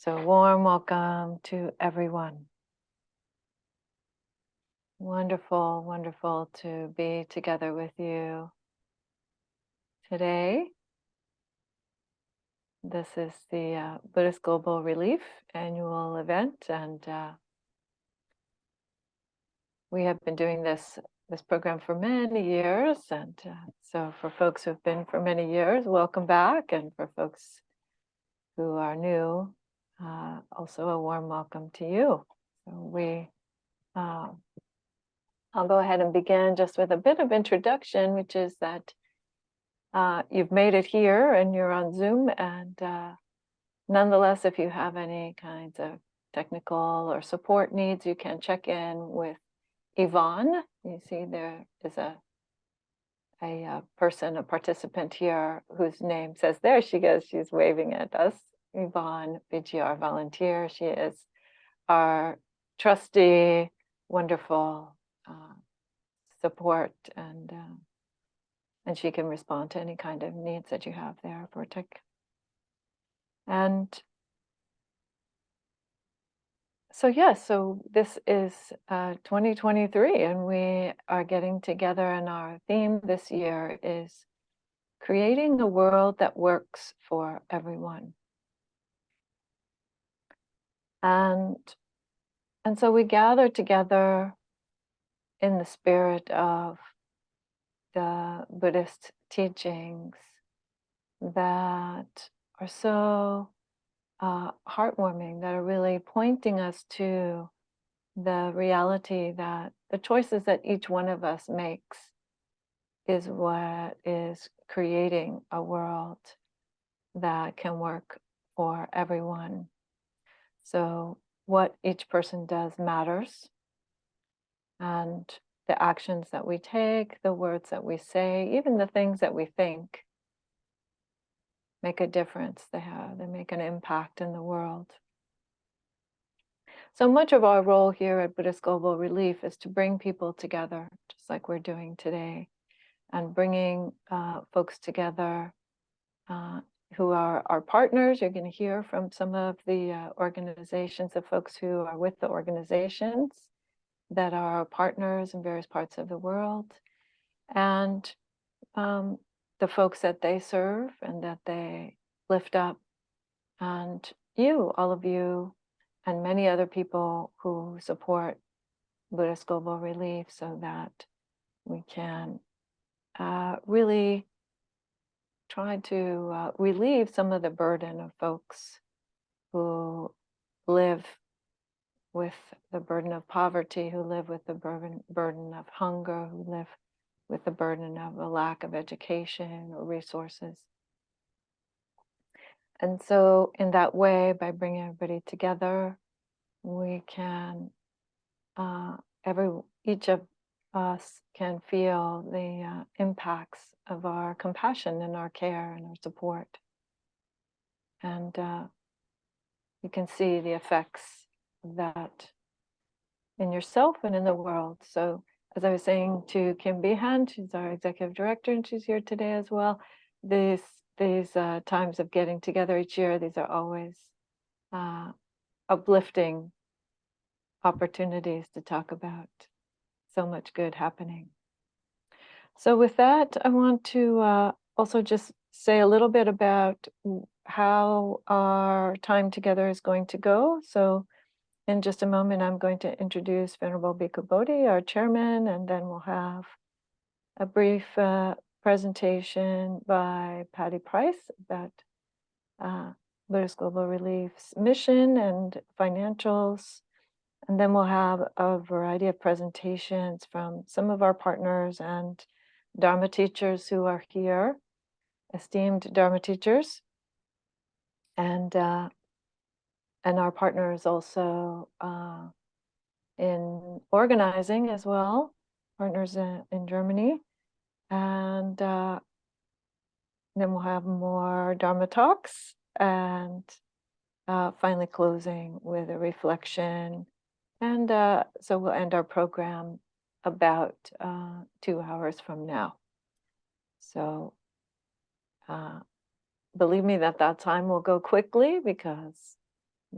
So warm welcome to everyone. Wonderful, wonderful to be together with you today. This is the Buddhist Global Relief annual event, and we have been doing this program for many years. And so for folks who have been for many years, welcome back. And for folks who are new, also a warm welcome to you. So I'll go ahead and begin just with a bit of introduction, which is that you've made it here and you're on Zoom. And nonetheless, if you have any kinds of technical or support needs, you can check in with Yvonne. You see there is a person, a participant here whose name says, there she goes, she's waving at us, Yvonne, BGR volunteer. She is our trusty, wonderful support, and she can respond to any kind of needs that you have there for tech. And so yes, so this is 2023, and we are getting together, and our theme this year is creating a world that works for everyone. And so we gather together in the spirit of the Buddhist teachings that are so heartwarming, that are really pointing us to the reality that the choices that each one of us makes is what is creating a world that can work for everyone. So what each person does matters, and the actions that we take, the words that we say, even the things that we think make a difference. They make an impact in the world. So much of our role here at Buddhist Global Relief is to bring people together, just like we're doing today, and bringing folks together who are our partners. You're going to hear from some of the organizations of folks who are with the organizations that are our partners in various parts of the world, and the folks that they serve and that they lift up, and you, all of you, and many other people who support Buddhist Global Relief, so that we can really try to relieve some of the burden of folks who live with the burden of poverty, who live with the burden of hunger, who live with the burden of a lack of education or resources. And so in that way, by bringing everybody together, we can, each of us can feel the impacts of our compassion and our care and our support. And you can see the effects of that in yourself and in the world. So as I was saying to Kim Behan, she's our executive director, and she's here today as well, these times of getting together each year, these are always uplifting opportunities to talk about so much good happening. So with that, I want to also just say a little bit about how our time together is going to go. So in just a moment, I'm going to introduce Venerable Bhikkhu Bodhi, our chairman, and then we'll have a brief presentation by Patty Price about Buddhist Global Relief's mission and financials. And then we'll have a variety of presentations from some of our partners and Dharma teachers who are here, esteemed Dharma teachers. And our partners also in organizing as well, partners in Germany. And then we'll have more Dharma talks, and finally closing with a reflection. And so we'll end our program about 2 hours from now. So believe me that time will go quickly, because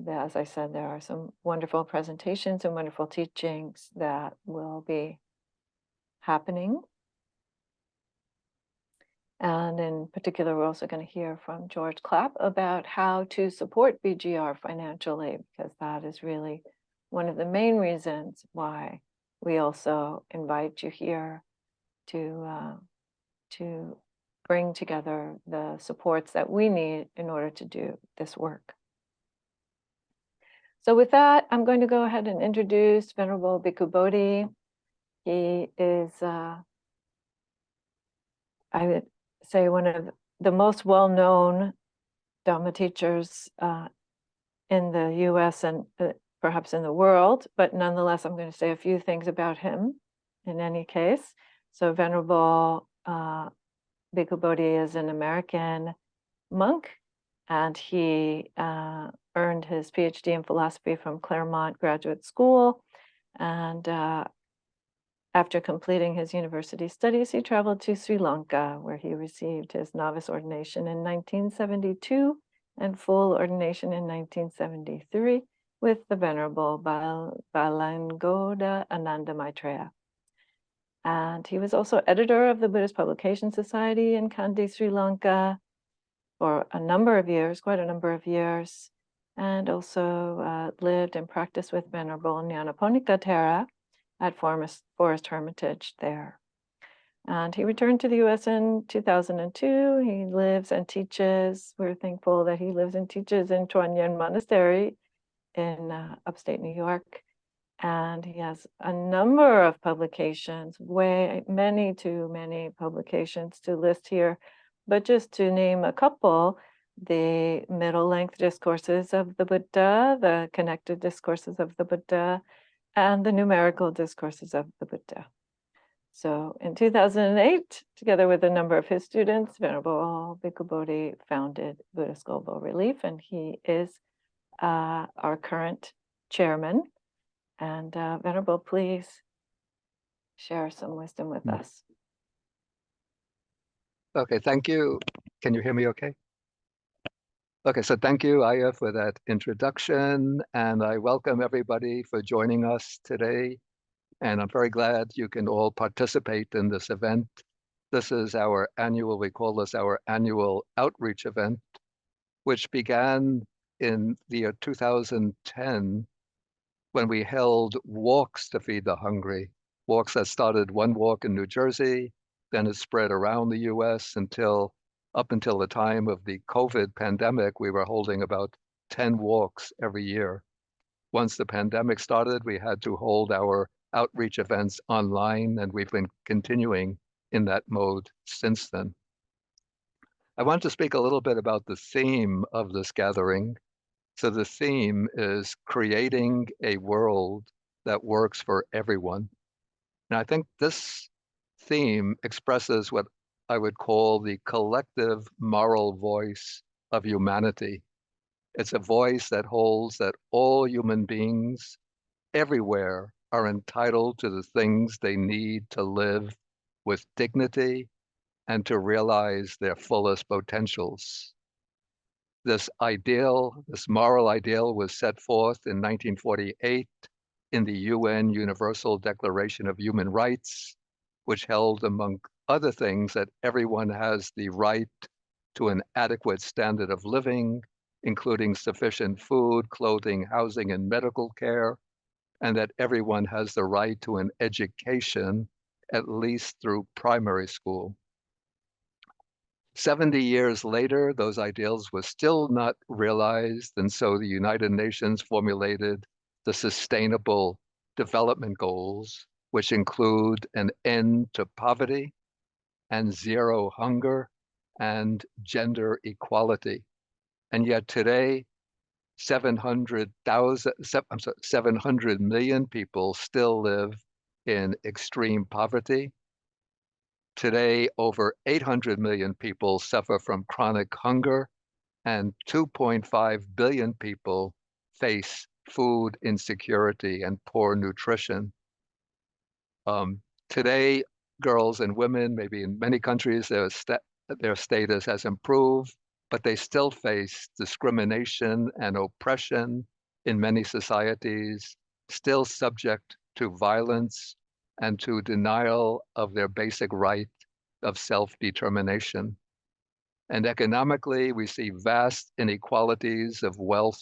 as I said, there are some wonderful presentations and wonderful teachings that will be happening. And in particular, we're also going to hear from George Clapp about how to support BGR financially, because that is really one of the main reasons why we also invite you here to bring together the supports that we need in order to do this work. So with that, I'm going to go ahead and introduce Venerable Bhikkhu Bodhi. He is, I would say, one of the most well-known Dhamma teachers in the US and perhaps in the world, but nonetheless, I'm going to say a few things about him in any case. So Venerable Bhikkhu Bodhi is an American monk, and he earned his PhD in philosophy from Claremont Graduate School. And after completing his university studies, he traveled to Sri Lanka, where he received his novice ordination in 1972 and full ordination in 1973 with the Venerable Balangoda Ananda Maitreya. And he was also editor of the Buddhist Publication Society in Kandy, Sri Lanka for a number of years, quite a number of years, and also lived and practiced with Venerable Nyanaponika Thera at Forest Hermitage there. And he returned to the US in 2002. He lives and teaches. We're thankful that he lives and teaches in Chuan Yen Monastery in upstate New York. And he has a number of publications, many too many publications to list here. But just to name a couple, the middle-length discourses of the Buddha, the connected discourses of the Buddha, and the numerical discourses of the Buddha. So in 2008, together with a number of his students, Venerable Bhikkhu Bodhi founded Buddhist Global Relief, and he is our current chairman. And Venerable, please share some wisdom with us. Okay, thank you. Can you hear me okay? Okay, so thank you, Aya, for that introduction, and I welcome everybody for joining us today. And I'm very glad you can all participate in this event. This is our annual, we call this our annual outreach event, which began in the year 2010 when we held walks to feed the hungry. Walks that started one walk in New Jersey, then it spread around the US up until the time of the COVID pandemic, we were holding about 10 walks every year. Once the pandemic started, we had to hold our outreach events online, and we've been continuing in that mode since then. I want to speak a little bit about the theme of this gathering. So the theme is creating a world that works for everyone. And I think this theme expresses what I would call the collective moral voice of humanity. It's a voice that holds that all human beings everywhere are entitled to the things they need to live with dignity and to realize their fullest potentials. This ideal, this moral ideal, was set forth in 1948 in the UN Universal Declaration of Human Rights, which held, among other things, that everyone has the right to an adequate standard of living, including sufficient food, clothing, housing, and medical care, and that everyone has the right to an education, at least through primary school. 70 years later, those ideals were still not realized, and so the United Nations formulated the Sustainable Development Goals, which include an end to poverty and zero hunger and gender equality. And yet today, 700 million people still live in extreme poverty. Today, over 800 million people suffer from chronic hunger, and 2.5 billion people face food insecurity and poor nutrition. Today, girls and women, maybe in many countries, their status has improved, but they still face discrimination and oppression in many societies still subject to violence and to denial of their basic right of self-determination. And economically, we see vast inequalities of wealth,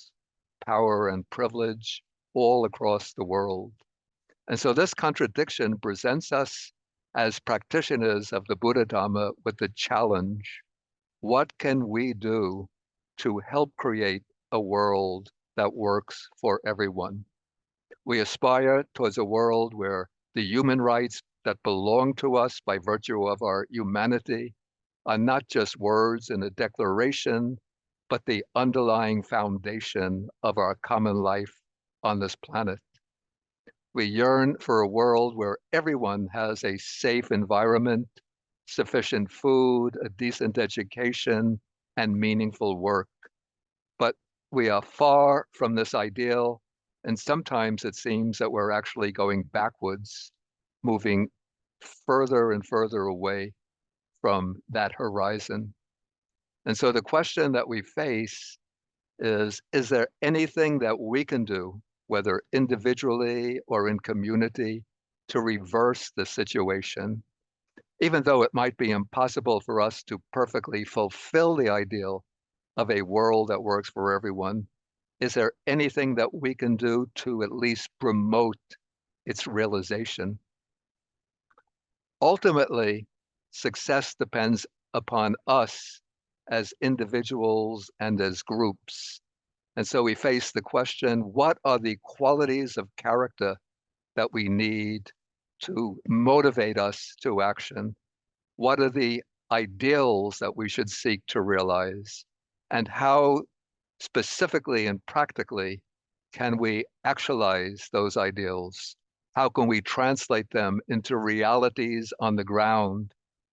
power, and privilege all across the world. And so this contradiction presents us as practitioners of the Buddha Dhamma with the challenge: what can we do to help create a world that works for everyone? We aspire towards a world where the human rights that belong to us by virtue of our humanity are not just words in a declaration, but the underlying foundation of our common life on this planet. We yearn for a world where everyone has a safe environment, sufficient food, a decent education, and meaningful work. But we are far from this ideal, and sometimes it seems that we're actually going backwards, moving further and further away from that horizon. And so the question that we face is there anything that we can do, whether individually or in community, to reverse the situation? Even though it might be impossible for us to perfectly fulfill the ideal of a world that works for everyone, is there anything that we can do to at least promote its realization? Ultimately, success depends upon us as individuals and as groups. And so we face the question, what are the qualities of character that we need to motivate us to action? What are the ideals that we should seek to realize? And how specifically and practically can we actualize those ideals? How can we translate them into realities on the ground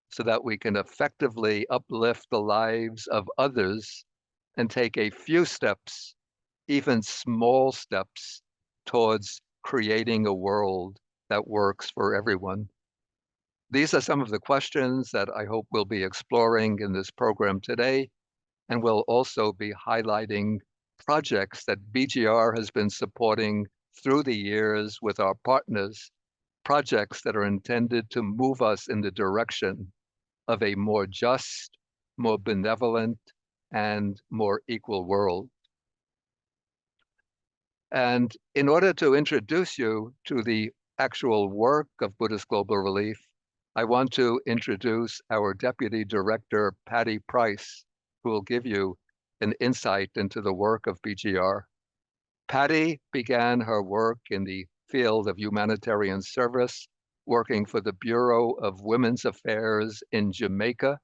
so that we can effectively uplift the lives of others and take a few steps, even small steps, towards creating a world that works for everyone? These are some of the questions that I hope we'll be exploring in this program today, and we'll also be highlighting projects that BGR has been supporting through the years with our partners, projects that are intended to move us in the direction of a more just, more benevolent, and more equal world. And in order to introduce you to the actual work of Buddhist Global Relief, I want to introduce our Deputy Director, Patty Price, who will give you an insight into the work of BGR. Patty began her work in the field of humanitarian service, working for the Bureau of Women's Affairs in Jamaica.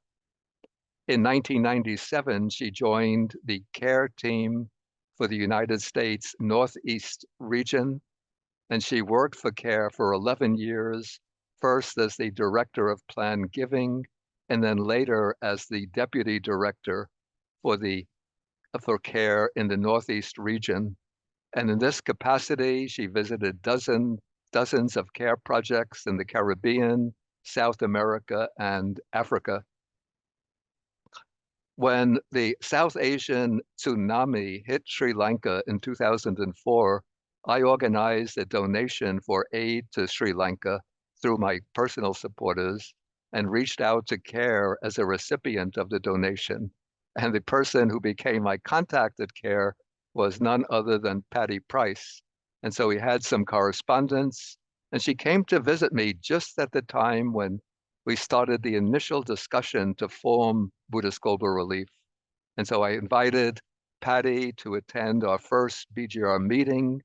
In 1997, she joined the CARE team for the United States Northeast region, and she worked for CARE for 11 years, first as the Director of Planned Giving, and then later as the Deputy Director for CARE in the Northeast region. And in this capacity, she visited dozens of CARE projects in the Caribbean, South America, and Africa. When the South Asian tsunami hit Sri Lanka in 2004, I organized a donation for aid to Sri Lanka through my personal supporters and reached out to CARE as a recipient of the donation. And the person who became my contact at CARE was none other than Patty Price. And so we had some correspondence, and she came to visit me just at the time when we started the initial discussion to form Buddhist Global Relief. And so I invited Patty to attend our first BGR meeting.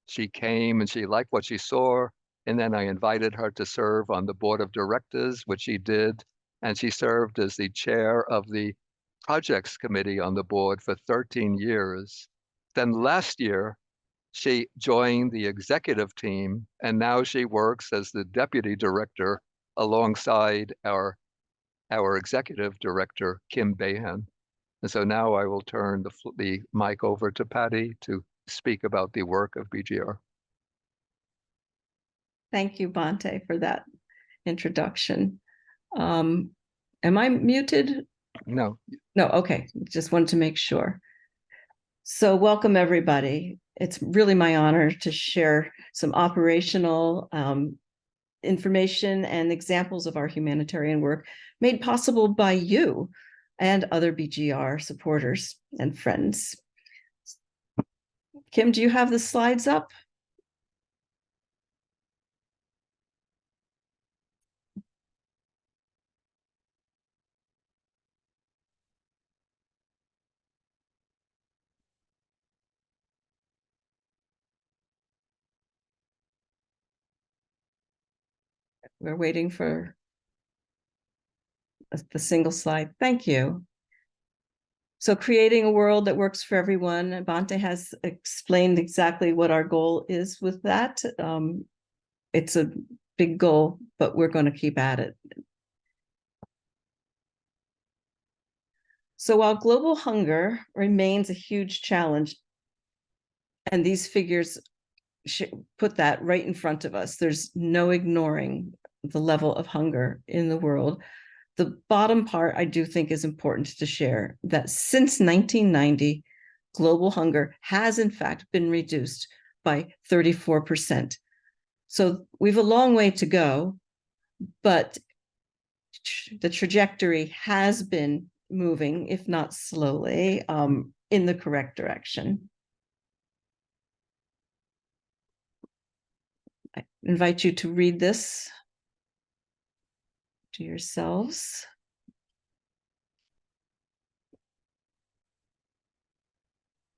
She came and she liked what she saw. And then I invited her to serve on the board of directors, which she did. And she served as the chair of the projects committee on the board for 13 years. Then last year, she joined the executive team, and now she works as the deputy director alongside our executive director, Kim Behan. And so now I will turn the mic over to Patty to speak about the work of BGR. Thank you, Bhante, for that introduction. Am I muted? No. No, okay. Just wanted to make sure. So welcome, everybody. it's really my honor to share some operational information and examples of our humanitarian work made possible by you and other BGR supporters and friends. Kim, do you have the slides up? We're waiting for the single slide. Thank you. So creating a world that works for everyone. Bante has explained exactly what our goal is with that. It's a big goal, but we're going to keep at it. So while global hunger remains a huge challenge, and these figures put that right in front of us, there's no ignoring the level of hunger in the world. The bottom part, I do think, is important to share, that since 1990, global hunger has in fact been reduced by 34%. So we have a long way to go, but the trajectory has been moving, if not slowly, in the correct direction. I invite you to read this to yourselves.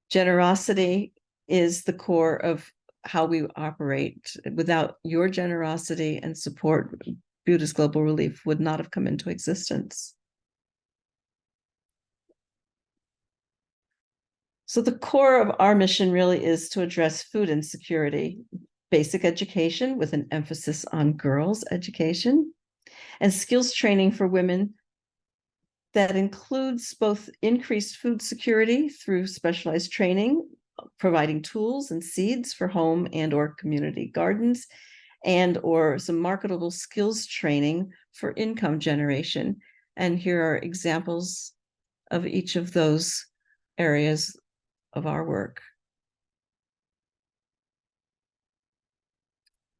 Generosity is the core of how we operate. Without your generosity and support, Buddhist Global Relief would not have come into existence. So the core of our mission really is to address food insecurity, basic education with an emphasis on girls' education, and skills training for women that includes both increased food security through specialized training, providing tools and seeds for home and or community gardens, and or some marketable skills training for income generation. And here are examples of each of those areas of our work.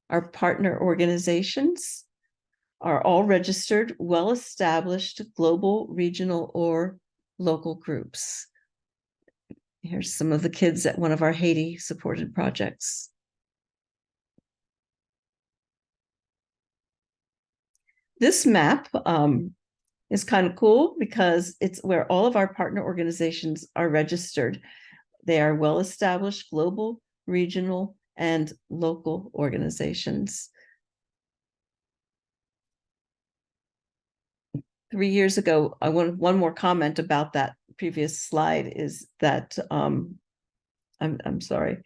Our partner organizations are all registered, well-established global, regional, or local groups. Here's some of the kids at one of our Haiti-supported projects. This map is kind of cool because it's where all of our partner organizations are registered. They are well-established global, regional, and local organizations. 3 years ago, I want one more comment about that previous slide is that I'm sorry,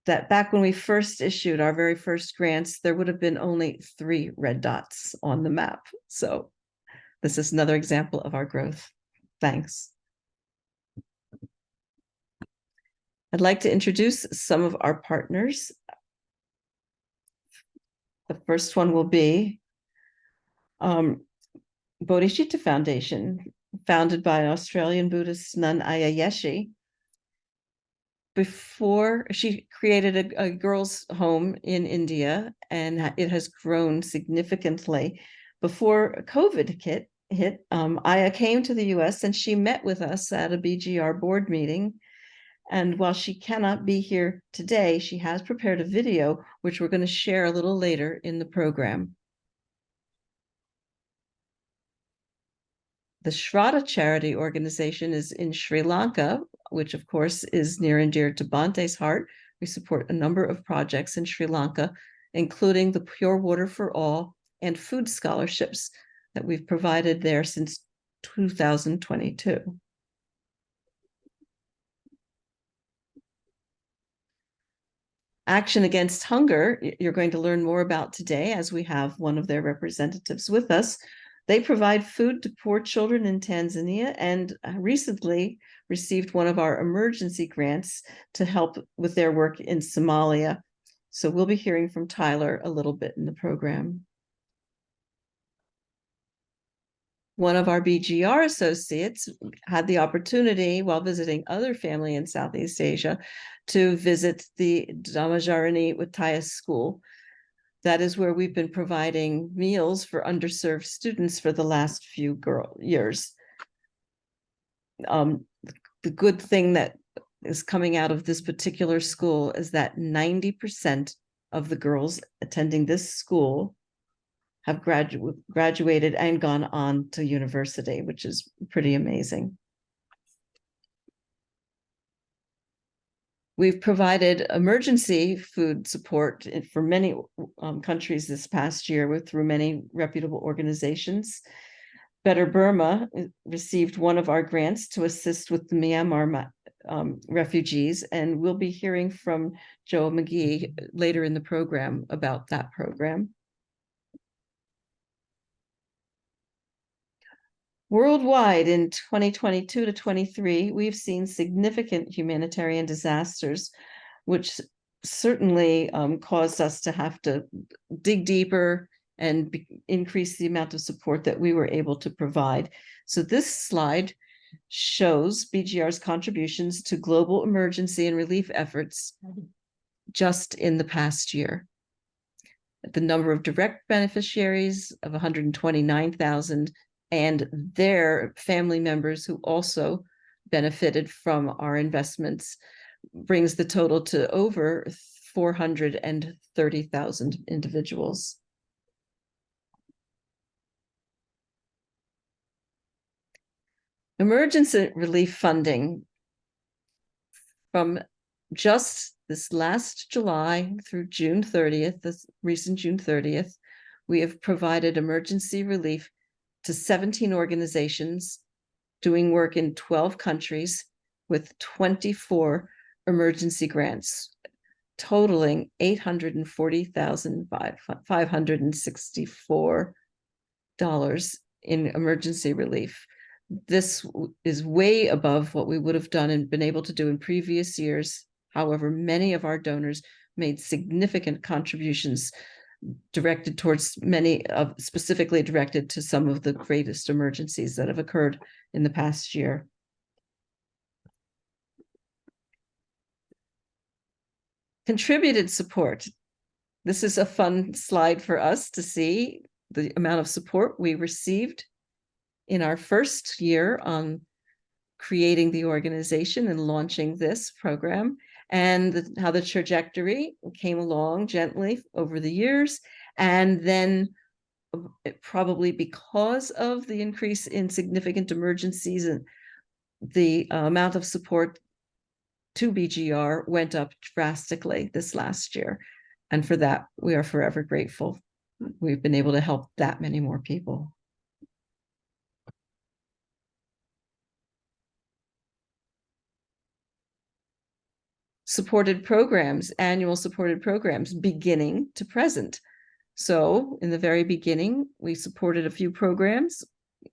that back when we first issued our very first grants, there would have been only 3 red dots on the map. So this is another example of our growth. Thanks. I'd like to introduce some of our partners. The first one will be Bodhicitta Foundation, founded by Australian Buddhist nun Aya Yeshi. Before she created a girls' home in India, and it has grown significantly. Before COVID hit, Aya came to the US and she met with us at a BGR board meeting. And while she cannot be here today, she has prepared a video, which we're going to share a little later in the program. The Shraddha Charity Organization is in Sri Lanka, which of course is near and dear to Bante's heart. We support a number of projects in Sri Lanka, including the Pure Water for All and food scholarships that we've provided there since 2022. Action Against Hunger, you're going to learn more about today as we have one of their representatives with us. They provide food to poor children in Tanzania and recently received one of our emergency grants to help with their work in Somalia. So we'll be hearing from Tyler a little bit in the program. one of our BGR associates had the opportunity, while visiting other family in Southeast Asia, to visit the Dhammajarani Wattaya school. That is where we've been providing meals for underserved students for the last few years. The good thing that is coming out of this particular school is that 90% of the girls attending this school have graduated and gone on to university, which is pretty amazing. We've provided emergency food support for many countries this past year through many reputable organizations. Better Burma received one of our grants to assist with the Myanmar refugees, and we'll be hearing from Joe McGee later in the program about that program. Worldwide in 2022 to 23, we've seen significant humanitarian disasters, which certainly caused us to have to dig deeper and increase the amount of support that we were able to provide. So this slide shows BGR's contributions to global emergency and relief efforts just in the past year. The number of direct beneficiaries of 129,000 and their family members who also benefited from our investments brings the total to over 430,000 individuals. Emergency relief funding from just this last July through June 30th, this recent June 30th, we have provided emergency relief to 17 organizations doing work in 12 countries with 24 emergency grants, totaling $840,564 in emergency relief. This is way above what we would have done and been able to do in previous years. However, many of our donors made significant contributions directed towards specifically directed to some of the greatest emergencies that have occurred in the past year. Contributed support. This is a fun slide for us to see the amount of support we received in our first year on creating the organization and launching this program, and how the trajectory came along gently over the years. And then probably because of the increase in significant emergencies, and the amount of support to BGR went up drastically this last year. And for that, we are forever grateful. We've been able to help that many more people. Supported programs, annual supported programs, beginning to present. So in the very beginning, we supported a few programs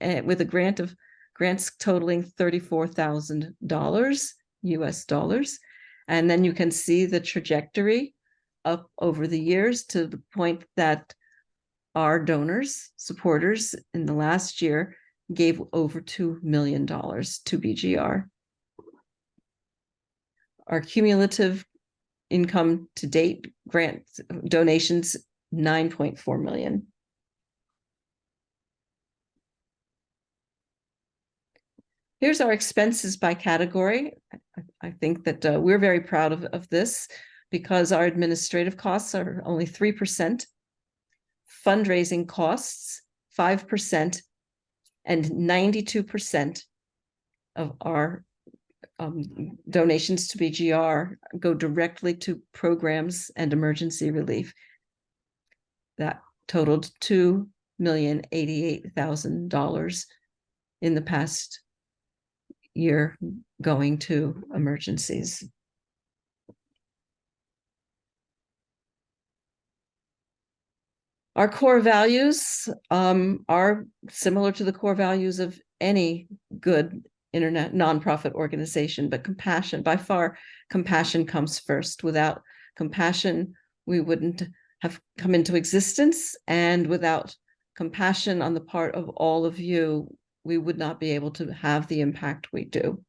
with a grants totaling $34,000 US dollars. And then you can see the trajectory up over the years to the point that our donors, supporters in the last year gave over $2 million to BGR. Our cumulative income to date grant donations, 9.4 million. Here's our expenses by category. I think that we're very proud of this because our administrative costs are only 3%, fundraising costs 5%, and 92% of our donations to BGR go directly to programs and emergency relief. That totaled $2,088,000 in the past year going to emergencies. Our core values are similar to the core values of any good internet nonprofit organization, but compassion, by far, compassion comes first. Without compassion, we wouldn't have come into existence. And without compassion on the part of all of you, we would not be able to have the impact we do.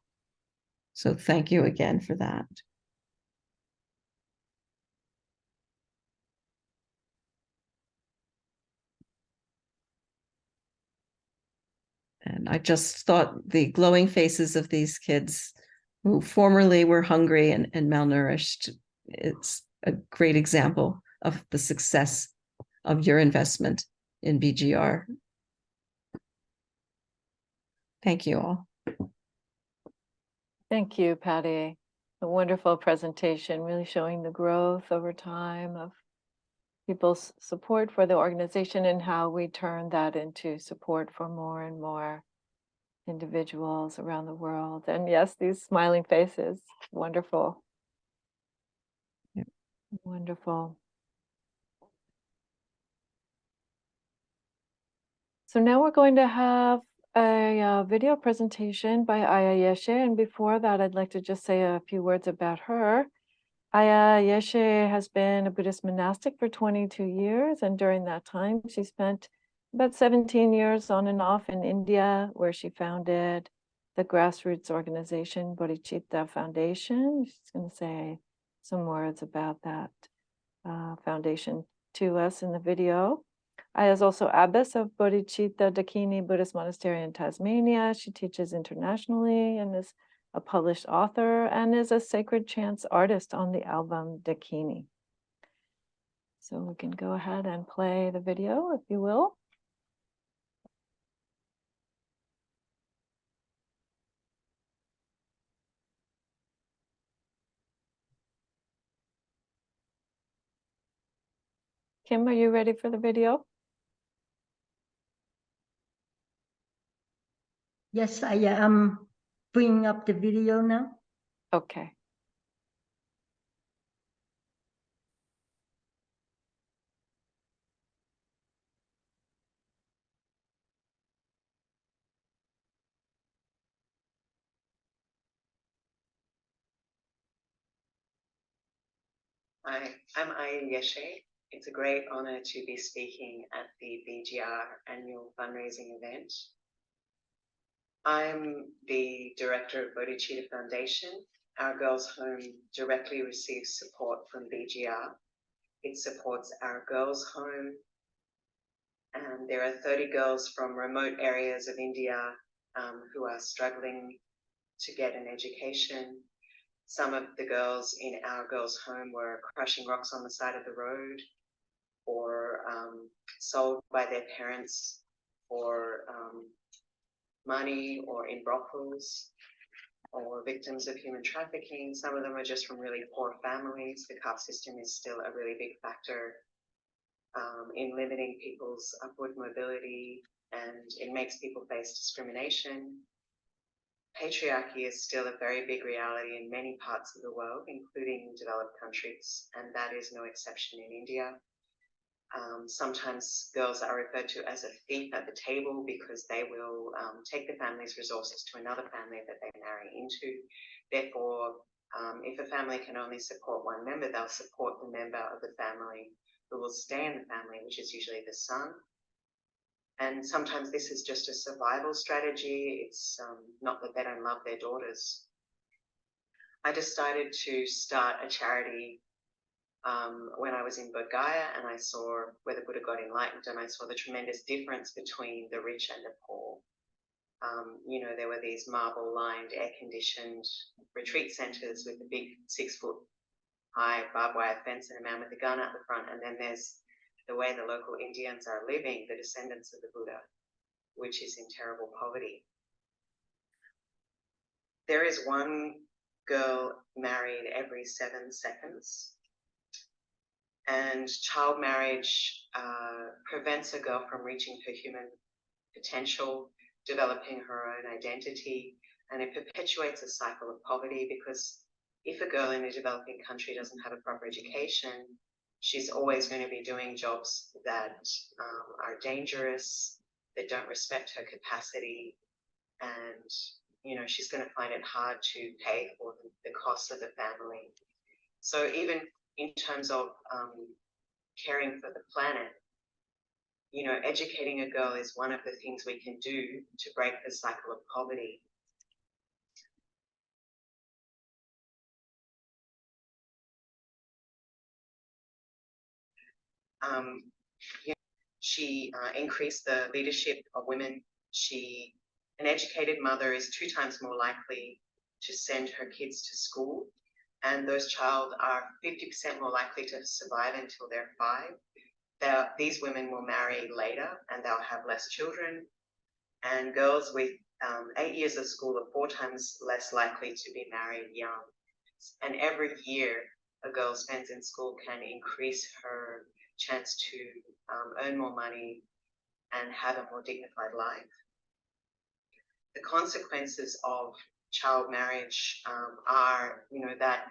So thank you again for that. And I just thought the glowing faces of these kids who formerly were hungry and malnourished, it's a great example of the success of your investment in BGR. Thank you all. Thank you, Patty. A wonderful presentation, really showing the growth over time of people's support for the organization and how we turn that into support for more and more individuals around the world. And yes, these smiling faces, wonderful. Yep. Wonderful. So now we're going to have a video presentation by Aya Yeshe. And before that, I'd like to just say a few words about her. Aya Yeshe has been a Buddhist monastic for 22 years. And during that time, she spent about 17 years on and off in India, where she founded the grassroots organization Bodhicitta Foundation. She's going to say some words about that foundation to us in the video. Aya is also abbess of Bodhicitta Dakini Buddhist Monastery in Tasmania. She teaches internationally and is a published author and is a sacred chants artist on the album Dakini. So we can go ahead and play the video, if you will. Kim, are you ready for the video? Yes, I am bringing up the video now. Okay. Hi, I'm Aya Yeshe. It's a great honor to be speaking at the BGR annual fundraising event. I'm the director of Bodhicitta Foundation. Our Girls' Home directly receives support from BGR. It supports our girls' home, and there are 30 girls from remote areas of India who are struggling to get an education. Some of the girls in our girls' home were crushing rocks on the side of the road, or sold by their parents for money, or in brothels, or victims of human trafficking. Some of them are just from really poor families. The caste system is still a really big factor in limiting people's upward mobility, and it makes people face discrimination. Patriarchy is still a very big reality in many parts of the world, including developed countries, and that is no exception in India. Sometimes girls are referred to as a thief at the table because they will take the family's resources to another family that they marry into. Therefore, if a family can only support one member, they'll support the member of the family who will stay in the family, which is usually the son. And sometimes this is just a survival strategy. It's not that they don't love their daughters. I decided to start a charity when I was in Bodh Gaya, and I saw where the Buddha got enlightened, and I saw the tremendous difference between the rich and the poor. You know, there were these marble-lined, air-conditioned retreat centers with a big 6-foot-high barbed wire fence and a man with a gun out the front, and then there's the way the local Indians are living, the descendants of the Buddha, which is in terrible poverty. There is one girl married every 7 seconds. And child marriage prevents a girl from reaching her human potential, developing her own identity, and it perpetuates a cycle of poverty, because if a girl in a developing country doesn't have a proper education, she's always going to be doing jobs that are dangerous, that don't respect her capacity, and you know, she's going to find it hard to pay for the costs of the family. So even in terms of caring for the planet, you know, educating a girl is one of the things we can do to break the cycle of poverty. You know, she increased the leadership of women. An educated mother is 2 times more likely to send her kids to school, and those child are 50% more likely to survive until they're 5. These women will marry later and they'll have less children, and girls with 8 years of school are 4 times less likely to be married young. And every year a girl spends in school can increase her chance to earn more money and have a more dignified life. The consequences of child marriage are, you know, that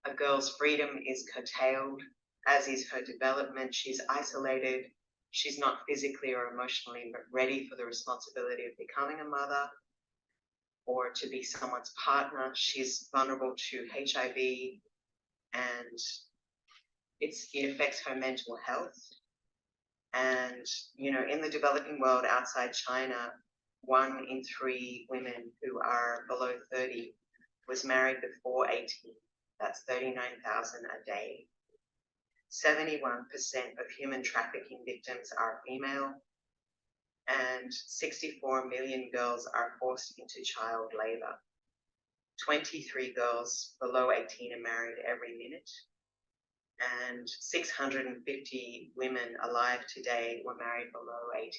a girl's freedom is curtailed, as is her development. She's isolated. She's not physically or emotionally ready for the responsibility of becoming a mother or to be someone's partner. She's vulnerable to HIV, and it affects her mental health. And, you know, in the developing world outside China, 1 in 3 women who are below 30 was married before 18. That's 39,000 a day. 71% of human trafficking victims are female, and 64 million girls are forced into child labor. 23 girls below 18 are married every minute, and 650 women alive today were married below 18.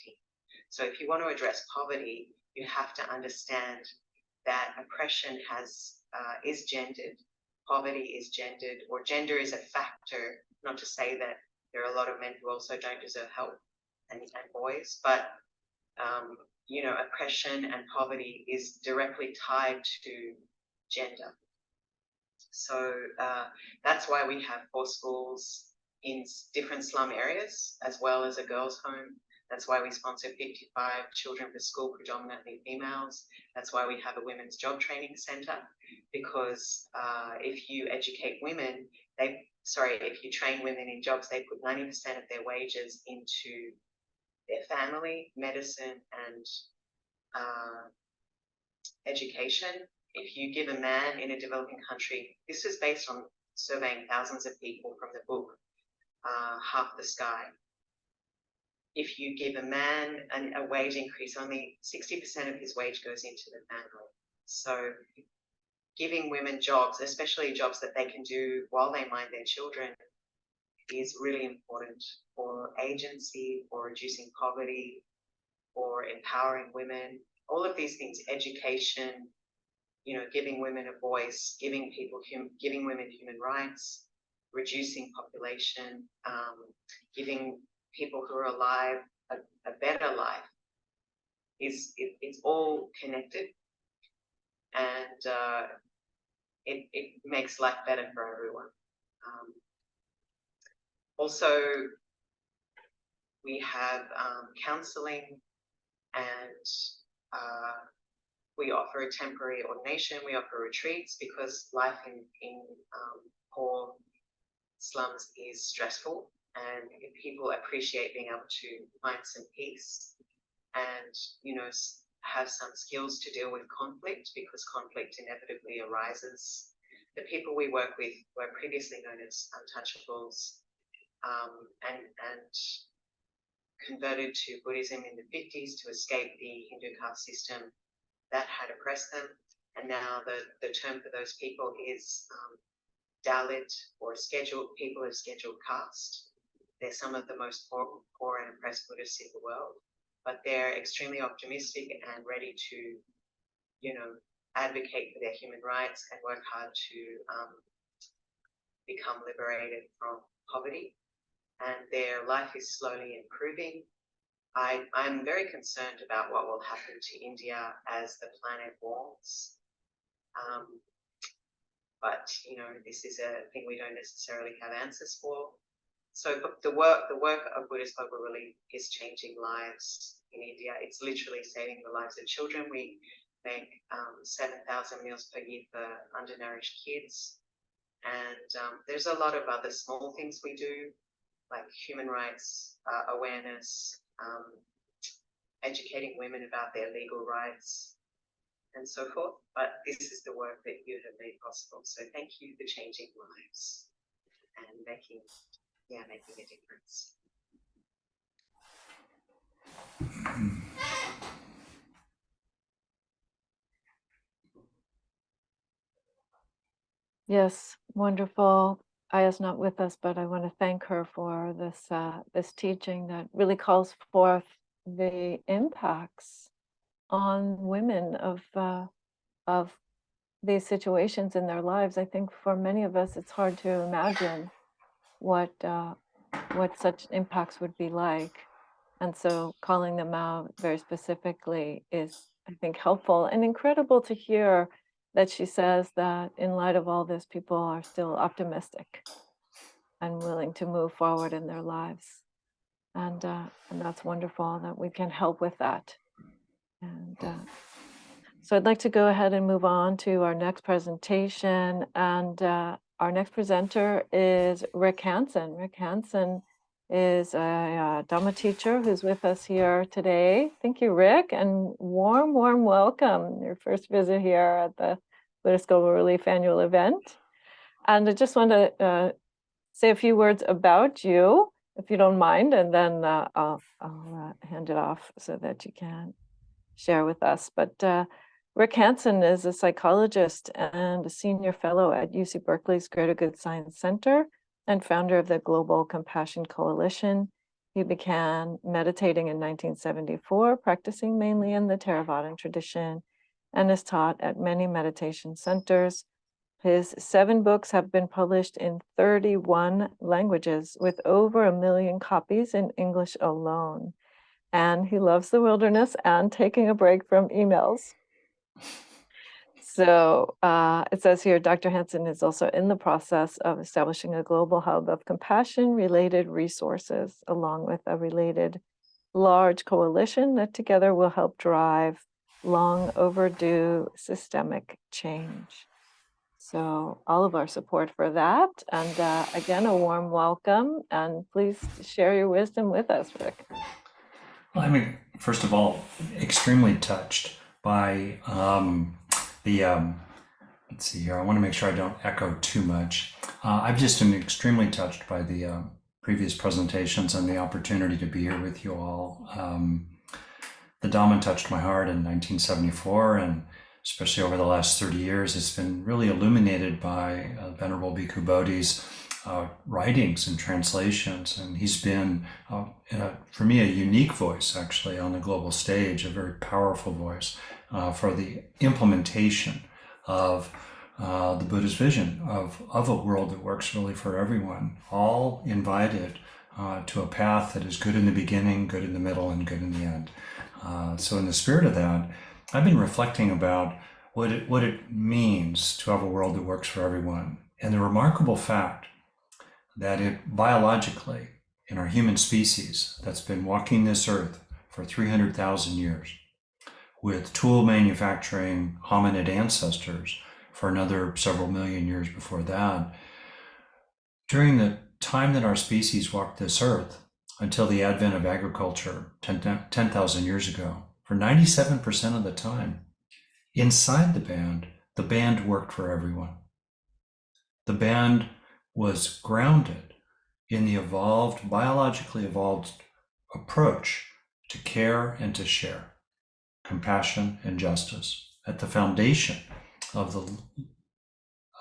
So if you want to address poverty, you have to understand that oppression is gendered. Poverty is gendered, or gender is a factor, not to say that there are a lot of men who also don't deserve help, and boys, but you know, oppression and poverty is directly tied to gender. So that's why we have 4 schools in different slum areas, as well as a girls' home. That's why we sponsor 55 children per school, predominantly females. That's why we have a women's job training centre, because if you educate women, if you train women in jobs, they put 90% of their wages into their family, medicine, and education. If you give a man in a developing country, this is based on surveying thousands of people from the book, Half the Sky. If you give a man a wage increase, only 60% of his wage goes into the family. So giving women jobs, especially jobs that they can do while they mind their children, is really important for agency, for reducing poverty, for empowering women. All of these things, education, you know, giving women a voice, giving women human rights, reducing population, giving people who are alive a better life. It's all connected, and it makes life better for everyone. Also, we have counselling, and we offer a temporary ordination. We offer retreats because life in poor slums is stressful, and people appreciate being able to find some peace and, you know, have some skills to deal with conflict, because conflict inevitably arises. The people we work with were previously known as untouchables, and converted to Buddhism in the 50s to escape the Hindu caste system that had oppressed them. And now the term for those people is Dalit, or people of scheduled caste. They're some of the most poor and oppressed Buddhists in the world, but they're extremely optimistic and ready to, you know, advocate for their human rights and work hard to become liberated from poverty. And their life is slowly improving. I'm very concerned about what will happen to India as the planet warms. But, you know, this is a thing we don't necessarily have answers for. So the work of Buddhist Global Relief is changing lives in India. It's literally saving the lives of children. We make 7,000 meals per year for undernourished kids. And there's a lot of other small things we do, like human rights awareness, educating women about their legal rights and so forth. But this is the work that you have made possible. So thank you for changing lives and making a difference. Yes, wonderful. Aya's not with us, but I want to thank her for this this teaching that really calls forth the impacts on women of these situations in their lives. I think for many of us, it's hard to imagine what such impacts would be like, and so calling them out very specifically is, I think, helpful and incredible to hear that she says that in light of all this, people are still optimistic and willing to move forward in their lives. And that's wonderful that we can help with that. And so I'd like to go ahead and move on to our next presentation. And our next presenter is Rick Hansen. Rick Hansen is a Dhamma teacher who's with us here today. Thank you, Rick, and warm welcome. Your first visit here at the Buddhist Global Relief annual event. And I just want to say a few words about you, if you don't mind, and then I'll hand it off so that you can share with us. But Rick Hansen is a psychologist and a senior fellow at UC Berkeley's Greater Good Science Center and founder of the Global Compassion Coalition. He began meditating in 1974, practicing mainly in the Theravadan tradition, and is taught at many meditation centers. His 7 books have been published in 31 languages, with over 1 million copies in English alone. And he loves the wilderness and taking a break from emails. So it says here, Dr. Hansen is also in the process of establishing a global hub of compassion-related resources, along with a related large coalition that together will help drive long overdue systemic change. So all of our support for that. And again, a warm welcome, and please share your wisdom with us, Rick. Well, I'm, first of all, extremely touched by let's see here, I want to make sure I don't echo too much. I've just been extremely touched by the previous presentations and the opportunity to be here with you all. The Dhamma touched my heart in 1974, and especially over the last 30 years, it's been really illuminated by Venerable Bhikkhu Bodhi's writings and translations. And he's been, for me, a unique voice, actually, on the global stage, a very powerful voice for the implementation of the Buddha's vision of a world that works really for everyone, all invited to a path that is good in the beginning, good in the middle, and good in the end. So in the spirit of that, I've been reflecting about what it means to have a world that works for everyone. And the remarkable fact that it biologically, in our human species that's been walking this earth for 300,000 years, with tool manufacturing hominid ancestors for another several million years before that, during the time that our species walked this earth, until the advent of agriculture 10,000 years ago, for 97% of the time, inside the band worked for everyone. The band was grounded in the biologically evolved approach to care and to share, compassion and justice at the foundation of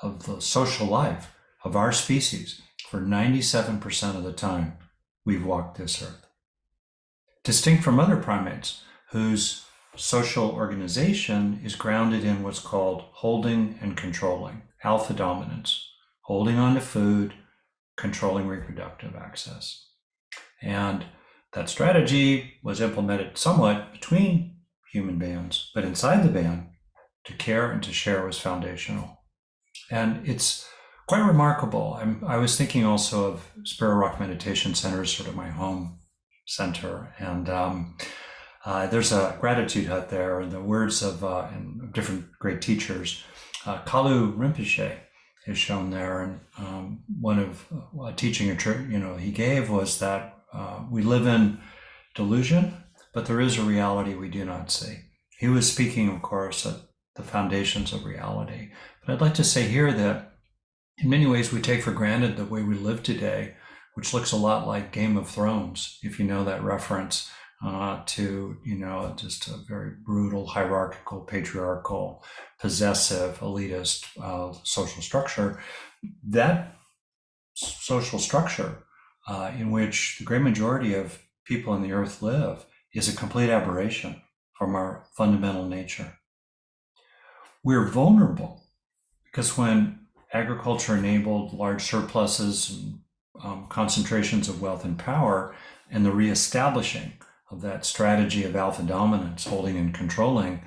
the social life of our species. For 97% of the time, we've walked this earth. Distinct from other primates whose social organization is grounded in what's called holding and controlling, alpha dominance, holding on to food, controlling reproductive access. And that strategy was implemented somewhat between human bands, but inside the band, to care and to share was foundational. And it's quite remarkable. I was thinking also of Sparrow Rock Meditation Center as sort of my home center. And there's a gratitude hut there, and the words of different great teachers. Kalu Rinpoche is shown there. And one of a teaching he gave was that we live in delusion, but there is a reality we do not see. He was speaking, of course, at the foundations of reality. But I'd like to say here that in many ways we take for granted the way we live today, which looks a lot like Game of Thrones, if you know that reference to, just a very brutal, hierarchical, patriarchal, possessive, elitist social structure. That social structure in which the great majority of people on the earth live is a complete aberration from our fundamental nature. We're vulnerable because when agriculture enabled large surpluses and concentrations of wealth and power, and the reestablishing of that strategy of alpha dominance, holding and controlling,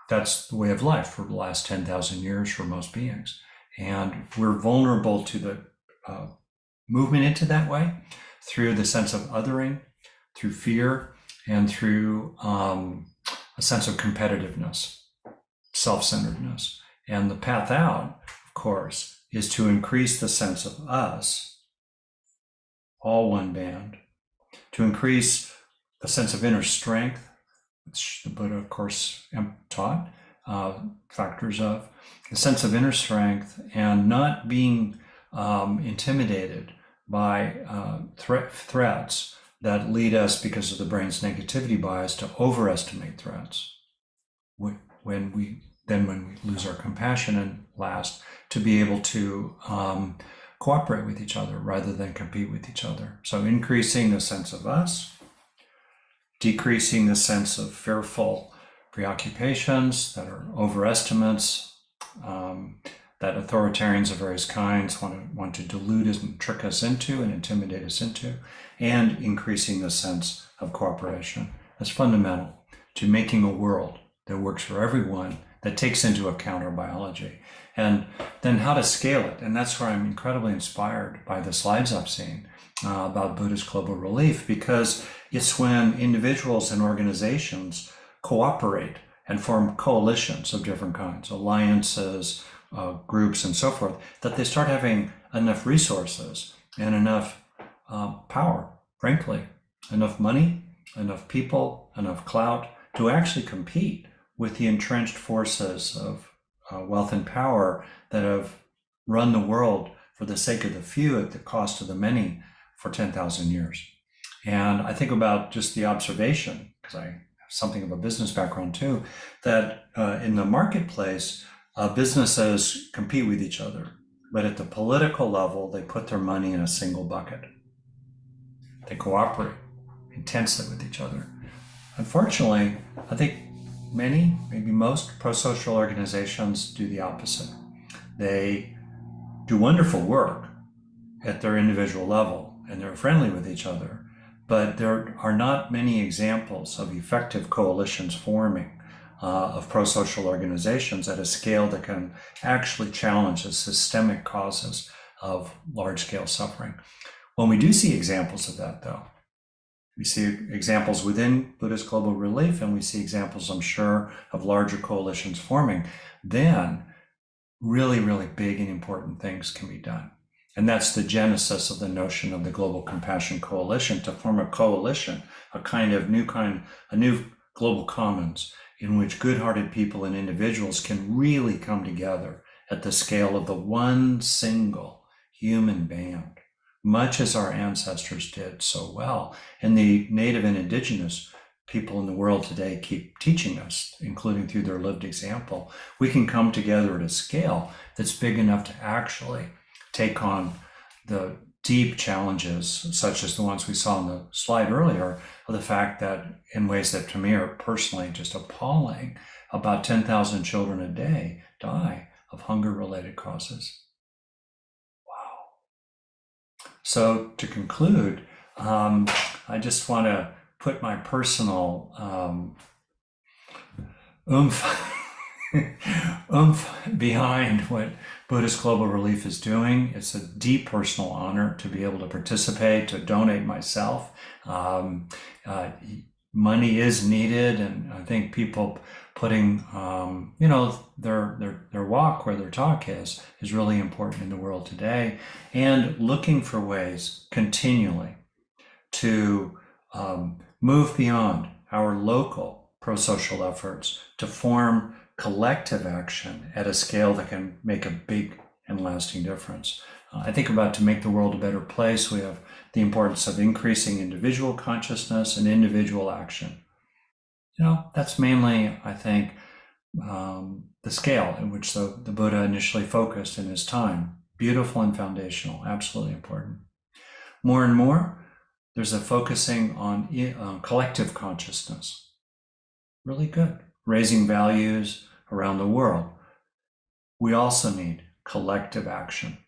that's the way of life for the last 10,000 years for most beings. And we're vulnerable to the movement into that way through the sense of othering, through fear, and through a sense of competitiveness, self-centeredness. And the path out, of course, is to increase the sense of us, all one band, to increase a sense of inner strength, which the Buddha, of course, taught factors of, a sense of inner strength, and not being intimidated by threats that lead us, because of the brain's negativity bias, to overestimate threats. When we lose our compassion, and last, to be able to cooperate with each other rather than compete with each other. So increasing the sense of us, decreasing the sense of fearful preoccupations that are overestimates, that authoritarians of various kinds want to delude us and trick us into and intimidate us into, and increasing the sense of cooperation. That's fundamental to making a world that works for everyone, that takes into account our biology. And then how to scale it. And that's where I'm incredibly inspired by the slides I've seen about Buddhist global relief, because it's when individuals and organizations cooperate and form coalitions of different kinds, alliances, groups, and so forth, that they start having enough resources and enough power, frankly, enough money, enough people, enough clout to actually compete with the entrenched forces of wealth and power that have run the world for the sake of the few at the cost of the many for 10,000 years. And I think about just the observation, because I have something of a business background too, that in the marketplace, businesses compete with each other, but at the political level, they put their money in a single bucket. They cooperate intensely with each other. Unfortunately, I think many, maybe most pro-social organizations do the opposite. They do wonderful work at their individual level, and they're friendly with each other, but there are not many examples of effective coalitions forming of pro-social organizations at a scale that can actually challenge the systemic causes of large-scale suffering. When we do see examples of that, though, we see examples within Buddhist global relief, and we see examples, I'm sure, of larger coalitions forming, then really, really big and important things can be done. And that's the genesis of the notion of the Global Compassion Coalition, to form a coalition, a new global commons in which good-hearted people and individuals can really come together at the scale of the one single human band, much as our ancestors did so well. And the native and indigenous people in the world today keep teaching us, including through their lived example. We can come together at a scale that's big enough to actually take on the deep challenges, such as the ones we saw on the slide earlier, of the fact that, in ways that to me are personally just appalling, about 10,000 children a day die of hunger-related causes. Wow. So to conclude, I just want to put my personal oomph behind what Buddhist Global Relief is doing. It's a deep personal honor to be able to participate, to donate myself. Money is needed, and I think people putting their walk where their talk is really important in the world today, and looking for ways continually to move beyond our local pro-social efforts to form collective action at a scale that can make a big and lasting difference. I think about to make the world a better place, we have the importance of increasing individual consciousness and individual action. That's mainly, I think, the scale in which the Buddha initially focused in his time. Beautiful and foundational, absolutely important. More and more, there's a focusing on collective consciousness. Really good. Raising values around the world. We also need collective action.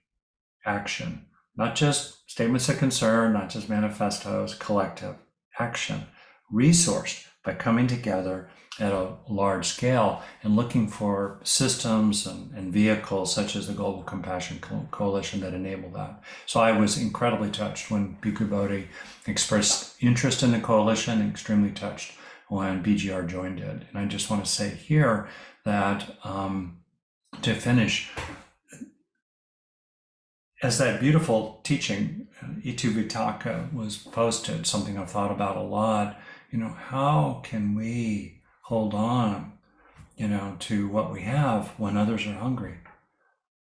Action. Not just statements of concern, not just manifestos, collective action. Resourced by coming together at a large scale and looking for systems and vehicles such as the Global Compassion Coalition that enable that. So I was incredibly touched when Bhikkhu Bodhi expressed interest in the coalition, and extremely touched when BGR joined it. And I just want to say here that to finish, as that beautiful teaching, Itu Vitaka, was posted, something I've thought about a lot, how can we hold on, to what we have when others are hungry?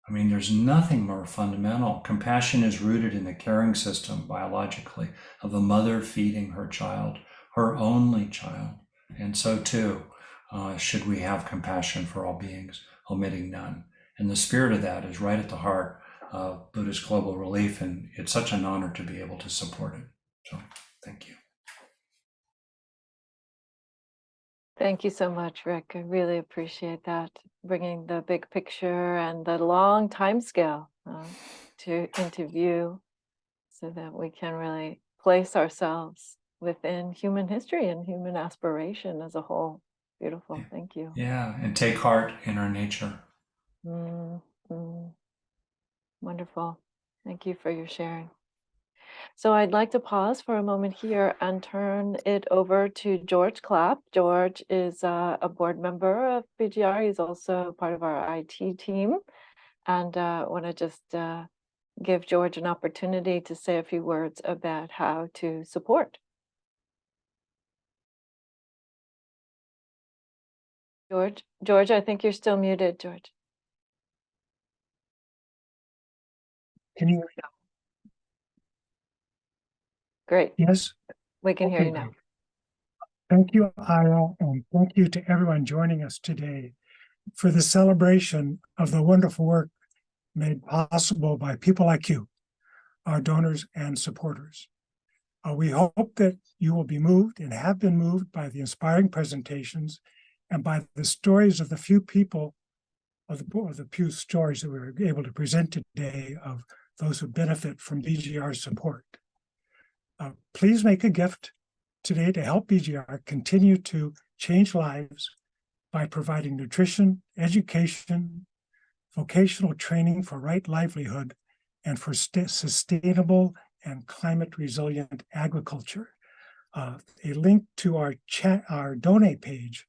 I mean, there's nothing more fundamental. Compassion is rooted in the caring system, biologically, of a mother feeding her child, her only child. And so too, should we have compassion for all beings, omitting none. And the spirit of that is right at the heart of Buddhist global relief, and it's such an honor to be able to support it. So, thank you. Thank you so much, Rick. I really appreciate that, bringing the big picture and the long time scale into view, so that we can really place ourselves within human history and human aspiration as a whole. Beautiful. Thank you. Yeah, and take heart in our nature. Wonderful. Thank you for your sharing. So I'd like to pause for a moment here and turn it over to George Clapp. George is a board member of BGR. He's also part of our IT team. And I want to just give George an opportunity to say a few words about how to support. George, I think you're still muted, George. Can you hear me now? Great. Yes. We can hear Okay, you now. great. Thank you, Ira, and thank you to everyone joining us today for the celebration of the wonderful work made possible by people like you, our donors and supporters. We hope that you will be moved and have been moved by the inspiring presentations and by the stories of the few people, of the few stories that we were able to present today of those who benefit from BGR support. Please make a gift today to help BGR continue to change lives by providing nutrition, education, vocational training for right livelihood, and for sustainable and climate resilient agriculture. A link to our donate page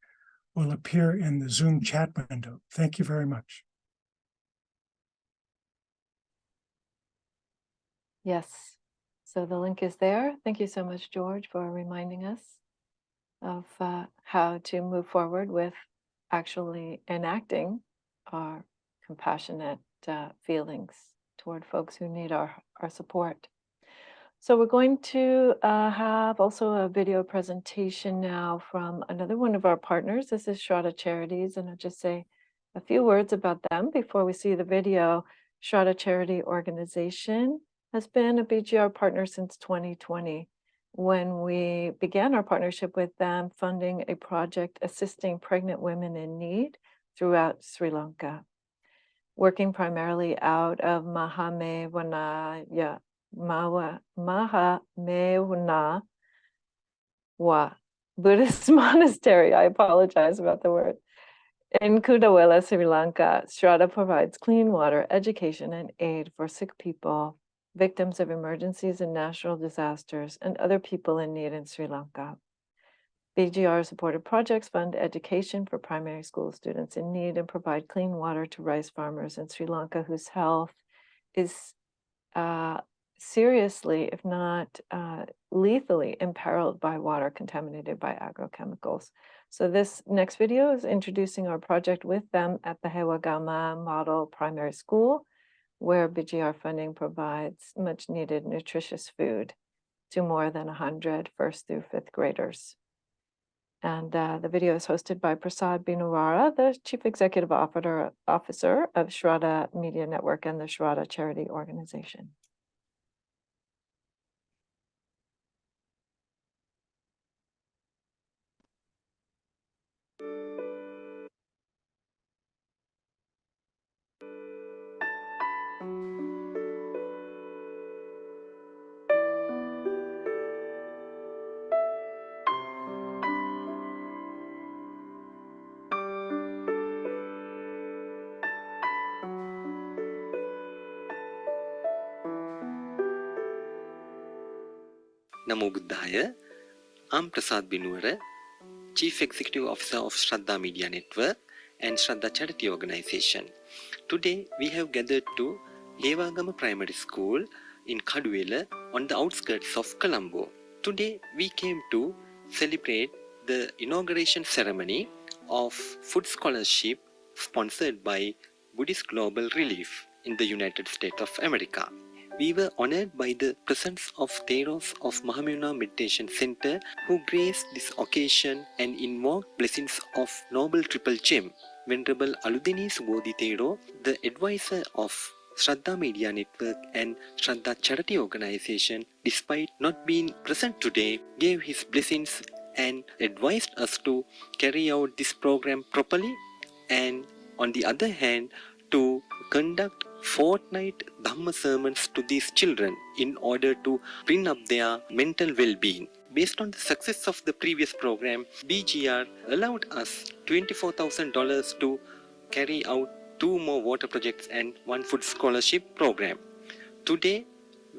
will appear in the Zoom chat window. Thank you very much. Yes. So the link is there. Thank you so much, George, for reminding us of how to move forward with actually enacting our compassionate feelings toward folks who need our support. So we're going to have also a video presentation now from another one of our partners. This is Shraddha Charities, and I'll just say a few words about them before we see the video. Shraddha Charity Organization has been a BGR partner since 2020, when we began our partnership with them, funding a project assisting pregnant women in need throughout Sri Lanka, working primarily out of Mahamevana Buddhist monastery. I apologize about the word. In Kudawela, Sri Lanka, Shraddha provides clean water, education, and aid for sick people, victims of emergencies and natural disasters, and other people in need in Sri Lanka. BGR supported projects fund education for primary school students in need and provide clean water to rice farmers in Sri Lanka whose health is seriously, if not lethally, imperiled by water contaminated by agrochemicals. So this next video is introducing our project with them at the Hewagama Model Primary School, where BGR funding provides much needed nutritious food to more than 100 first through fifth graders. And the video is hosted by Prasad Binurara, the Chief Executive Officer of Shraddha Media Network and the Shraddha Charity Organization. Namo Buddhaya. I'm Prasad Binura, Chief Executive Officer of Shraddha Media Network and Shraddha Charity Organization. Today we have gathered to Hewagama Primary School in Kaduwela on the outskirts of Colombo. Today we came to celebrate the inauguration ceremony of Food Scholarship sponsored by Buddhist Global Relief in the United States of America. We were honored by the presence of Theros of Mahamuna Meditation Center, who graced this occasion and invoked blessings of Noble Triple Gem, Venerable Aludini Subodhi Thero, the advisor of Shraddha Media Network and Shraddha Charity Organization, despite not being present today, gave his blessings and advised us to carry out this program properly, and on the other hand, to conduct fortnight Dhamma sermons to these children in order to bring up their mental well-being. Based on the success of the previous program, BGR allowed us $24,000 to carry out 2 more water projects and 1 food scholarship program. Today,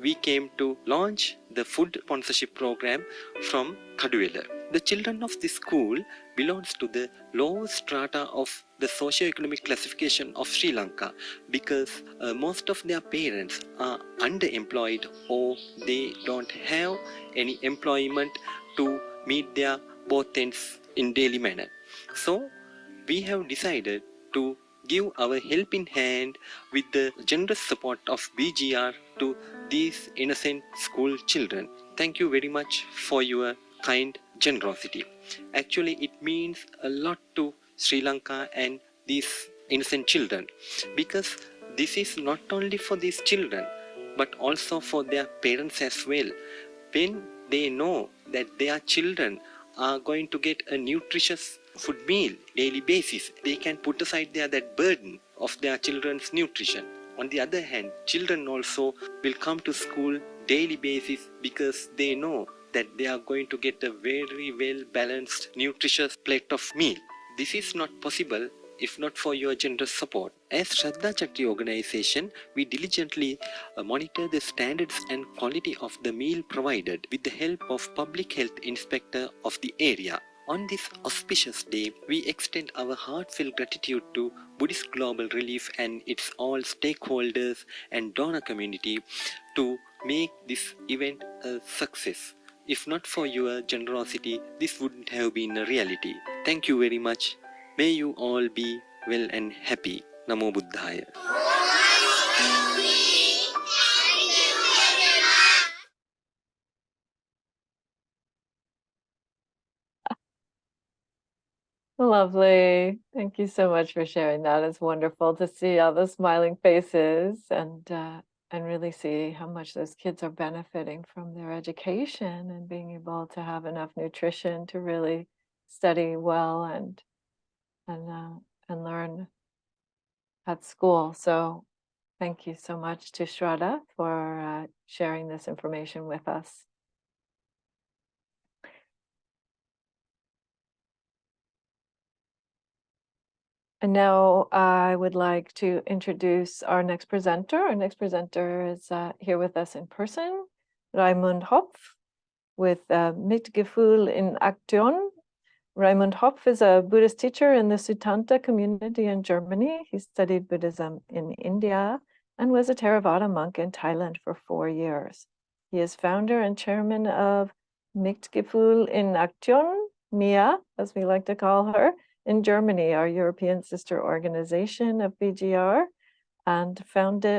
we came to launch the food sponsorship program from Kaduwela. The children of this school belongs to the lowest strata of the socio-economic classification of Sri Lanka, because most of their parents are underemployed or they don't have any employment to meet their both ends in daily manner. So we have decided to give our helping hand with the generous support of BGR to these innocent school children. Thank you very much for your kind generosity. Actually, it means a lot to Sri Lanka and these innocent children, because this is not only for these children but also for their parents as well. When they know that their children are going to get a nutritious food meal daily basis, they can put aside that burden of their children's nutrition. On the other hand, children also will come to school daily basis because they know that they are going to get a very well balanced nutritious plate of meal. This is not possible if not for your generous support. As Shraddha Charity Organization, we diligently monitor the standards and quality of the meal provided with the help of Public Health Inspector of the area. On this auspicious day, we extend our heartfelt gratitude to Buddhist Global Relief and its all stakeholders and donor community to make this event a success. If not for your generosity, this wouldn't have been a reality. Thank you very much. May you all be well and happy. Namo Buddhaya. Lovely. Thank you so much for sharing that. It's wonderful to see all the smiling faces and really see how much those kids are benefiting from their education and being able to have enough nutrition to really study well and learn at school. So thank you so much to Shraddha for sharing this information with us. And now I would like to introduce our next presenter. Our next presenter is here with us in person, Raimund Hopf with Mitgefühl in Aktion. Raimund Hopf is a Buddhist teacher in the Sutanta community in Germany. He studied Buddhism in India and was a Theravada monk in Thailand for 4 years. He is founder and chairman of Mitgefühl in Aktion, MIA, as we like to call her, in Germany, our European sister organization of BGR, and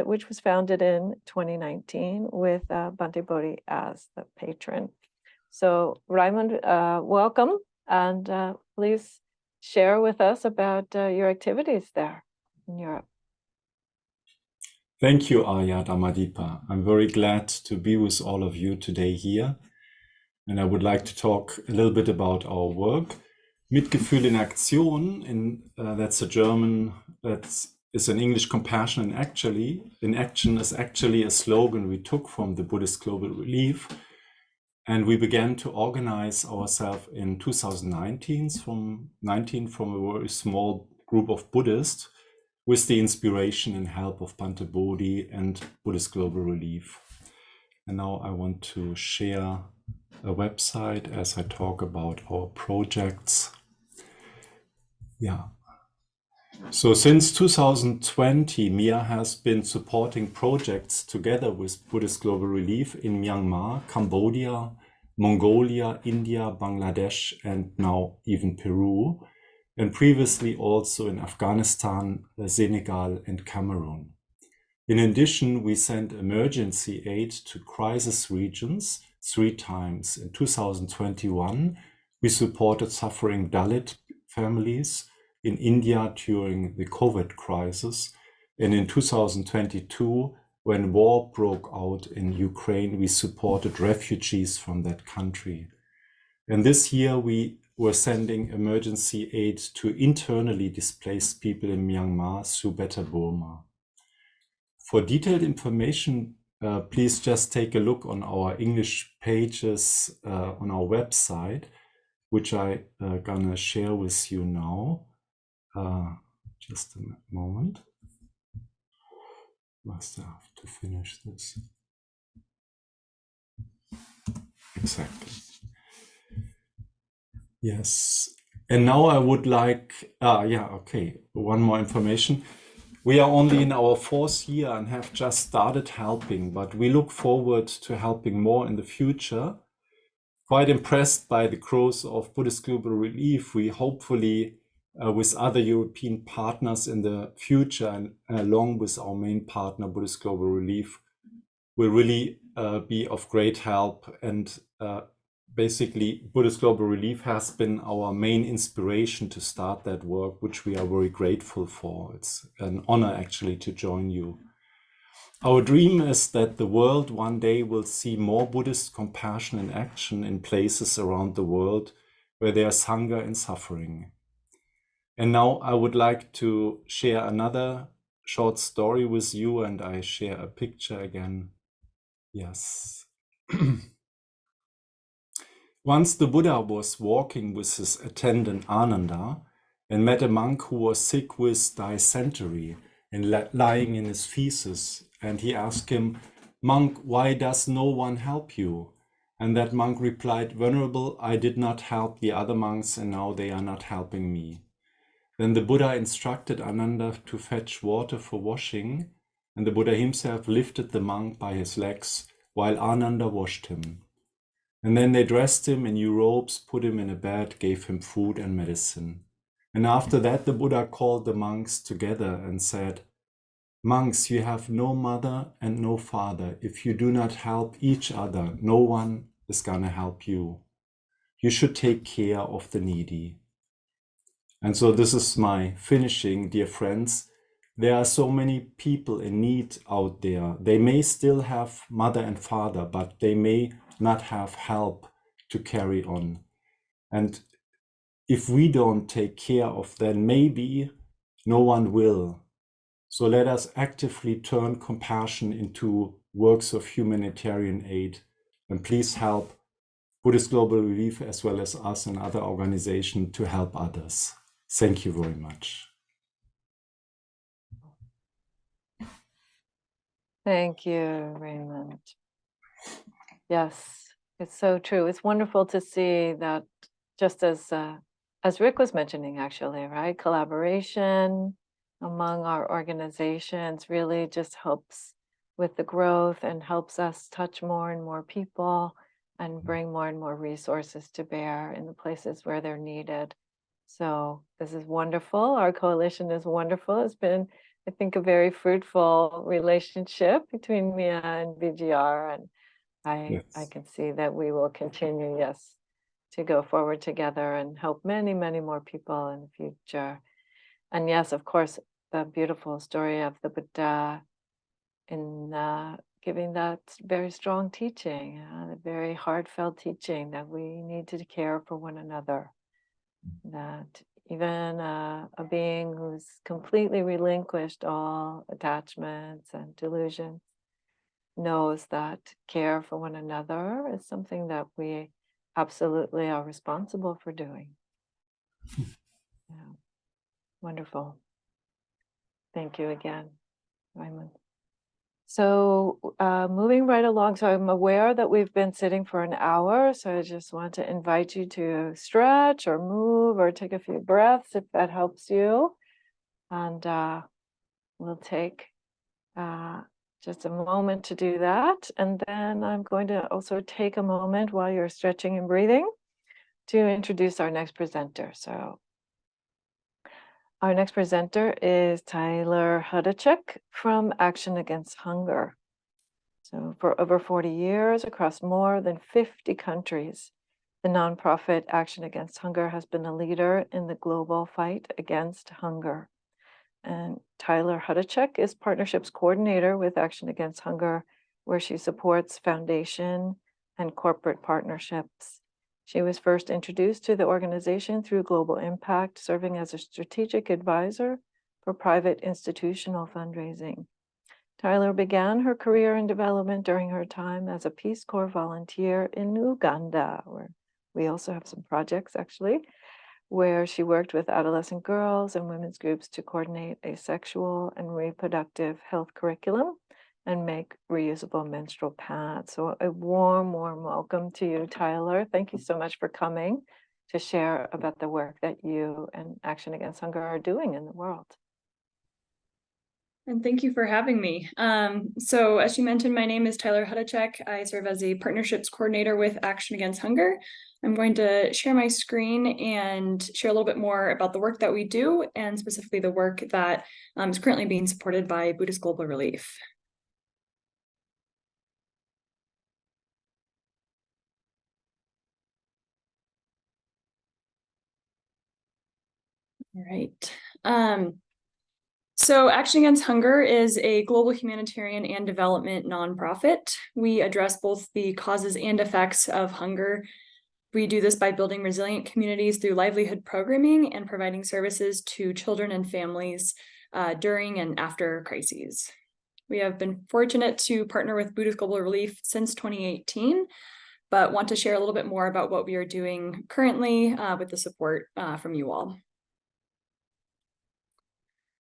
which was founded in 2019 with Bhante Bodhi as the patron. So Raymond, welcome, and please share with us about your activities there in Europe. Thank you, Arya Damadipa. I'm very glad to be with all of you today here. And I would like to talk a little bit about our work. Mitgefühl in Aktion, that's a German, is an English compassion in action is actually a slogan we took from the Buddhist Global Relief. And we began to organize ourselves in 2019 from a very small group of Buddhists with the inspiration and help of Bhante Bodhi and Buddhist Global Relief. And now I want to share a website as I talk about our projects. Yeah. So since 2020, MIA has been supporting projects together with Buddhist Global Relief in Myanmar, Cambodia, Mongolia, India, Bangladesh, and now even Peru, and previously also in Afghanistan, Senegal, and Cameroon. In addition, we sent emergency aid to crisis regions 3 times. In 2021, we supported suffering Dalit families in India during the COVID crisis. And in 2022, when war broke out in Ukraine, we supported refugees from that country. And this year, we were sending emergency aid to internally displaced people in Myanmar through Better Burma. For detailed information, please just take a look on our English pages on our website, which I'm gonna share with you now. Just a moment. Must have to finish this. Exactly. Yes. And now I would like, one more information. We are only in our 4th year and have just started helping, but we look forward to helping more in the future. Quite impressed by the growth of Buddhist Global Relief. We hopefully, with other European partners in the future and along with our main partner, Buddhist Global Relief, will really be of great help. And basically, Buddhist Global Relief has been our main inspiration to start that work, which we are very grateful for. It's an honor actually to join you. Our dream is that the world one day will see more Buddhist compassion in action in places around the world where there's hunger and suffering. And now I would like to share another short story with you, and I share a picture again. Yes. Once the Buddha was walking with his attendant Ananda and met a monk who was sick with dysentery and lying in his feces. And he asked him, "Monk, why does no one help you?" And that monk replied, "Venerable, I did not help the other monks and now they are not helping me." Then the Buddha instructed Ananda to fetch water for washing, and the Buddha himself lifted the monk by his legs while Ananda washed him. And then they dressed him in new robes, put him in a bed, gave him food and medicine. And after that, the Buddha called the monks together and said, "Monks, you have no mother and no father. If you do not help each other, no one is gonna help you. You should take care of the needy." And so this is my finishing, dear friends. There are so many people in need out there. They may still have mother and father, but they may not have help to carry on. And if we don't take care of them, maybe no one will. So let us actively turn compassion into works of humanitarian aid, and please help Buddhist Global Relief as well as us and other organizations to help others. Thank you very much. Thank you, Raymond. Yes, it's so true. It's wonderful to see that, just as Rick was mentioning, actually, right? Collaboration, among our organizations really just helps with the growth and helps us touch more and more people and bring more and more resources to bear in the places where they're needed. So this is wonderful. Our coalition is wonderful. It's been, I think, a very fruitful relationship between Mia and BGR, and I Yes. can see that we will continue, yes, to go forward together and help many, many more people in the future. And yes, of course, the beautiful story of the Buddha in giving that very strong teaching, the very heartfelt teaching that we need to care for one another. That even a being who's completely relinquished all attachments and delusions knows that care for one another is something that we absolutely are responsible for doing. Yeah. Wonderful. Thank you again, Raymond. So moving right along, so I'm aware that we've been sitting for an hour, so I just want to invite you to stretch or move or take a few breaths if that helps you. And we'll take just a moment to do that. And then I'm going to also take a moment while you're stretching and breathing to introduce our next presenter. So our next presenter is Tyler Hudacek from Action Against Hunger. So for over 40 years, across more than 50 countries, the nonprofit Action Against Hunger has been a leader in the global fight against hunger. And Tyler Hudacek is Partnerships Coordinator with Action Against Hunger, where she supports foundation and corporate partnerships. She was first introduced to the organization through Global Impact, serving as a strategic advisor for private institutional fundraising. Tyler began her career in development during her time as a Peace Corps volunteer in Uganda, where we also have some projects actually, where she worked with adolescent girls and women's groups to coordinate a sexual and reproductive health curriculum and make reusable menstrual pads. So a warm, warm welcome to you, Tyler. Thank you so much for coming to share about the work that you and Action Against Hunger are doing in the world. And thank you for having me. So as you mentioned, my name is Tyler Hudacek. I serve as a partnerships coordinator with Action Against Hunger. I'm going to share my screen and share a little bit more about the work that we do, and specifically the work that is currently being supported by Buddhist Global Relief. All right. So Action Against Hunger is a global humanitarian and development nonprofit. We address both the causes and effects of hunger. We do this by building resilient communities through livelihood programming and providing services to children and families during and after crises. We have been fortunate to partner with Buddhist Global Relief since 2018, but want to share a little bit more about what we are doing currently with the support from you all.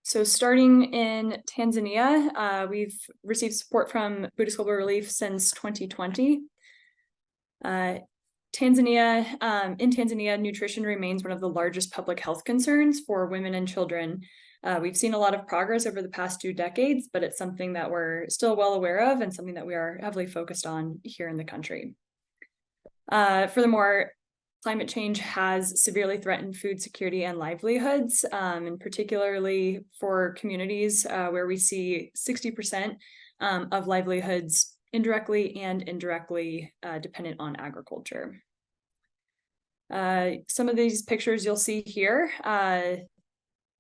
So starting in Tanzania, we've received support from Buddhist Global Relief since 2020. In Tanzania, nutrition remains one of the largest public health concerns for women and children. We've seen a lot of progress over the past 2 decades, but it's something that we're still well aware of and something that we are heavily focused on here in the country. Furthermore, climate change has severely threatened food security and livelihoods, and particularly for communities where we see 60% of livelihoods indirectly and indirectly dependent on agriculture. Some of these pictures you'll see here,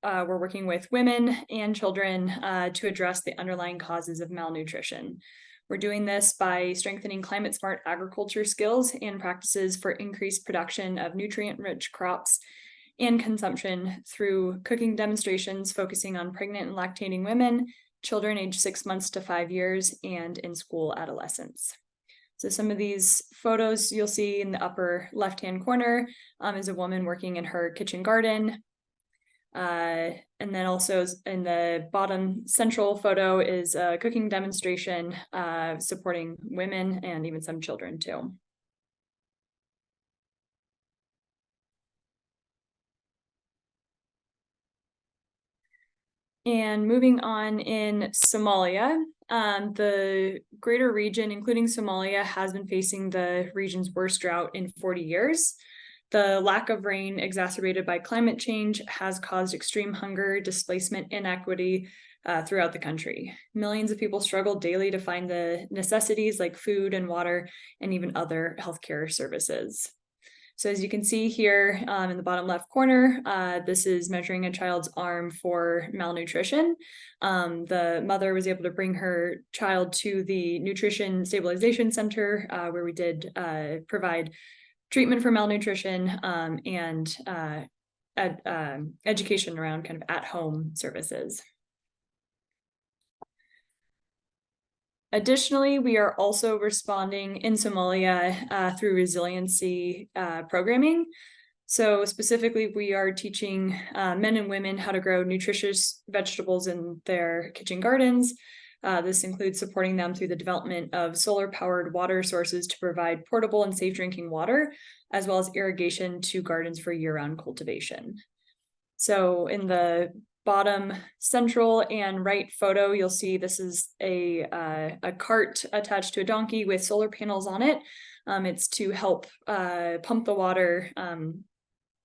we're working with women and children to address the underlying causes of malnutrition. We're doing this by strengthening climate-smart agriculture skills and practices for increased production of nutrient-rich crops and consumption through cooking demonstrations focusing on pregnant and lactating women, children aged 6 months to 5 years, and in school adolescents. So some of these photos you'll see in the upper left-hand corner is a woman working in her kitchen garden. And then also in the bottom central photo is a cooking demonstration supporting women and even some children too. And moving on in Somalia, the greater region, including Somalia, has been facing the region's worst drought in 40 years. The lack of rain exacerbated by climate change has caused extreme hunger, displacement, inequity throughout the country. Millions of people struggle daily to find the necessities like food and water and even other healthcare services. So as you can see here in the bottom left corner, this is measuring a child's arm for malnutrition. The mother was able to bring her child to the Nutrition Stabilization Center, where we did provide treatment for malnutrition and education around kind of at-home services. Additionally, we are also responding in Somalia through resiliency programming. So specifically, we are teaching men and women how to grow nutritious vegetables in their kitchen gardens. This includes supporting them through the development of solar-powered water sources to provide portable and safe drinking water, as well as irrigation to gardens for year-round cultivation. So in the bottom central and right photo, you'll see this is a cart attached to a donkey with solar panels on it. It's to help pump the water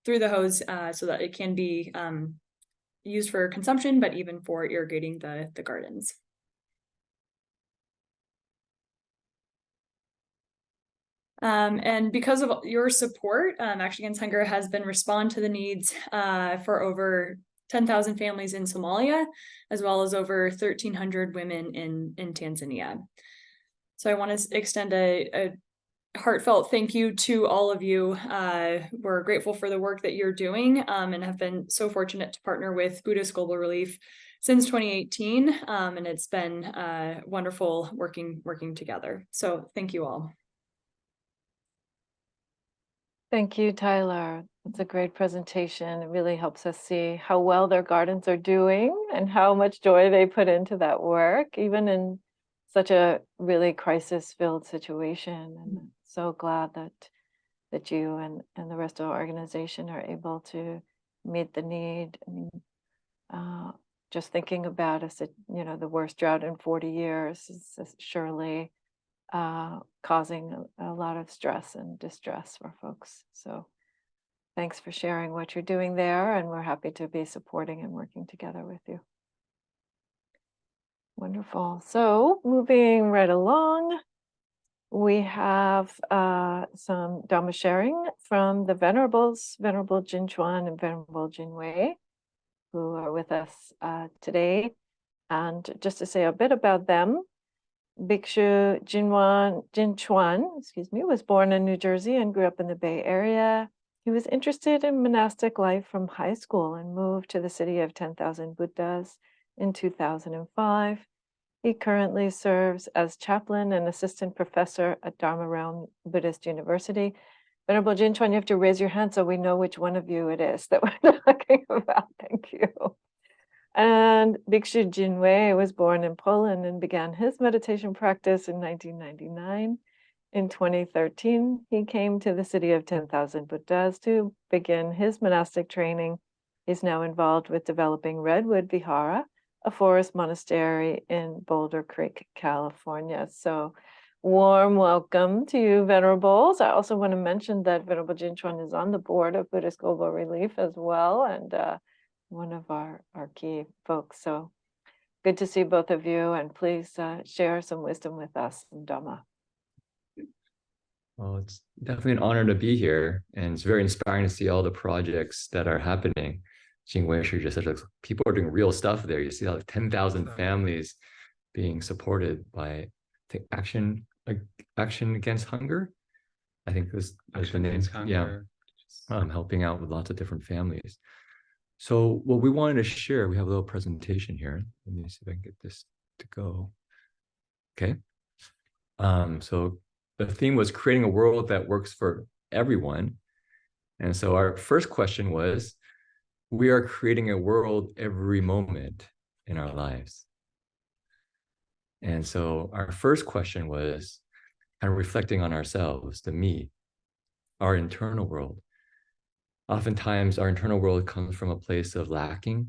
through the hose so that it can be used for consumption, but even for irrigating the gardens. And because of your support, Action Against Hunger has been responding to the needs for over 10,000 families in Somalia, as well as over 1,300 women in Tanzania. So I want to extend a heartfelt thank you to all of you. We're grateful for the work that you're doing and have been so fortunate to partner with Buddhist Global Relief since 2018. And it's been wonderful working together. So thank you all. Thank you, Tyler. It's a great presentation. It really helps us see how well their gardens are doing and how much joy they put into that work, even in such a really crisis-filled situation. And I'm so glad that you and the rest of the organization are able to meet the need. I mean, just thinking about us, the worst drought in 40 years is surely causing a lot of stress and distress for folks. So thanks for sharing what you're doing there, and we're happy to be supporting and working together with you. Wonderful. So moving right along, we have some Dhamma sharing from the Venerables, Venerable Jin Chuan and Venerable Jin Wei, who are with us today. And just to say a bit about them, Bhikshu Jin Chuan, was born in New Jersey and grew up in the Bay Area. He was interested in monastic life from high school and moved to the city of 10,000 Buddhas in 2005. He currently serves as chaplain and assistant professor at Dharma Realm Buddhist University. Venerable Jin Chuan, you have to raise your hand so we know which one of you it is that we're talking about. Thank you. And Bhikshu Jin Wei was born in Poland and began his meditation practice in 1999. In 2013, he came to the city of 10,000 Buddhas to begin his monastic training. He's now involved with developing Redwood Vihara, a forest monastery in Boulder Creek, California. So warm welcome to you, Venerables. I also want to mention that Venerable Jin Chuan is on the board of Buddhist Global Relief as well, and one of our key folks. So good to see both of you, and please share some wisdom with us in Dhamma. Well, it's definitely an honor to be here, and it's very inspiring to see all the projects that are happening. Jingwei just said, like, people are doing real stuff there. You see how 10,000 families being supported by Action Against Hunger. I think this is the name. Yeah, helping out with lots of different families. So what we wanted to share, we have a little presentation here. Let me see if I can get this to go. Okay. So the theme was creating a world that works for everyone. And so our first question was, we are creating a world every moment in our lives. And so our first question was kind of reflecting on ourselves, the me, our internal world. Oftentimes, our internal world comes from a place of lacking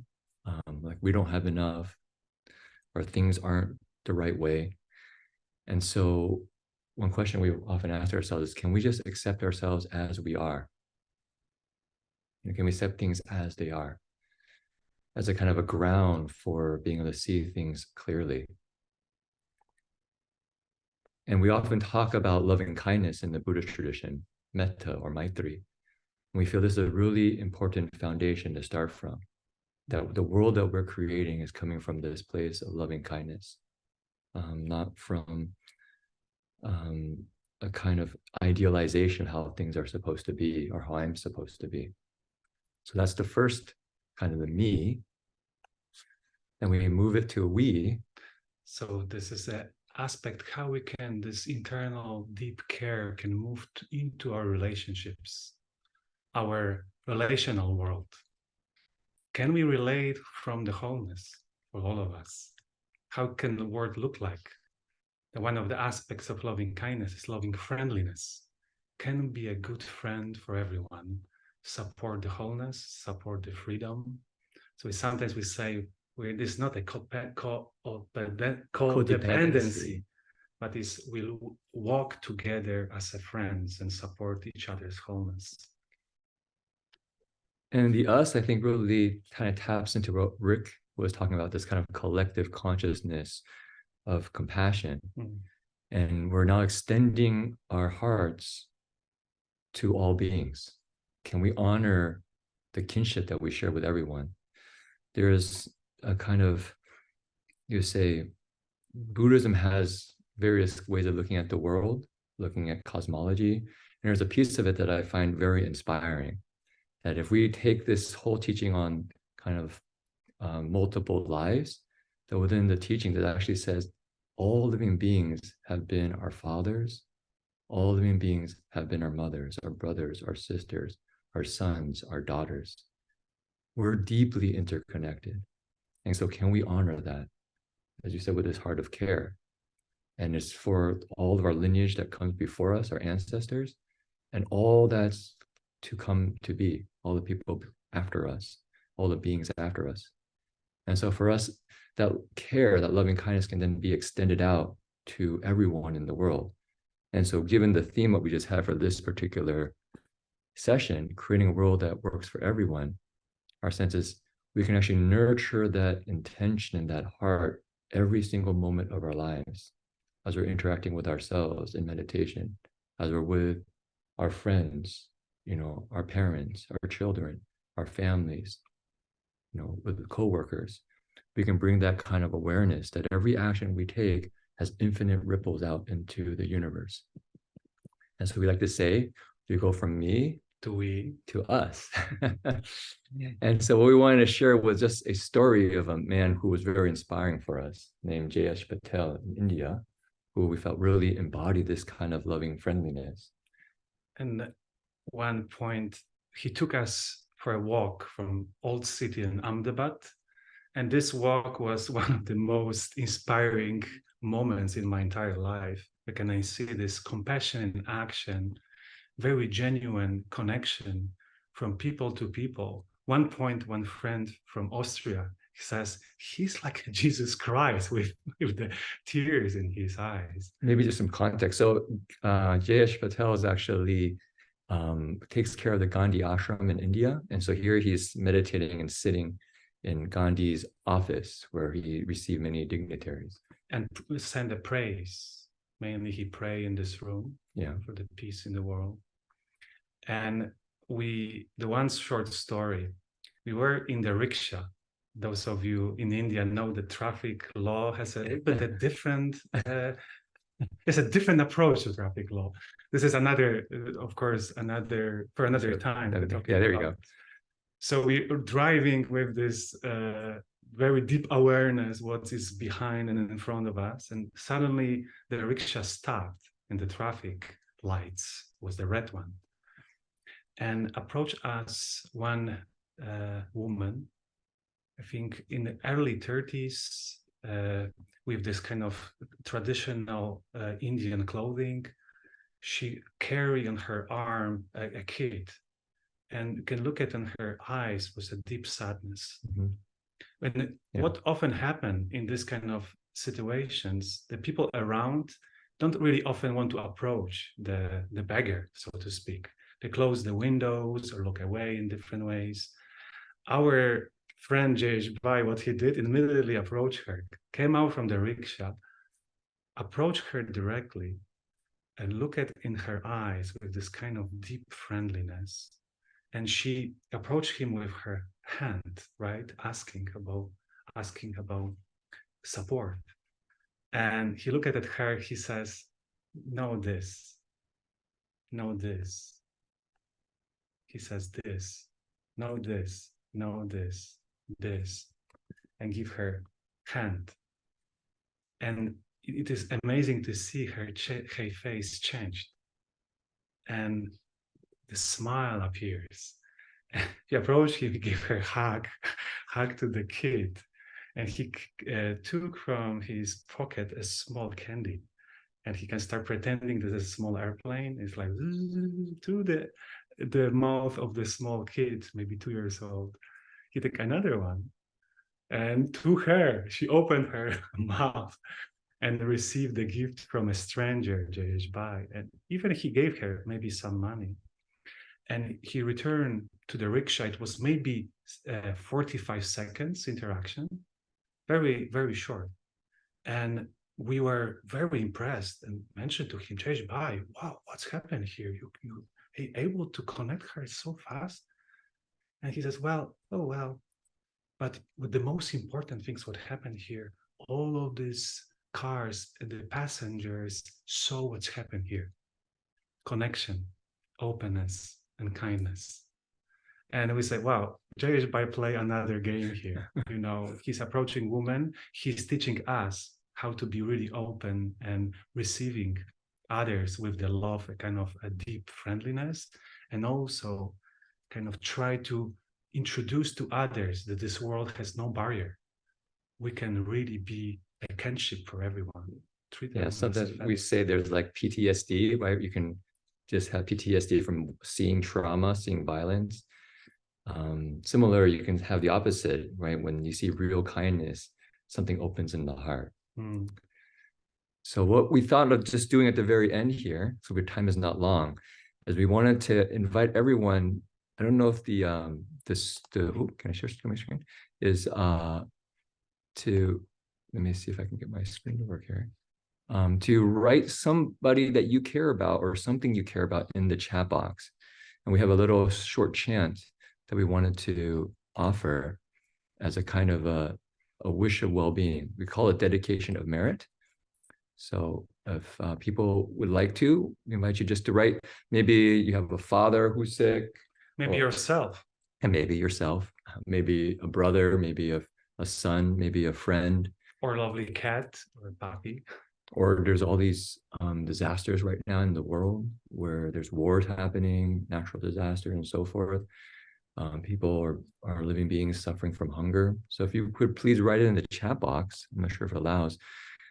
like we don't have enough, or things aren't the right way. And so one question we often ask ourselves is, can we just accept ourselves as we are? Can we accept things as they are, as a kind of a ground for being able to see things clearly? And we often talk about loving kindness in the Buddhist tradition, metta or maitri. And we feel this is a really important foundation to start from, that the world that we're creating is coming from this place of loving kindness, not from a kind of idealization of how things are supposed to be or how I'm supposed to be. So that's the first kind of the me. And we move it to a we. So this is an aspect how we can, this internal deep care can move into our relationships, our relational world. Can we relate from the wholeness for all of us? How can the world look like? And one of the aspects of loving kindness is loving friendliness. Can be a good friend for everyone, support the wholeness, support the freedom. So sometimes we say, this is not a codependency, but we'll walk together as friends and support each other's wholeness. And the us, I think, really kind of taps into what Rick was talking about, this kind of collective consciousness of compassion. And we're now extending our hearts to all beings. Can we honor the kinship that we share with everyone? There is a kind of, you say, Buddhism has various ways of looking at the world, looking at cosmology. And there's a piece of it that I find very inspiring, that if we take this whole teaching on kind of multiple lives, that within the teaching that actually says all living beings have been our fathers, all living beings have been our mothers, our brothers, our sisters, our sons, our daughters. We're deeply interconnected. And so can we honor that, as you said, with this heart of care? And it's for all of our lineage that comes before us, our ancestors, and all that's to come to be, all the people after us, all the beings after us. And so for us, that care, that loving kindness can then be extended out to everyone in the world. And so given the theme that we just had for this particular session, creating a world that works for everyone, our sense is we can actually nurture that intention and that heart every single moment of our lives, as we're interacting with ourselves in meditation, as we're with our friends, our parents, our children, our families, with the coworkers. We can bring that kind of awareness that every action we take has infinite ripples out into the universe. And so we like to say, we go from me to we to us. And so what we wanted to share was just a story of a man who was very inspiring for us, named Jayesh Patel in India, who we felt really embodied this kind of loving friendliness. And at one point, he took us for a walk from Old City in Ahmedabad. And this walk was one of the most inspiring moments in my entire life. Because I see this compassion in action, very genuine connection from people to people. One point, one friend from Austria, he says, he's like Jesus Christ with the tears in his eyes. Maybe just some context. So Jayesh Patel is actually takes care of the Gandhi ashram in India. And so here he's meditating and sitting in Gandhi's office where he received many dignitaries. And send a praise. Mainly he pray in this room for the peace in the world. And the one short story, we were in the rickshaw. Those of you in India know the traffic law has a different there's a different approach to traffic law. This is another, of course, for another time. There you go. So we're driving with this very deep awareness what is behind and in front of us. And suddenly the rickshaw stopped and the traffic lights was the red one. And approached us one woman, I think in the early 30s, with this kind of traditional Indian clothing. She carried on her arm a kid, and you can look at in her eyes was a deep sadness. And what often happen in this kind of situations, the people around don't really often want to approach the beggar, so to speak. They close the windows or look away in different ways. Our friend Jayesh Bhai, what he did, immediately approached her, came out from the rickshaw, approached her directly, and looked at in her eyes with this kind of deep friendliness. And she approached him with her hand, right? Asking about support. And he looked at her, he says, know this, know this. He says this, know this, know this, this, and give her hand. And it is amazing to see her face changed. And the smile appears. He approached him, he gave her a hug to the kid. And he took from his pocket a small candy. And he can start pretending that a small airplane is like to the mouth of the small kid, maybe 2 years old. He took another one. And to her, she opened her mouth and received the gift from a stranger, Jayesh Bhai. And even he gave her maybe some money. And he returned to the rickshaw. It was maybe 45 seconds interaction, very, very short. And we were very impressed and mentioned to him, Jayesh Bhai, wow, what's happened here? You able to connect her so fast? And he says, well, but with the most important things, what happened here, all of these cars and the passengers saw what's happened here. Connection, openness, and kindness. And we say, wow, Jayesh Bhai play another game here. He's approaching women. He's teaching us how to be really open and receiving others with the love, a kind of a deep friendliness, and also kind of try to introduce to others that this world has no barrier. We can really be a kinship for everyone. Sometimes we say there's like PTSD, right? You can just have PTSD from seeing trauma, seeing violence. Similar, you can have the opposite, right? When you see real kindness, something opens in the heart. So what we thought of just doing at the very end here, so our time is not long, is we wanted to invite everyone. I don't know if can I share my screen? Is let me see if I can get my screen to work here. To write somebody that you care about or something you care about in the chat box. And we have a little short chant that we wanted to offer as a kind of a wish of well-being. We call it dedication of merit. So if people would like to, we invite you just to write. Maybe you have a father who's sick. Maybe yourself. And maybe yourself. Maybe a brother, maybe a son, maybe a friend. Or a lovely cat or a puppy. Or there's all these disasters right now in the world where there's wars happening, natural disaster and so forth. People are living beings suffering from hunger. So if you could please write it in the chat box. I'm not sure if it allows.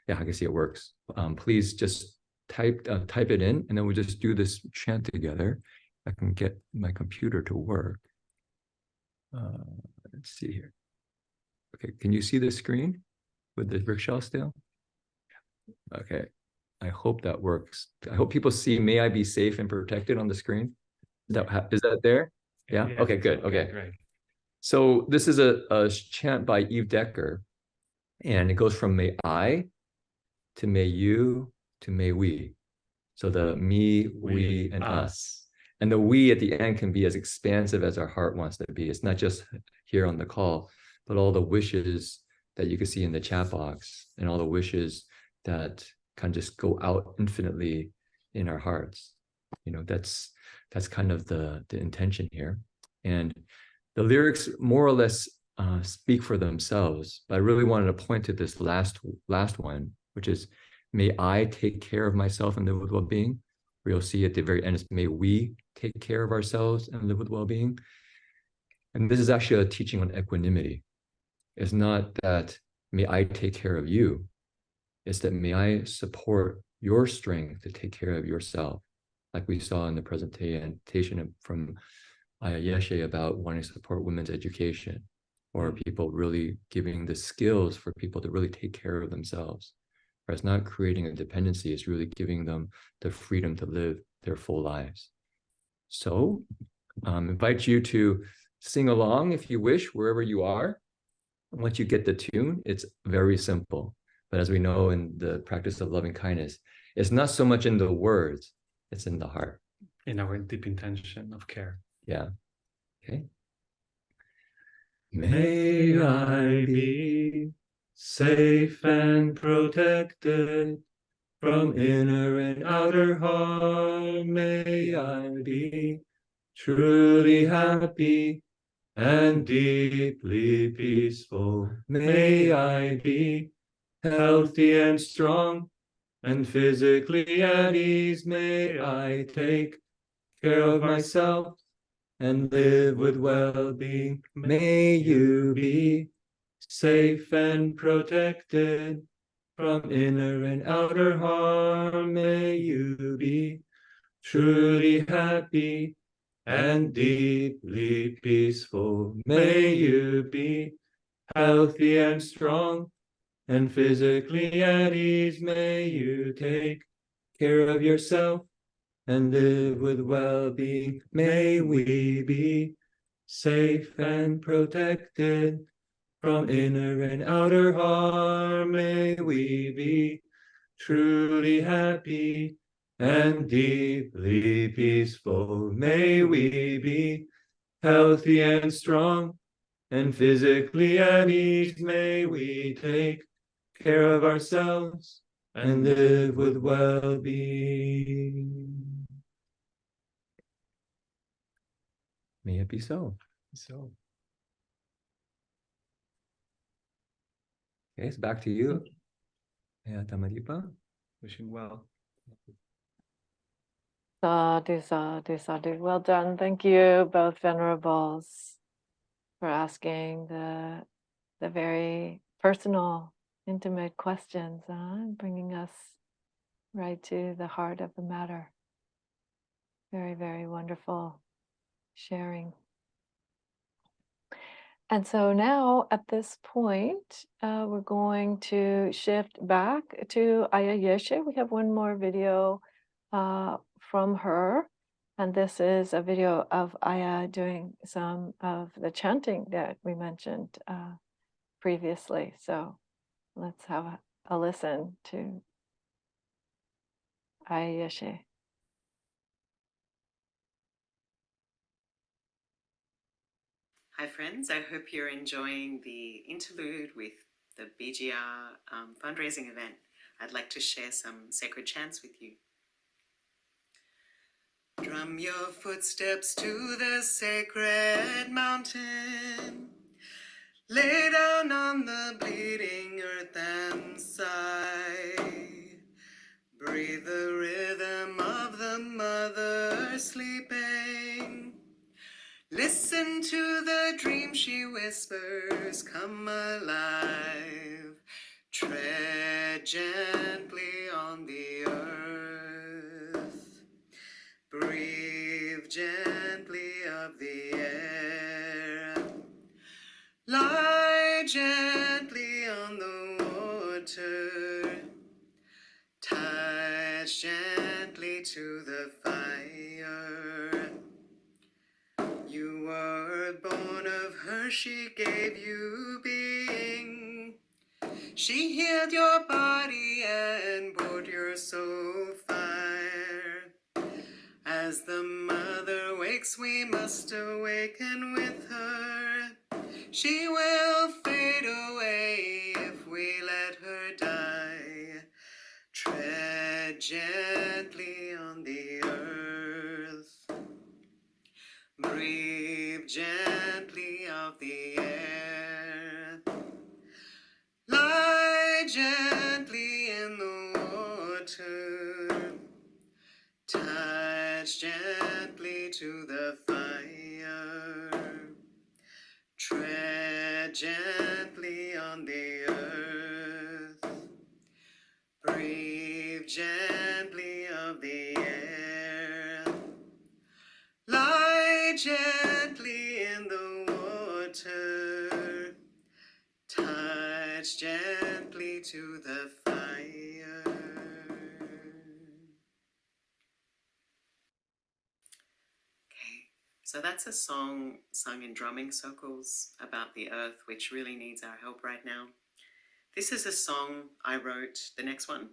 Yeah, I can see it works. Please just type it in, and then we'll just do this chant together. I can get my computer to work. Let's see here. Okay, can you see the screen with the rickshaw still? Okay, I hope that works. I hope people see "May I be safe and protected" on the screen. Is that there? Yeah. Okay. Good. Okay. Great. So this is a chant by Eve Decker, and it goes from "May I" to "May you" to "May we." So the me, we, and us. And the we at the end can be as expansive as our heart wants to be. It's not just here on the call, but all the wishes that you can see in the chat box and all the wishes that can just go out infinitely in our hearts. That's kind of the intention here. And the lyrics more or less speak for themselves, but I really wanted to point to this last one, which is, may I take care of myself and live with well-being. Where you'll see at the very end is, may we take care of ourselves and live with well-being. And this is actually a teaching on equanimity. It's not that may I take care of you. It's that may I support your strength to take care of yourself. Like we saw in the presentation from Ayeshe about wanting to support women's education. or people really giving the skills for people to really take care of themselves. Or it's not creating a dependency, it's really giving them the freedom to live their full lives. So invite you to sing along if you wish, wherever you are. Once you get the tune, it's very simple. But as we know in the practice of loving kindness, it's not so much in the words, it's in the heart. In our deep intention of care. Yeah. Okay. May I be safe and protected from inner and outer harm. May I be truly happy and deeply peaceful. May I be healthy and strong and physically at ease. May I take care of myself and live with well-being. May you be safe and protected from inner and outer harm. May you be truly happy and deeply peaceful. May you be healthy and strong and physically at ease. May you take care of yourself and live with well-being. May we be safe and protected from inner and outer harm. May we be truly happy and deeply peaceful. May we be healthy and strong and physically at ease. May we take care of ourselves and live with well-being. May it be so. So Okay, so back to you. Yeah, Tamadipa. wishing well. Sadhu, sadhu, sadhu. Well done. Thank you, both venerables, for asking the very personal, intimate questions, and bringing us right to the heart of the matter. Very, very wonderful sharing. And so now at this point, we're going to shift back to Aya Yeshe. We have one more video from her. And this is a video of Aya doing some of the chanting that we mentioned previously. So let's have a listen to Aya Yeshe. Hi friends, I hope you're enjoying the interlude with the BGR fundraising event. I'd like to share some sacred chants with you. Drum your footsteps to the sacred mountain. Lay down on the bleeding earth and sigh. Breathe the rhythm of the mother sleeping. Listen to the dream she whispers, come alive. Tread gently on the earth. Breathe gently of the air. Lie gently on the water. Touch gently to the fire. You were born of her, she gave you being. She healed your body and brought your soul fire. As the mother wakes, we must awaken with her. She will fade away if we let her die. Tread gently on the earth. Breathe gently of the air. Lie gently in the water. Touch gently to the fire. Tread gently on the earth. Breathe gently of the air. Lie gently in the water. Touch gently to the fire. Okay, so that's a song sung in drumming circles about the earth, which really needs our help right now. This is a song I wrote, the next one,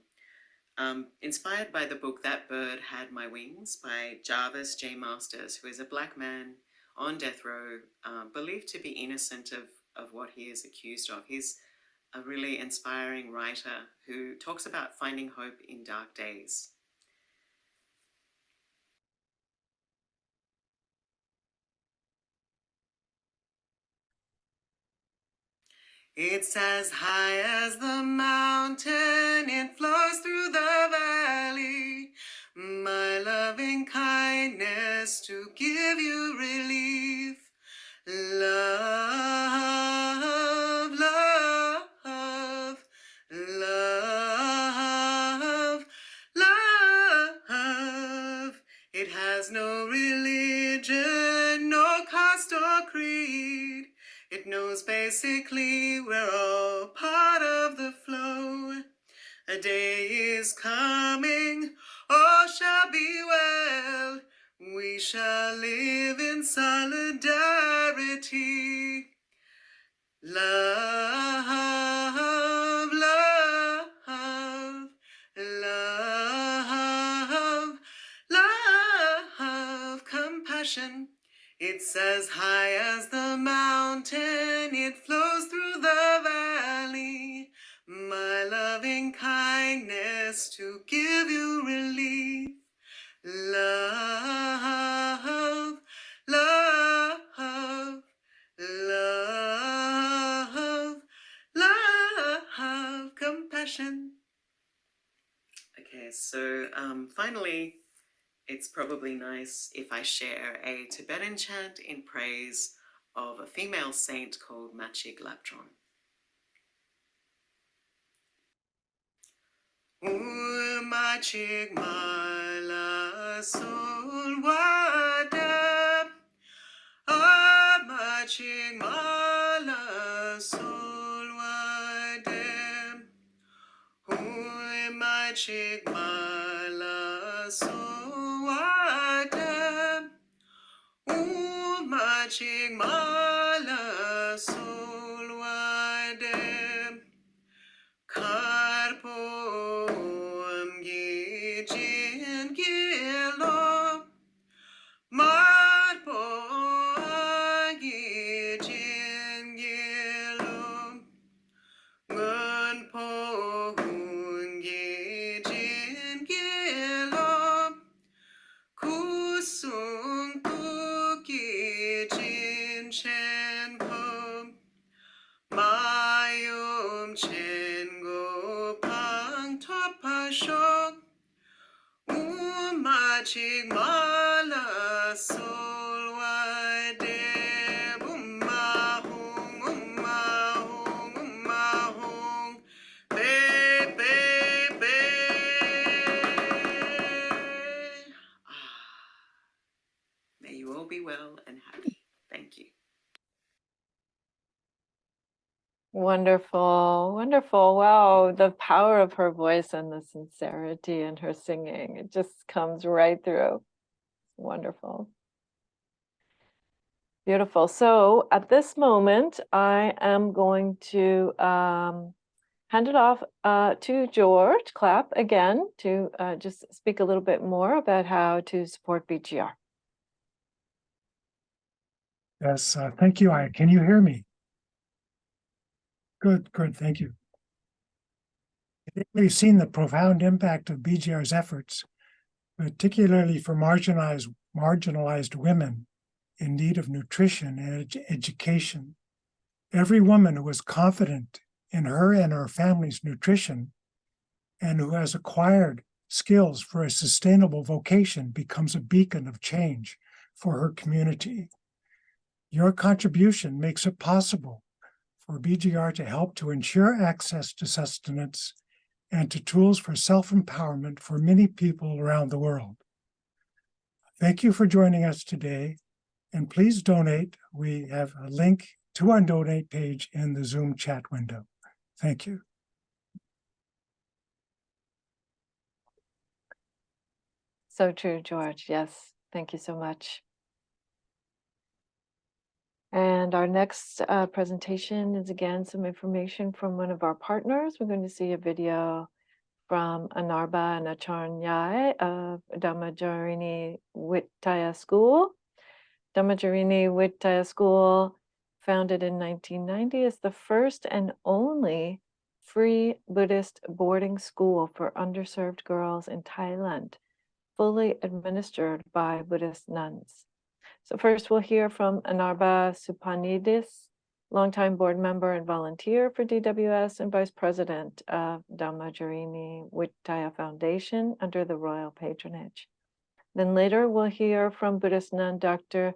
inspired by the book That Bird Had My Wings by Jarvis J. Masters, who is a black man on death row, believed to be innocent of what he is accused of. He's a really inspiring writer who talks about finding hope in dark days. It's as high as the mountain, it flows through the valley. My loving kindness to give you relief. Love, love, love, love. It has no religion, no caste or creed. It knows basically we're all part of the flow. A day is coming, all shall be well. We shall live in solidarity. Love, love, love, love, compassion. It's as high as the mountain, it flows through the valley. My loving kindness to give you relief. Love, love, love, love, compassion. Okay, so finally, it's probably nice if I share a Tibetan chant in praise of a female saint called Machig Laptron. Machig mala sol wada, machig mala sol wada, machig mala sol wada, machig mala sol wada. Karpom gijin gilo, marpo gijin gilo, ngunpo gijin gilo, kusung tu gijin chenpo. Mayum chengo pang topashok, machig mala solwade, umahong, be, be, be. May you all be well and happy. Thank you. Wonderful, wonderful. Wow, the power of her voice and the sincerity in her singing. It just comes right through. Wonderful. Beautiful. So at this moment, I am going to hand it off to George Clapp again to just speak a little bit more about how to support BGR. Yes, thank you, Aya. Can you hear me? Good, good, thank you. We've seen the profound impact of BGR's efforts, particularly for marginalized women in need of nutrition and education. Every woman who is confident in her and her family's nutrition and who has acquired skills for a sustainable vocation becomes a beacon of change for her community. Your contribution makes it possible for BGR to help to ensure access to sustenance and to tools for self-empowerment for many people around the world. Thank you for joining us today, and please donate. We have a link to our donate page in the Zoom chat window. Thank you. So true, George. Yes, thank you so much. And our next presentation is again some information from one of our partners. We're going to see a video from Anarba and Acharnyai of Dhammajarini Vittaya School. Dhammajarini Vittaya School, founded in 1990, is the first and only free Buddhist boarding school for underserved girls in Thailand, fully administered by Buddhist nuns. So first we'll hear from Anarba Supanidis, longtime board member and volunteer for DWS and vice president of Dhammajarini Vittaya Foundation under the royal patronage. Then later we'll hear from Buddhist nun Dr.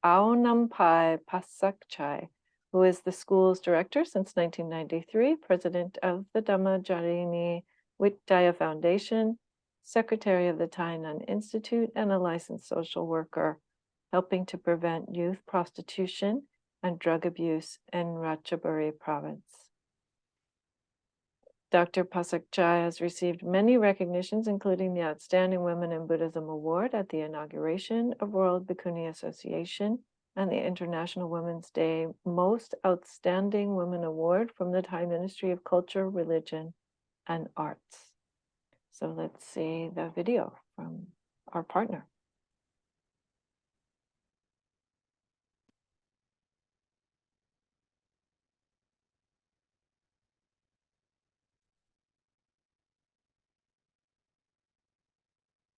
Aonampai Pasakchai, who is the school's director since 1993, president of the Dhammajarini Vittaya Foundation, secretary of the Thai Nun Institute, and a licensed social worker, helping to prevent youth prostitution and drug abuse in Ratchaburi province. Dr. Pasakchai has received many recognitions, including the Outstanding Women in Buddhism Award at the inauguration of World Bhikkhuni Association and the International Women's Day Most Outstanding Women Award from the Thai Ministry of Culture, Religion, and Arts. So let's see the video from our partner.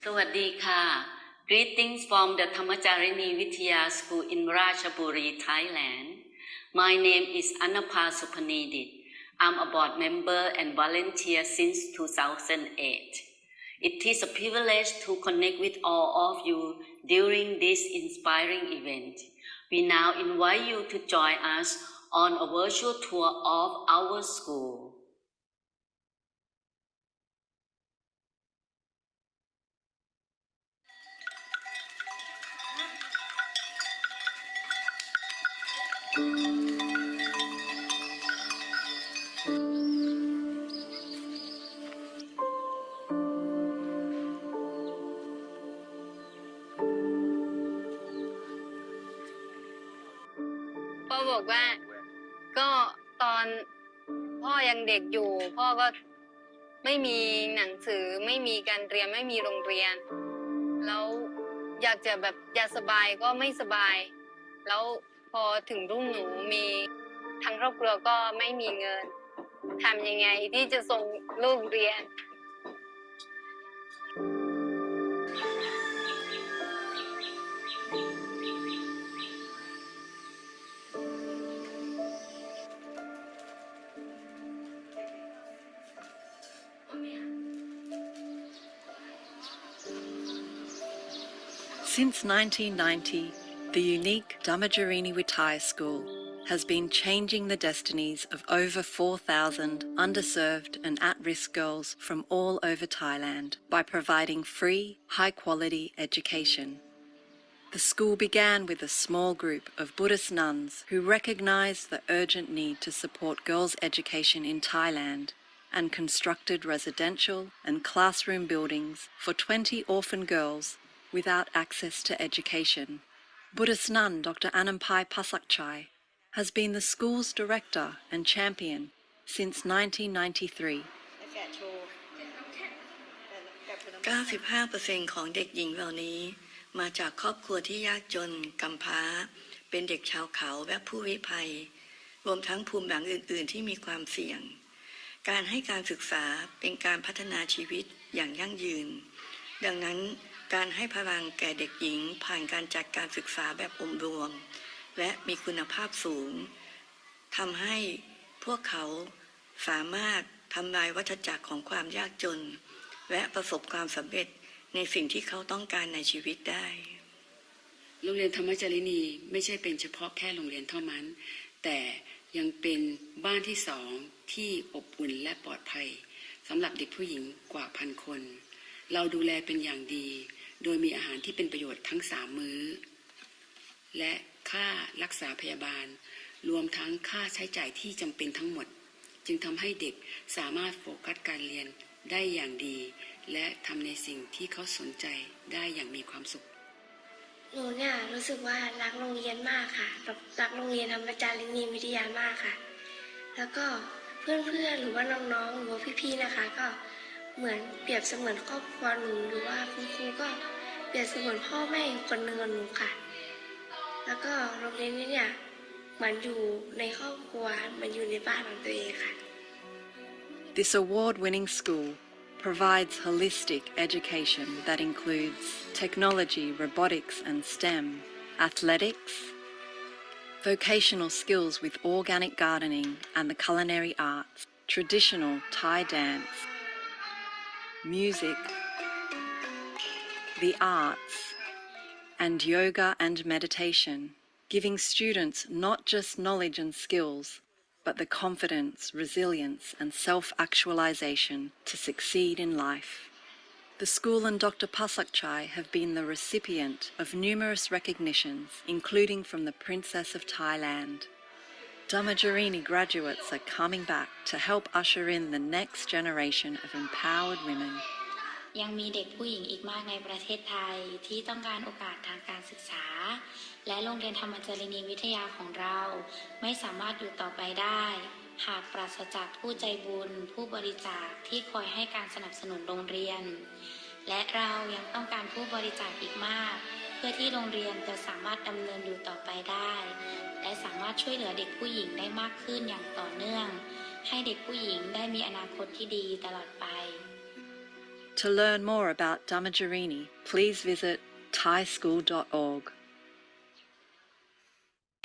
Sawadika. Greetings from the Dhammajarini Vittaya School in Ratchaburi, Thailand. My name is Anapa Supanidit. I'm a board member and volunteer since 2008. It is a privilege to connect with all of you during this inspiring event. We now invite you to join us on a virtual tour of our school.พ่อบอกว่าก็ตอนพ่อยังเด็กอยู่พ่อก็ไม่มีหนังสือไม่มีการเรียนไม่มีโรงเรียนแล้วอยากจะแบบอยากสบายก็ไม่สบายแล้วพอถึงรุ่นหนูมีทั้งครอบครัวก็ไม่มีเงินทำยังไงที่จะส่งลูกเรียนSince 1990, the unique Dhammajarini Vittaya School has been changing the destinies of over 4,000 underserved and at-risk girls from all over Thailand by providing free, high-quality education. The school began with a small group of Buddhist nuns who recognized the urgent need to support girls' education in Thailand and constructed residential and classroom buildings for 20 orphan girls without access to education. Buddhist nun Dr. Anampai Pasakchai has been the school's director and champion since 1993. 95% ของเด็กหญิงเหล่านี้มาจากครอบครัวที่ยากจนกำพร้าเป็นเด็กชาวเขาและผู้ลี้ภัยรวมทั้งภูมิหลังอื่นๆที่มีความเสี่ยงการให้การศึกษาเป็นการพัฒนาชีวิตอย่างยั่งยืนดังนั้นการให้พลังแก่เด็กหญิงผ่านการจัดการศึกษาแบบองค์รวมและมีคุณภาพสูงทำให้พวกเขาสามารถทำลายวัฏจักรของความยากจนและประสบความสำเร็จในสิ่งที่เขาต้องการในชีวิตได้โรงเรียนธรรมจารินีไม่ใช่เป็นเฉพาะแค่โรงเรียนเท่านั้นแต่ยังเป็นบ้านที่สองที่อบอุ่นและปลอดภัยสำหรับเด็กผู้หญิงกว่า1,000 คนเราดูแลเป็นอย่างดีโดยมีอาหารที่เป็นประโยชน์ทั้ง3 มื้อและค่ารักษาพยาบาลรวมทั้งค่าใช้จ่ายที่จำเป็นทั้งหมด จึงทำให้เด็กสามารถโฟกัสการเรียนได้อย่างดีและทำในสิ่งที่เขาสนใจได้อย่างมีความสุขหนูเนี่ยรู้สึกว่ารักโรงเรียนมากค่ะรักโรงเรียนธรรมจารินีวิทยามากค่ะแล้วก็เพื่อนๆหรือว่าน้องๆหรือว่าพี่ๆนะคะก็เหมือนเปรียบเสมือนครอบครัวหนูหรือว่าคุณครูก็เปรียบเสมือนพ่อแม่คนหนึ่งกับหนูค่ะแล้วก็โรงเรียนนี้เนี่ยเหมือนอยู่ในครอบครัวเหมือนอยู่ในบ้านของตัวเองค่ะ This award-winning school provides holistic education that includes technology, robotics and STEM, athletics, vocational skills with organic gardening and the culinary arts, traditional Thai dance, music, the arts, and yoga and meditation, giving students not just knowledge and skills, but the confidence, resilience, and self-actualization to succeed in life. The school and Dr. Pasakchai have been the recipient of numerous recognitions, including from the Princess of Thailand. Dhammajarini graduates are coming back to help usher in the next generation of empowered women. ยังมีเด็กผู้หญิงอีกมากในประเทศไทยที่ต้องการโอกาสทางการศึกษาและโรงเรียนธรรมจารินีวิทยาของเราไม่สามารถอยู่ต่อไปได้หากปราศจากผู้ใจบุญผู้บริจาคที่คอยให้การสนับสนุนโรงเรียนและเรายังต้องการผู้บริจาคอีกมากเพื่อที่โรงเรียนจะสามารถดำเนินอยู่ต่อไปได้และสามารถช่วยเหลือเด็กผู้หญิงได้มากขึ้นอย่างต่อเนื่องให้เด็กผู้หญิงได้มีอนาคตที่ดีตลอดไปTo learn more about Dhammajarini, please visit thaischool.org.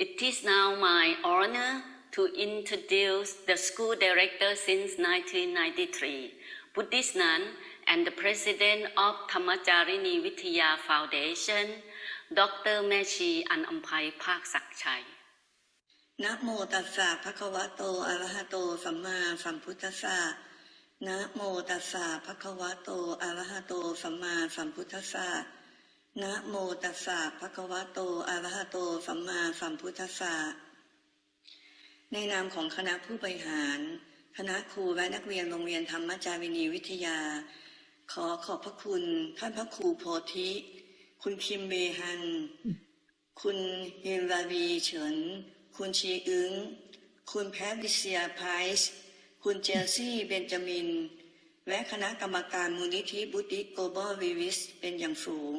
It is now my honor to introduce the school director since 1993, Buddhist nun and the president of Thammajarini Vitya Foundation, Dr. Mechi Anampai Park Sakchai. นะโมตัสสะภะคะวะโตอะระหะโตสัมมาสัมพุทธัสสะนะโมตัสสะภะคะวะโตอะระหะโตสัมมาสัมพุทธัสสะนะโมตัสสะภะคะวะโตอะระหะโตสัมมาสัมพุทธัสสะในนามของคณะผู้บริหารคณะครูและนักเรียนโรงเรียนธรรมจารินีวิทยาขอขอบพระคุณท่านพระครูโพธิคุณคิมเบฮันคุณเฮนราวีเฉินคุณชีอึ้งคุณแพทริเซียไพรส์คุณเจลซี่เบนจามินและคณะกรรมการมูลนิธิบุติโกลบอลวิวิสเป็นอย่างสูง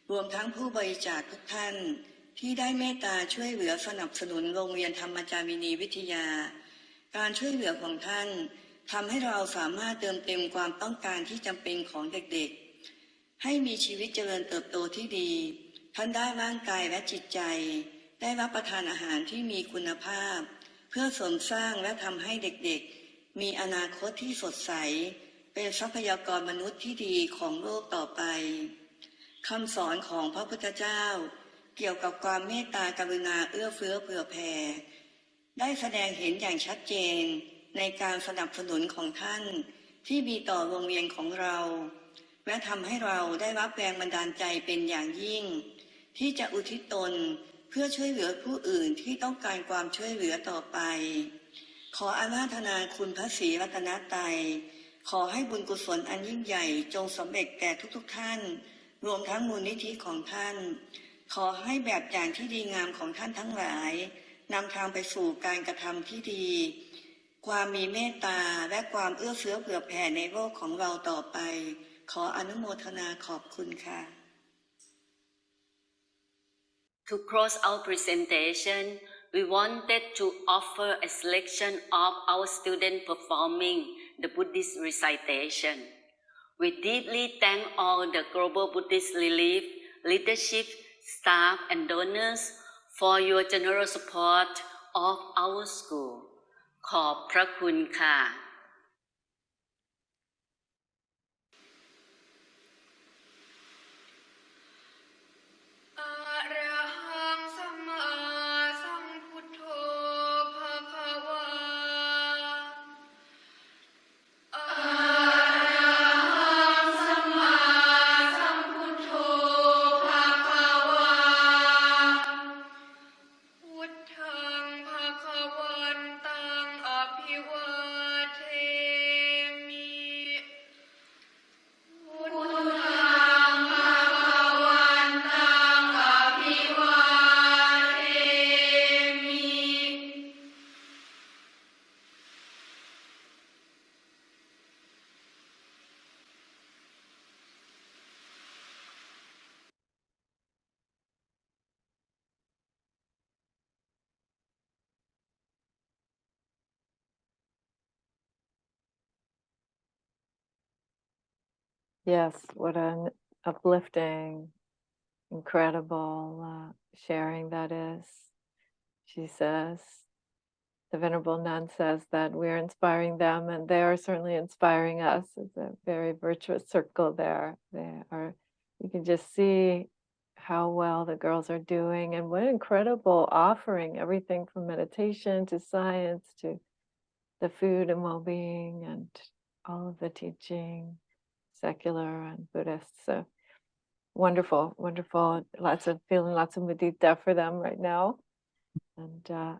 รวมทั้งผู้บริจาคทุกท่านที่ได้เมตตาช่วยเหลือสนับสนุนโรงเรียนธรรมจารินีวิทยาการช่วยเหลือของท่านทำให้เราสามารถเติมเต็มความต้องการที่จำเป็นของเด็กๆให้มีชีวิตเจริญเติบโตที่ดีทั้งด้านร่างกายและจิตใจได้รับประทานอาหารที่มีคุณภาพเพื่อเสริมสร้างและทำให้เด็กๆมีอนาคตที่สดใสเป็นทรัพยากรมนุษย์ที่ดีของโลกต่อไปคำสอนของพระพุทธเจ้าเกี่ยวกับความเมตตากรุณาเอื้อเฟื้อเผื่อแผ่ได้แสดงเห็นอย่างชัดเจนในการสนับสนุนของท่านที่มีต่อโรงเรียนของเราและทำให้เราได้รับแรงบันดาลใจเป็นอย่างยิ่งที่จะอุทิศตนเพื่อช่วยเหลือผู้อื่นที่ต้องการความช่วยเหลือต่อไปขออาราธนาคุณพระศรีรัตนตรัยขอให้บุญกุศลอันยิ่งใหญ่จงสำเร็จแก่ทุกๆท่านรวมทั้งมูลนิธิของท่านขอให้แบบอย่างที่ดีงามของท่านทั้งหลายนำทางไปสู่การกระทำที่ดีความมีเมตตาและความเอื้อเฟื้อเผื่อแผ่ในโลกของเราต่อไปขออนุโมทนาขอบคุณค่ะ To close our presentation, we wanted to offer a selection of our students performing the Buddhist recitation. We deeply thank all the Global Buddhist Relief, leadership, staff, and donors for your generous support of our school. ขอบพระคุณค่ะ พุทธังภะคะวันตังอภิวา Yes, what an uplifting, incredible sharing that is. She says, the Venerable Nun says that we're inspiring them and they are certainly inspiring us. It's a very virtuous circle there. You can just see how well the girls are doing and what incredible offering, everything from meditation to science to the food and well-being and all of the teaching, secular and Buddhist. So wonderful, wonderful. Feeling lots of mudita for them right now. And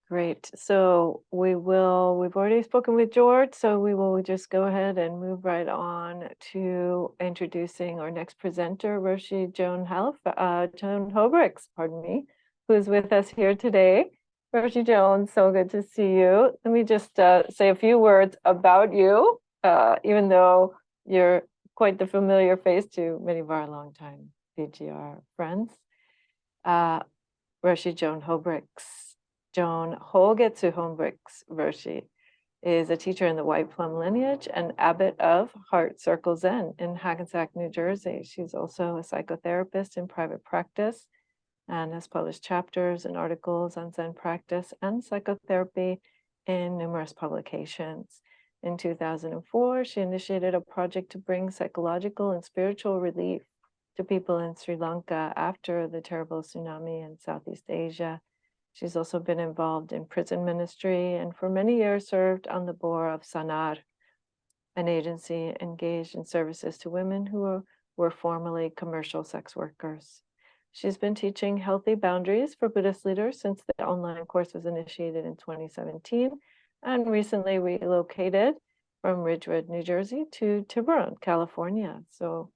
great. So we've already spoken with George, so we will just go ahead and move right on to introducing our next presenter, Roshi Joan Hobrix, pardon me, who is with us here today. Roshi Joan, so good to see you. Let me just say a few words about you, even though you're quite the familiar face to many of our longtime BGR friends. Roshi Joan Hobrix. Joan Hogetsu Hobrix Roshi is a teacher in the White Plum lineage and abbot of Heart Circle Zen in Hackensack, New Jersey. She's also a psychotherapist in private practice and has published chapters and articles on Zen practice and psychotherapy in numerous publications. In 2004, she initiated a project to bring psychological and spiritual relief to people in Sri Lanka after the terrible tsunami in Southeast Asia. She's also been involved in prison ministry and for many years served on the board of Sanar, an agency engaged in services to women who were formerly commercial sex workers. She's been teaching healthy boundaries for Buddhist leaders since the online course was initiated in 2017 and recently relocated from Ridgewood, New Jersey to Tiburon, California. So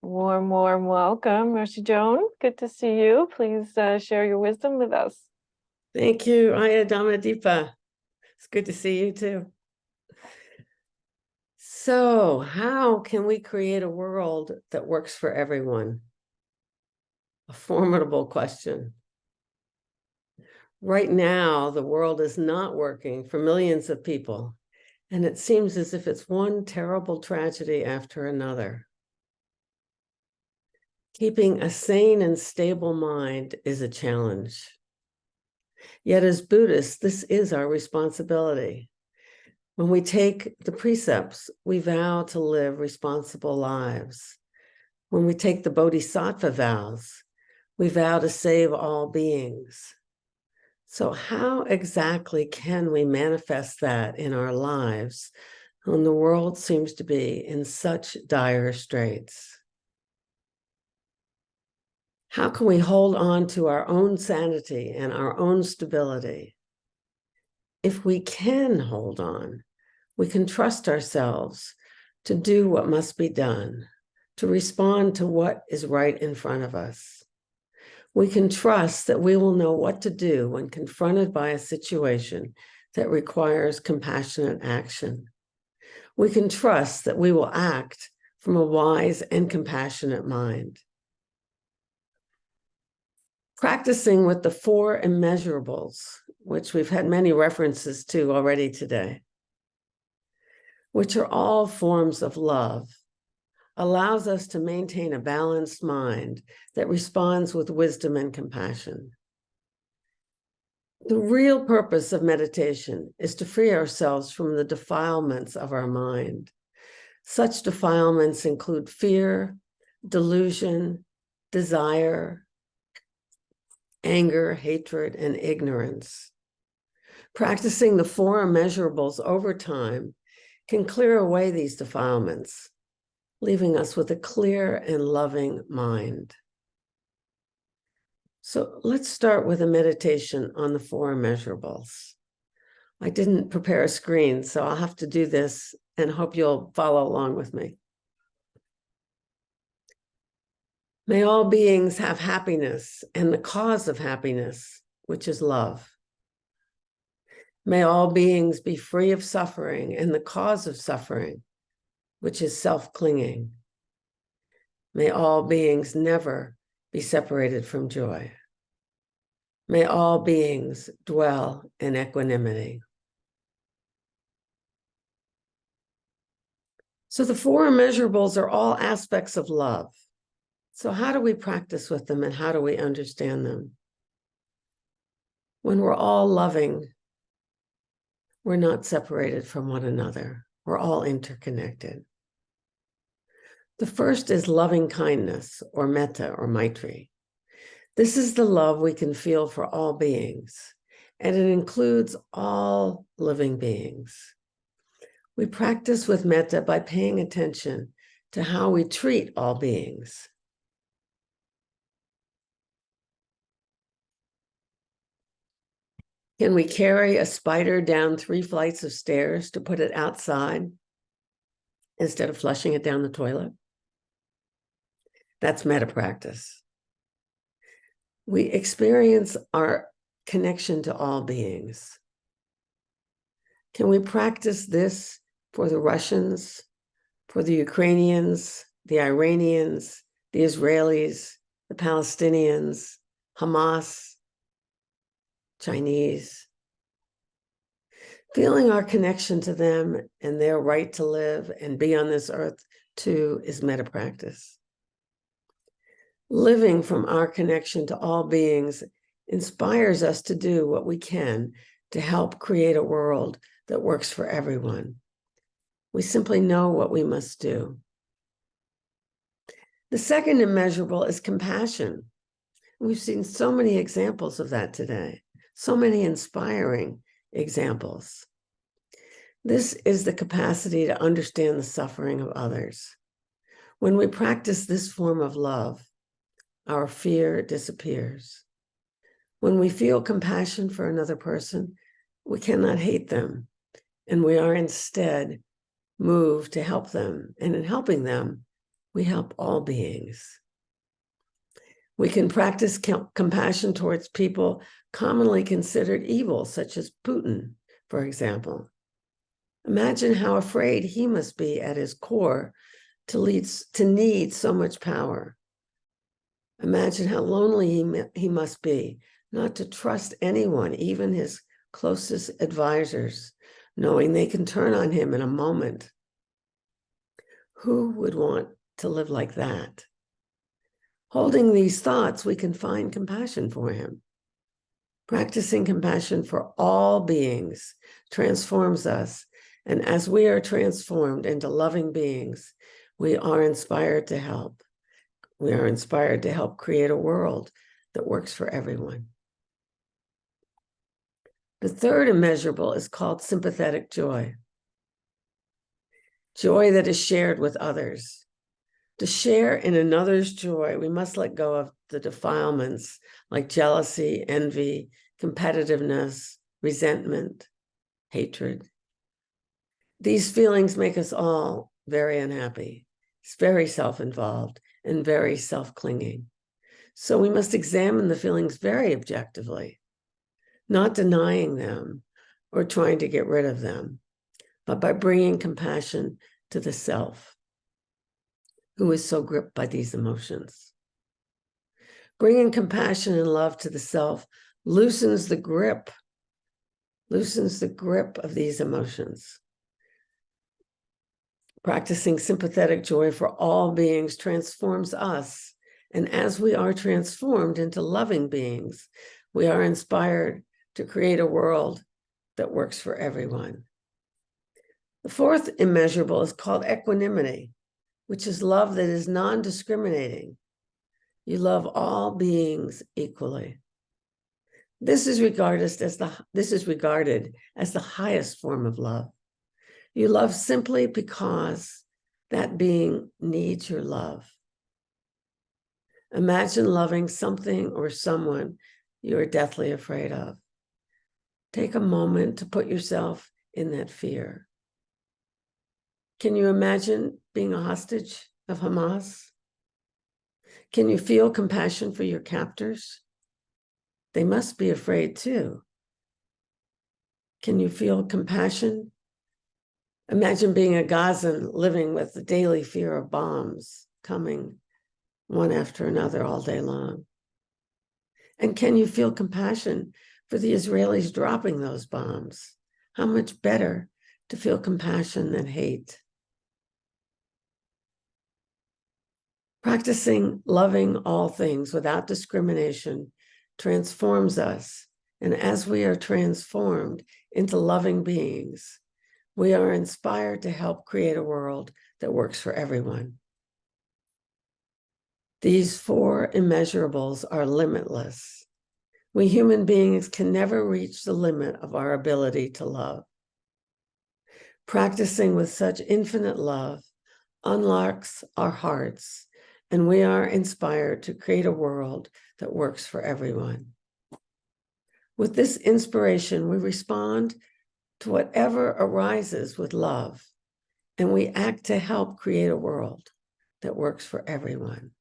warm welcome, Roshi Joan. Good to see you. Please share your wisdom with us. Thank you, Aya Dhammadeepa. It's good to see you too. So, how can we create a world that works for everyone? A formidable question. Right now, the world is not working for millions of people, and it seems as if it's one terrible tragedy after another. Keeping a sane and stable mind is a challenge. Yet as Buddhists, this is our responsibility. When we take the precepts, we vow to live responsible lives. When we take the Bodhisattva vows, we vow to save all beings. So how exactly can we manifest that in our lives when the world seems to be in such dire straits? How can we hold on to our own sanity and our own stability? If we can hold on, we can trust ourselves to do what must be done, to respond to what is right in front of us. We can trust that we will know what to do when confronted by a situation that requires compassionate action. We can trust that we will act from a wise and compassionate mind. Practicing with the 4 immeasurables, which we've had many references to already today, which are all forms of love, allows us to maintain a balanced mind that responds with wisdom and compassion. The real purpose of meditation is to free ourselves from the defilements of our mind. Such defilements include fear, delusion, desire, anger, hatred, and ignorance. Practicing the 4 immeasurables over time can clear away these defilements, leaving us with a clear and loving mind. So let's start with a meditation on the 4 immeasurables. I didn't prepare a screen, so I'll have to do this and hope you'll follow along with me. May all beings have happiness and the cause of happiness, which is love. May all beings be free of suffering and the cause of suffering, which is self-clinging. May all beings never be separated from joy. May all beings dwell in equanimity. So the four immeasurables are all aspects of love. So how do we practice with them and how do we understand them? When we're all loving, we're not separated from one another. We're all interconnected. The first is loving kindness, or metta, or maitri. This is the love we can feel for all beings, and it includes all living beings. We practice with metta by paying attention to how we treat all beings. Can we carry a spider down 3 flights of stairs to put it outside instead of flushing it down the toilet? That's metta practice. We experience our connection to all beings. Can we practice this for the Russians, for the Ukrainians, the Iranians, the Israelis, the Palestinians, Hamas, Chinese? Feeling our connection to them and their right to live and be on this earth too is metta practice. Living from our connection to all beings inspires us to do what we can to help create a world that works for everyone. We simply know what we must do. The second immeasurable is compassion. We've seen so many examples of that today, so many inspiring examples. This is the capacity to understand the suffering of others. When we practice this form of love, our fear disappears. When we feel compassion for another person, we cannot hate them, and we are instead moved to help them. And in helping them, we help all beings. We can practice compassion towards people commonly considered evil, such as Putin, for example. Imagine how afraid he must be at his core to need so much power. Imagine how lonely he must be not to trust anyone, even his closest advisors, knowing they can turn on him in a moment. Who would want to live like that? Holding these thoughts, we can find compassion for him. Practicing compassion for all beings transforms us, and as we are transformed into loving beings, we are inspired to help. We are inspired to help create a world that works for everyone. The third immeasurable is called sympathetic joy. Joy that is shared with others. To share in another's joy, we must let go of the defilements like jealousy, envy, competitiveness, resentment, hatred. These feelings make us all very unhappy. It's very self-involved and very self-clinging. So we must examine the feelings very objectively, not denying them or trying to get rid of them, but by bringing compassion to the self, who is so gripped by these emotions. Bringing compassion and love to the self loosens the grip of these emotions. Practicing sympathetic joy for all beings transforms us, and as we are transformed into loving beings, we are inspired to create a world that works for everyone. The fourth immeasurable is called equanimity, which is love that is non-discriminating. You love all beings equally. This is regarded as the highest form of love. You love simply because that being needs your love. Imagine loving something or someone you are deathly afraid of. Take a moment to put yourself in that fear. Can you imagine being a hostage of Hamas? Can you feel compassion for your captors? They must be afraid too. Can you feel compassion? Imagine being a Gazan living with the daily fear of bombs coming one after another all day long. And can you feel compassion for the Israelis dropping those bombs? How much better to feel compassion than hate? Practicing loving all things without discrimination transforms us. And as we are transformed into loving beings, we are inspired to help create a world that works for everyone. These four immeasurables are limitless. We human beings can never reach the limit of our ability to love. Practicing with such infinite love unlocks our hearts, and we are inspired to create a world that works for everyone. With this inspiration, we respond to whatever arises with love, and we act to help create a world that works for everyone.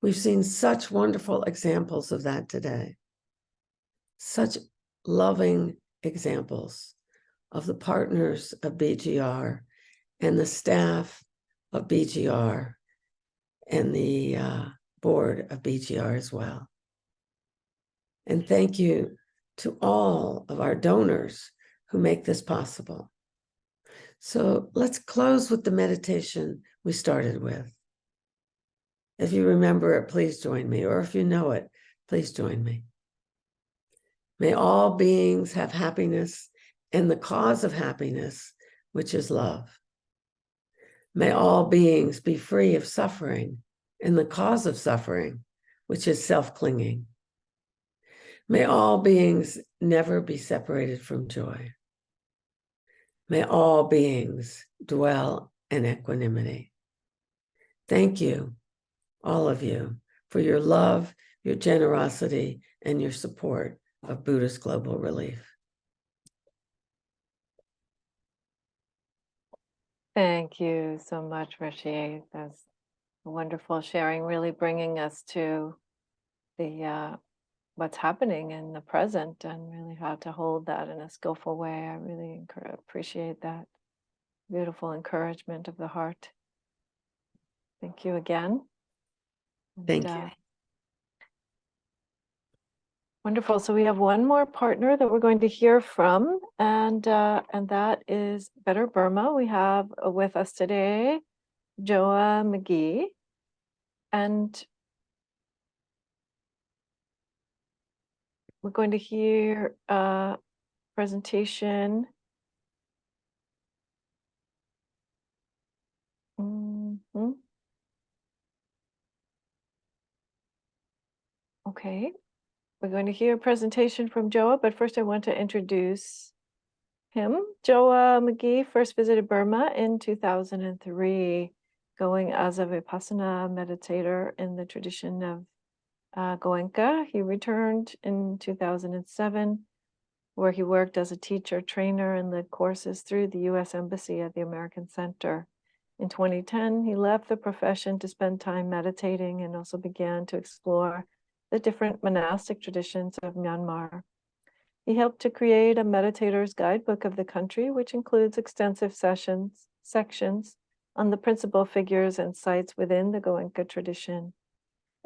We've seen such wonderful examples of that today. Such loving examples of the partners of BGR and the staff of BGR and the board of BGR as well. And thank you to all of our donors who make this possible. So let's close with the meditation we started with. If you remember it, please join me, or if you know it, please join me. May all beings have happiness and the cause of happiness, which is love. May all beings be free of suffering and the cause of suffering, which is self-clinging. May all beings never be separated from joy. May all beings dwell in equanimity. Thank you, all of you, for your love, your generosity, and your support of Buddhist Global Relief. Thank you so much, Rishi. That's wonderful sharing, really bringing us to the what's happening in the present and really how to hold that in a skillful way. I really appreciate that beautiful encouragement of the heart. Thank you again. Thank you. Wonderful. So we have one more partner that we're going to hear from, and that is Better Burma. We have with us today Joa McGee, and we're going to hear a presentation. Okay. We're going to hear a presentation from Joa, but first I want to introduce him. Joa McGee first visited Burma in 2003, going as a Vipassana meditator in the tradition of Goenka. He returned in 2007, where he worked as a teacher, trainer, and led courses through the U.S. Embassy at the American Center. In 2010, he left the profession to spend time meditating and also began to explore the different monastic traditions of Myanmar. He helped to create a meditator's guidebook of the country, which includes extensive sections on the principal figures and sites within the Goenka tradition.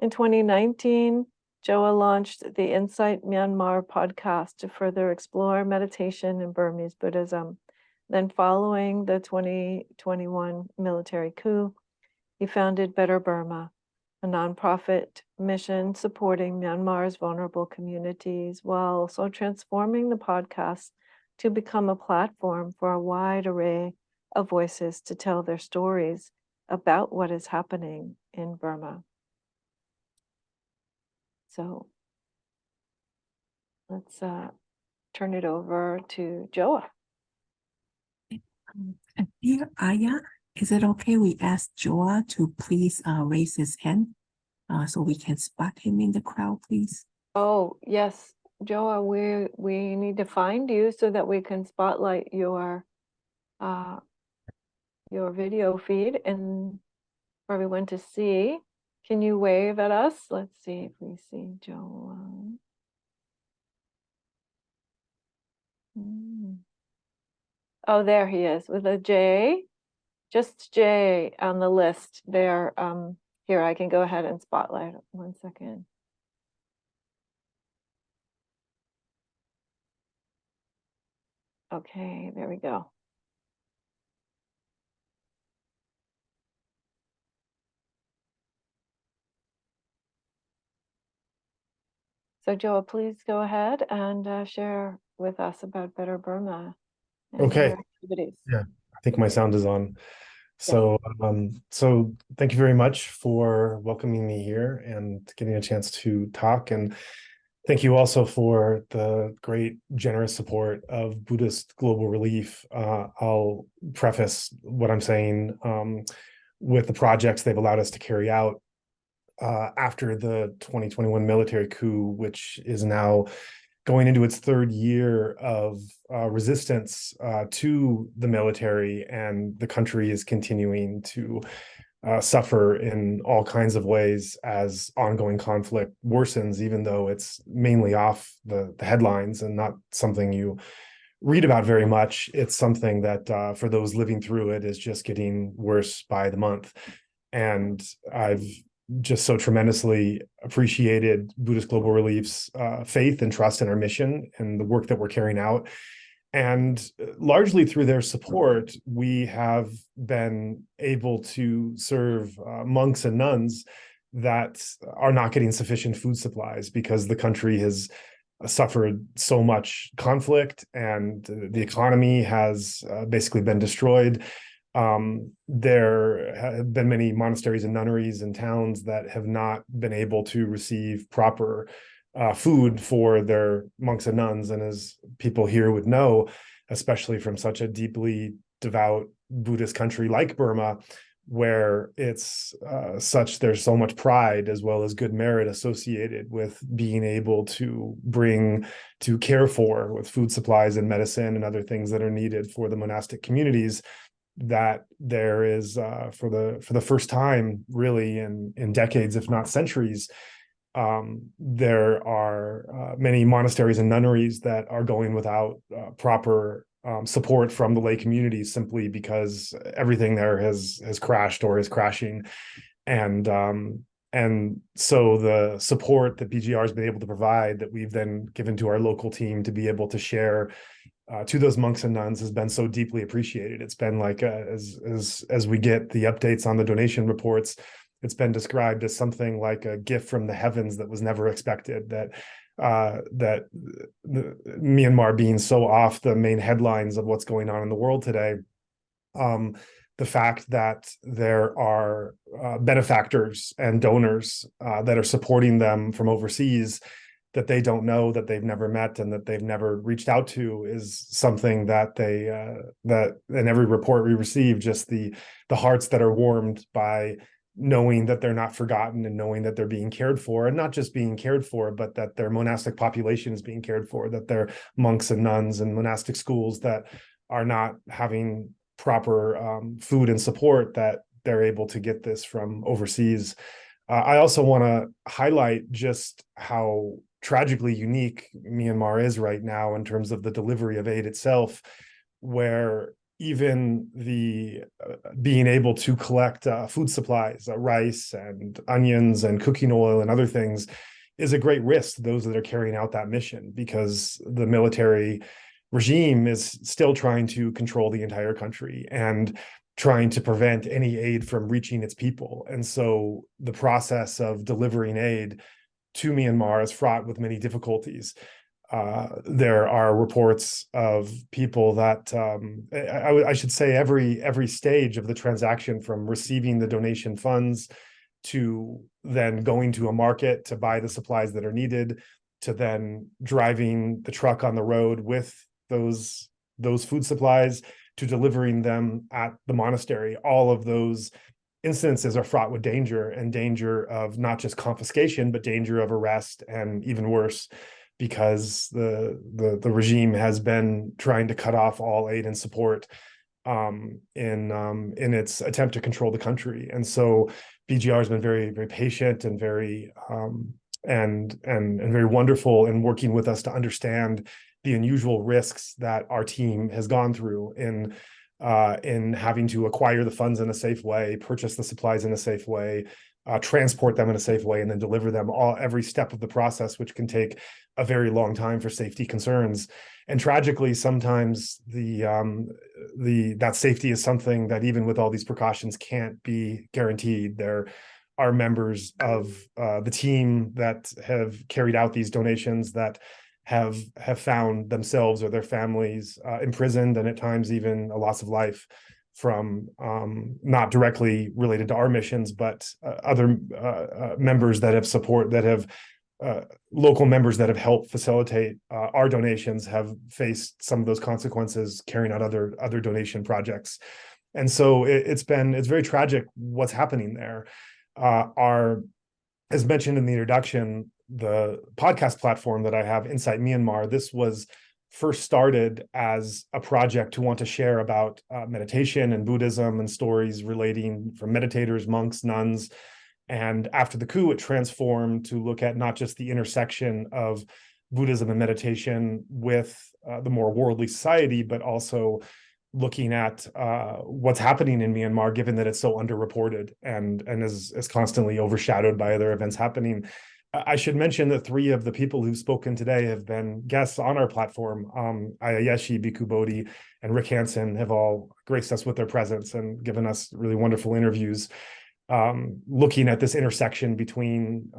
In 2019, Joa launched the Insight Myanmar podcast to further explore meditation in Burmese Buddhism. Then following the 2021 military coup, he founded Better Burma, a nonprofit mission supporting Myanmar's vulnerable communities while also transforming the podcast to become a platform for a wide array of voices to tell their stories about what is happening in Burma. So let's turn it over to Joa. Dear Aya, is it okay we ask Joa to please raise his hand so we can spot him in the crowd, please? Oh, yes, Joa, we need to find you so that we can spotlight your video feed and for everyone to see. Can you wave at us? Let's see if we see Joa. Oh, there he is with a J, just J on the list there. Here, I can go ahead and spotlight. 1 second. Okay, there we go. So Joa, please go ahead and share with us about Better Burma and Okay. your activities. Yeah, I think my sound is on. So, so thank you very much for welcoming me here and getting a chance to talk. And thank you also for the great, generous support of Buddhist Global Relief. I'll preface what I'm saying with the projects they've allowed us to carry out after the 2021 military coup, which is now going into its third year of resistance to the military, and the country is continuing to suffer in all kinds of ways as ongoing conflict worsens, even though it's mainly off the headlines and not something you read about very much. It's something that for those living through it is just getting worse by the month. And I've just so tremendously appreciated Buddhist Global Relief's faith and trust in our mission and the work that we're carrying out. And largely through their support, we have been able to serve monks and nuns that are not getting sufficient food supplies because the country has suffered so much conflict and the economy has basically been destroyed. There have been many monasteries and nunneries and towns that have not been able to receive proper food for their monks and nuns. And as people here would know, especially from such a deeply devout Buddhist country like Burma, where it's there's so much pride as well as good merit associated with being able to care for with food supplies and medicine and other things that are needed for the monastic communities, that there is for the first time really in decades, if not centuries, there are many monasteries and nunneries that are going without proper support from the lay communities, simply because everything there has crashed or is crashing. And so the support that BGR has been able to provide, that we've then given to our local team to be able to share to those monks and nuns, has been so deeply appreciated. It's been like as we get the updates on the donation reports, it's been described as something like a gift from the heavens that was never expected. That Myanmar being so off the main headlines of what's going on in the world today, the fact that there are benefactors and donors that are supporting them from overseas that they don't know, that they've never met, and that they've never reached out to, is something that that in every report we receive, just the hearts that are warmed by knowing that they're not forgotten and knowing that they're being cared for, and not just being cared for, but that their monastic population is being cared for, that their monks and nuns and monastic schools that are not having proper food and support, that they're able to get this from overseas. I also want to highlight just how tragically unique Myanmar is right now in terms of the delivery of aid itself, where even the being able to collect food supplies, rice and onions and cooking oil and other things, is a great risk to those that are carrying out that mission, because the military regime is still trying to control the entire country and trying to prevent any aid from reaching its people. And so the process of delivering aid to Myanmar is fraught with many difficulties. There are reports of people that I should say every stage of the transaction, from receiving the donation funds to then going to a market to buy the supplies that are needed, to then driving the truck on the road with those food supplies, to delivering them at the monastery. All of those instances are fraught with danger, and danger of not just confiscation, but danger of arrest, and even worse, because the regime has been trying to cut off all aid and support in its attempt to control the country. And so BGR has been very, very patient and very and very wonderful in working with us to understand the unusual risks that our team has gone through in having to acquire the funds in a safe way, purchase the supplies in a safe way, transport them in a safe way, and then deliver them every step of the process, which can take a very long time for safety concerns. And tragically, sometimes that safety is something that, even with all these precautions, can't be guaranteed. There are members of the team that have carried out these donations, that have found themselves or their families imprisoned, and at times even a loss of life from not directly related to our missions, but other members that have local members that have helped facilitate our donations have faced some of those consequences carrying out other donation projects. And so it's very tragic what's happening there. As mentioned in the introduction, the podcast platform that I have, Insight Myanmar, this was first started as a project to want to share about meditation and Buddhism and stories relating from meditators, monks, nuns. And after the coup, it transformed to look at not just the intersection of Buddhism and meditation with the more worldly society, but also looking at what's happening in Myanmar, given that it's so underreported and is constantly overshadowed by other events happening. I should mention that 3 of the people who've spoken today have been guests on our platform. Ayayeshi, Bhikkhu Bodhi, and Rick Hansen have all graced us with their presence and given us really wonderful interviews, looking at this intersection between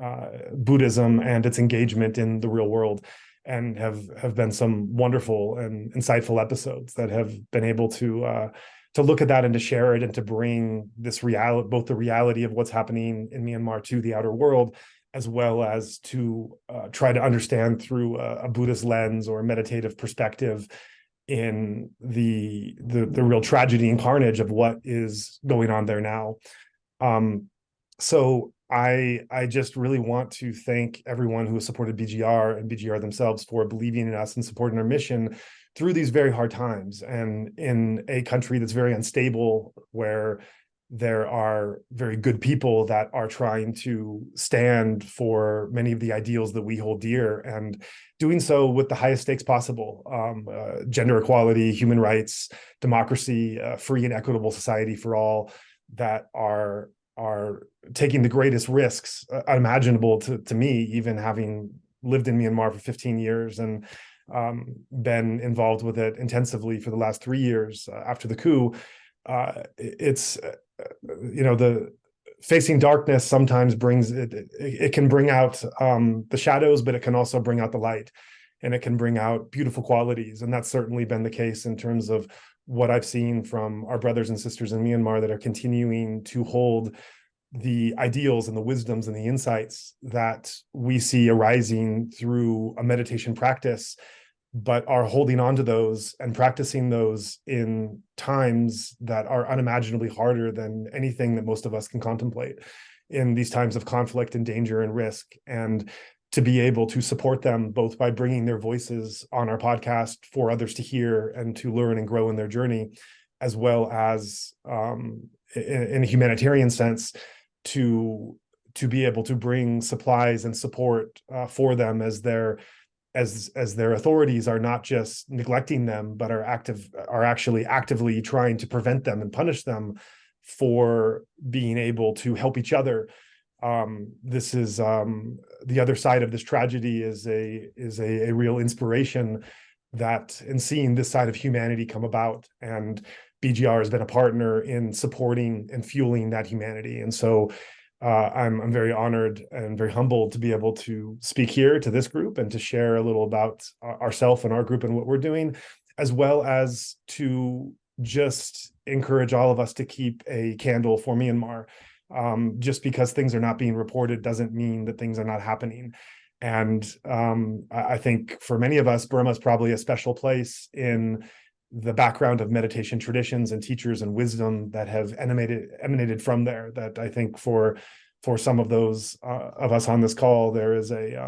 Buddhism and its engagement in the real world, and have been some wonderful and insightful episodes that have been able to look at that and to share it and to bring this reality, both the reality of what's happening in Myanmar to the outer world, as well as to try to understand through a Buddhist lens or a meditative perspective in the real tragedy and carnage of what is going on there now. So I just really want to thank everyone who has supported BGR and BGR themselves for believing in us and supporting our mission through these very hard times, and in a country that's very unstable, where there are very good people that are trying to stand for many of the ideals that we hold dear, and doing so with the highest stakes possible: gender equality, human rights, democracy, free and equitable society for all, that are taking the greatest risks unimaginable to me, even having lived in Myanmar for 15 years and been involved with it intensively for the last 3 years after the coup. It's the facing darkness sometimes brings it can bring out the shadows, but it can also bring out the light, and it can bring out beautiful qualities. And that's certainly been the case in terms of what I've seen from our brothers and sisters in Myanmar that are continuing to hold the ideals and the wisdoms and the insights that we see arising through a meditation practice, but are holding on to those and practicing those in times that are unimaginably harder than anything that most of us can contemplate, in these times of conflict and danger and risk. And to be able to support them both by bringing their voices on our podcast for others to hear and to learn and grow in their journey, as well as in a humanitarian sense, to be able to bring supplies and support for them as their authorities are not just neglecting them, but are actually actively trying to prevent them and punish them for being able to help each other. This is the other side of this tragedy is a real inspiration that in seeing this side of humanity come about, and BGR has been a partner in supporting and fueling that humanity. And so I'm very honored and very humbled to be able to speak here to this group and to share a little about ourselves and our group and what we're doing, as well as to just encourage all of us to keep a candle for Myanmar. Just because things are not being reported doesn't mean that things are not happening. And I think for many of us, Burma is probably a special place in the background of meditation traditions and teachers and wisdom that have emanated from there. That I think for some of those of us on this call, there is a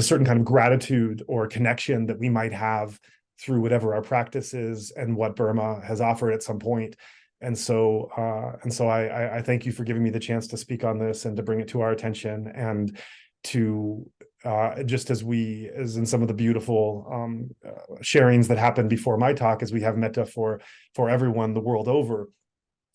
certain kind of gratitude or connection that we might have through whatever our practice is and what Burma has offered at some point. And so I thank you for giving me the chance to speak on this and to bring it to our attention, and to just as in some of the beautiful sharings that happened before my talk, as we have metta for everyone the world over,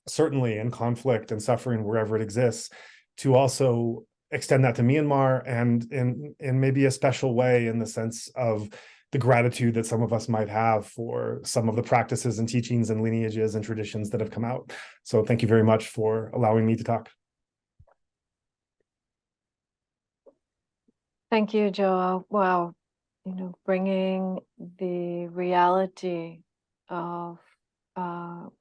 certainly in conflict and suffering wherever it exists, to also extend that to Myanmar, and in maybe a special way, in the sense of the gratitude that some of us might have for some of the practices and teachings and lineages and traditions that have come out. So thank you very much for allowing me to talk. Thank you, Joel. Wow, bringing the reality of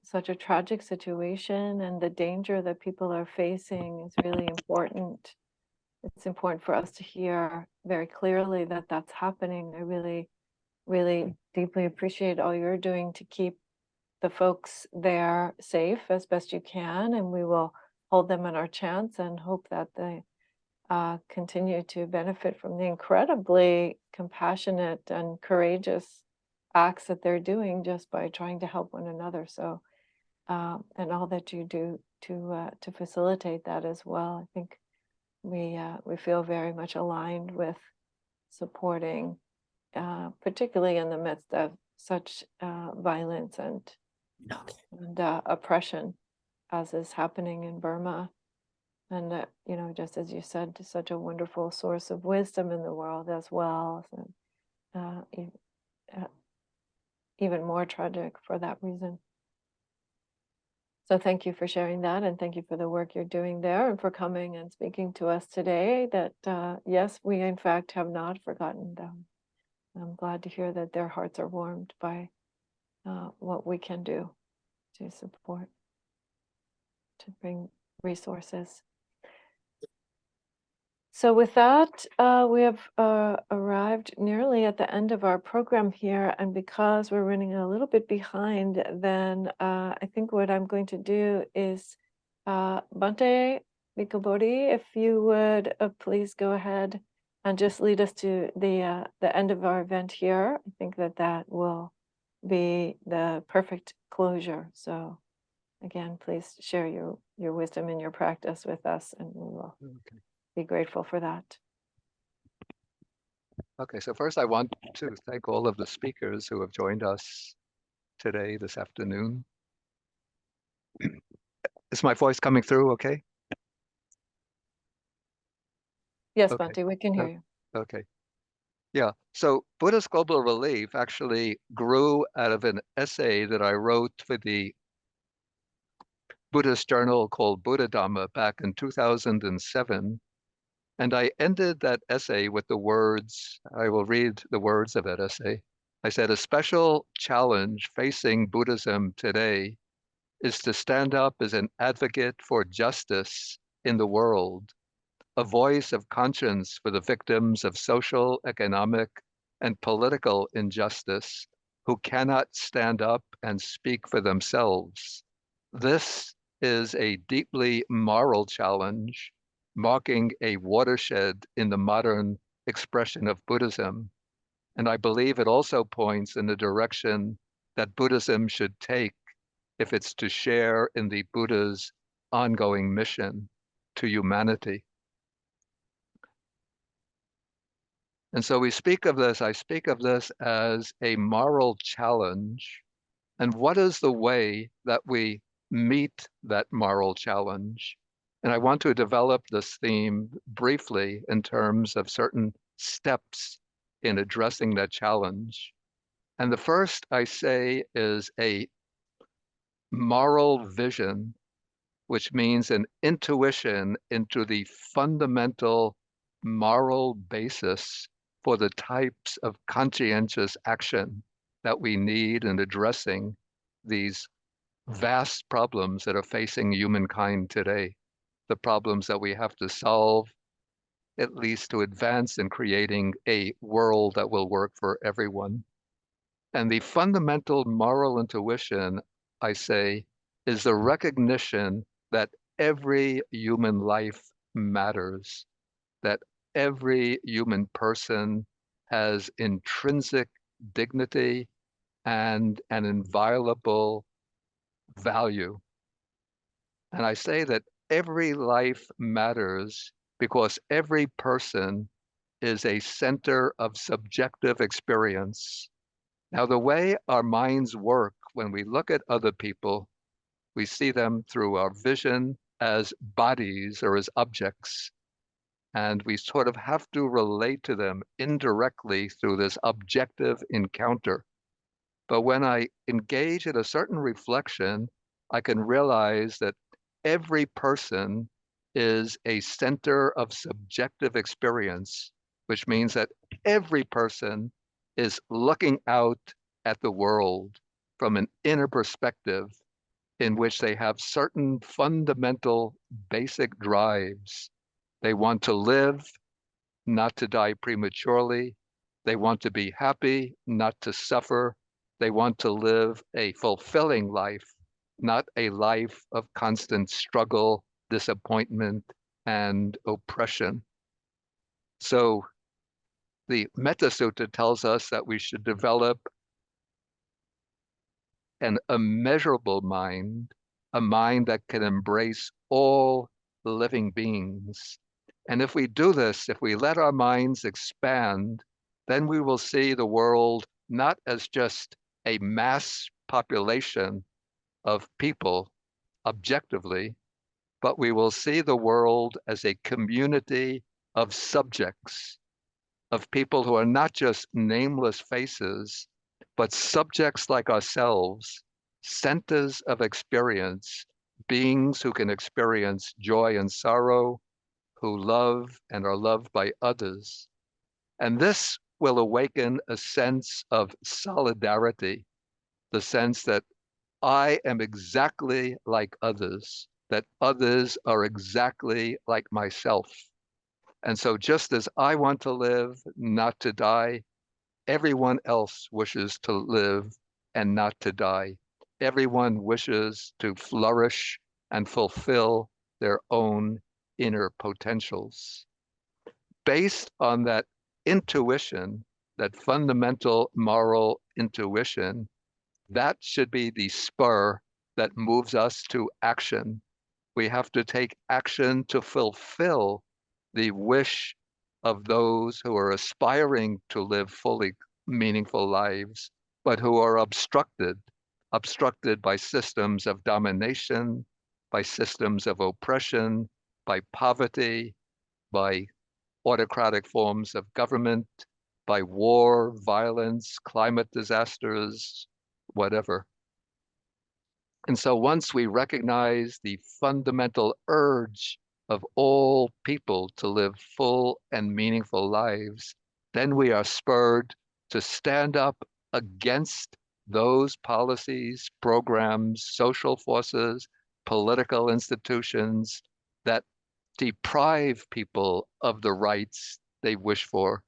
such a tragic situation and the danger that people are facing is really important. It's important for us to hear very clearly that that's happening. I really, really deeply appreciate all you're doing to keep the folks there safe as best you can, and we will hold them in our chants and hope that they continue to benefit from the incredibly compassionate and courageous acts that they're doing just by trying to help one another. So, and all that you do to facilitate that as well. I think we feel very much aligned with supporting, particularly in the midst of such violence and oppression as is happening in Burma. And just as you said, such a wonderful source of wisdom in the world as well. So, even more tragic for that reason. So thank you for sharing that, and thank you for the work you're doing there, and for coming and speaking to us today. That yes, we in fact have not forgotten them. I'm glad to hear that their hearts are warmed by what we can do to support, to bring resources. So with that, we have arrived nearly at the end of our program here, and because we're running a little bit behind, then I think what I'm going to do is, Bante Vikabodi, if you would please go ahead and just lead us to the end of our event here. I think that will be the perfect closure. So again, please share your wisdom and your practice with us, and we will be grateful for that. Okay, so first I want to thank all of the speakers who have joined us today, this afternoon. Is my voice coming through okay? Yes, Okay. Bante, we can hear you. Okay. Yeah, so Buddhist Global Relief actually grew out of an essay that I wrote for the Buddhist journal called Buddha Dhamma back in 2007. And I ended that essay with the words, I will read the words of that essay. I said, a special challenge facing Buddhism today is to stand up as an advocate for justice in the world, a voice of conscience for the victims of social, economic, and political injustice who cannot stand up and speak for themselves. This is a deeply moral challenge, marking a watershed in the modern expression of Buddhism. And I believe it also points in the direction that Buddhism should take if it's to share in the Buddha's ongoing mission to humanity. And so I speak of this as a moral challenge. And what is the way that we meet that moral challenge? And I want to develop this theme briefly in terms of certain steps in addressing that challenge. And the first I say is a moral vision, which means an intuition into the fundamental moral basis for the types of conscientious action that we need in addressing these vast problems that are facing humankind today, the problems that we have to solve, at least to advance in creating a world that will work for everyone. And the fundamental moral intuition, I say, is the recognition that every human life matters, that every human person has intrinsic dignity and an inviolable value. And I say that every life matters because every person is a center of subjective experience. Now, the way our minds work when we look at other people, we see them through our vision as bodies or as objects. And we sort of have to relate to them indirectly through this objective encounter. But when I engage in a certain reflection, I can realize that every person is a center of subjective experience, which means that every person is looking out at the world from an inner perspective in which they have certain fundamental basic drives. They want to live, not to die prematurely. They want to be happy, not to suffer. They want to live a fulfilling life, not a life of constant struggle, disappointment, and oppression. So the Metta Sutta tells us that we should develop an immeasurable mind, a mind that can embrace all living beings. And if we do this, if we let our minds expand, then we will see the world not as just a mass population of people objectively, but we will see the world as a community of subjects, of people who are not just nameless faces, but subjects like ourselves, centers of experience, beings who can experience joy and sorrow, who love and are loved by others. And this will awaken a sense of solidarity, the sense that I am exactly like others, that others are exactly like myself. And so just as I want to live, not to die, everyone else wishes to live and not to die. Everyone wishes to flourish and fulfill their own inner potentials. Based on that intuition, that fundamental moral intuition, that should be the spur that moves us to action. We have to take action to fulfill the wish of those who are aspiring to live fully meaningful lives, but who are obstructed by systems of domination, by systems of oppression, by poverty, by autocratic forms of government, by war, violence, climate disasters, whatever. And so once we recognize the fundamental urge of all people to live full and meaningful lives, then we are spurred to stand up against those policies, programs, social forces, political institutions that deprive people of the rights they wish for,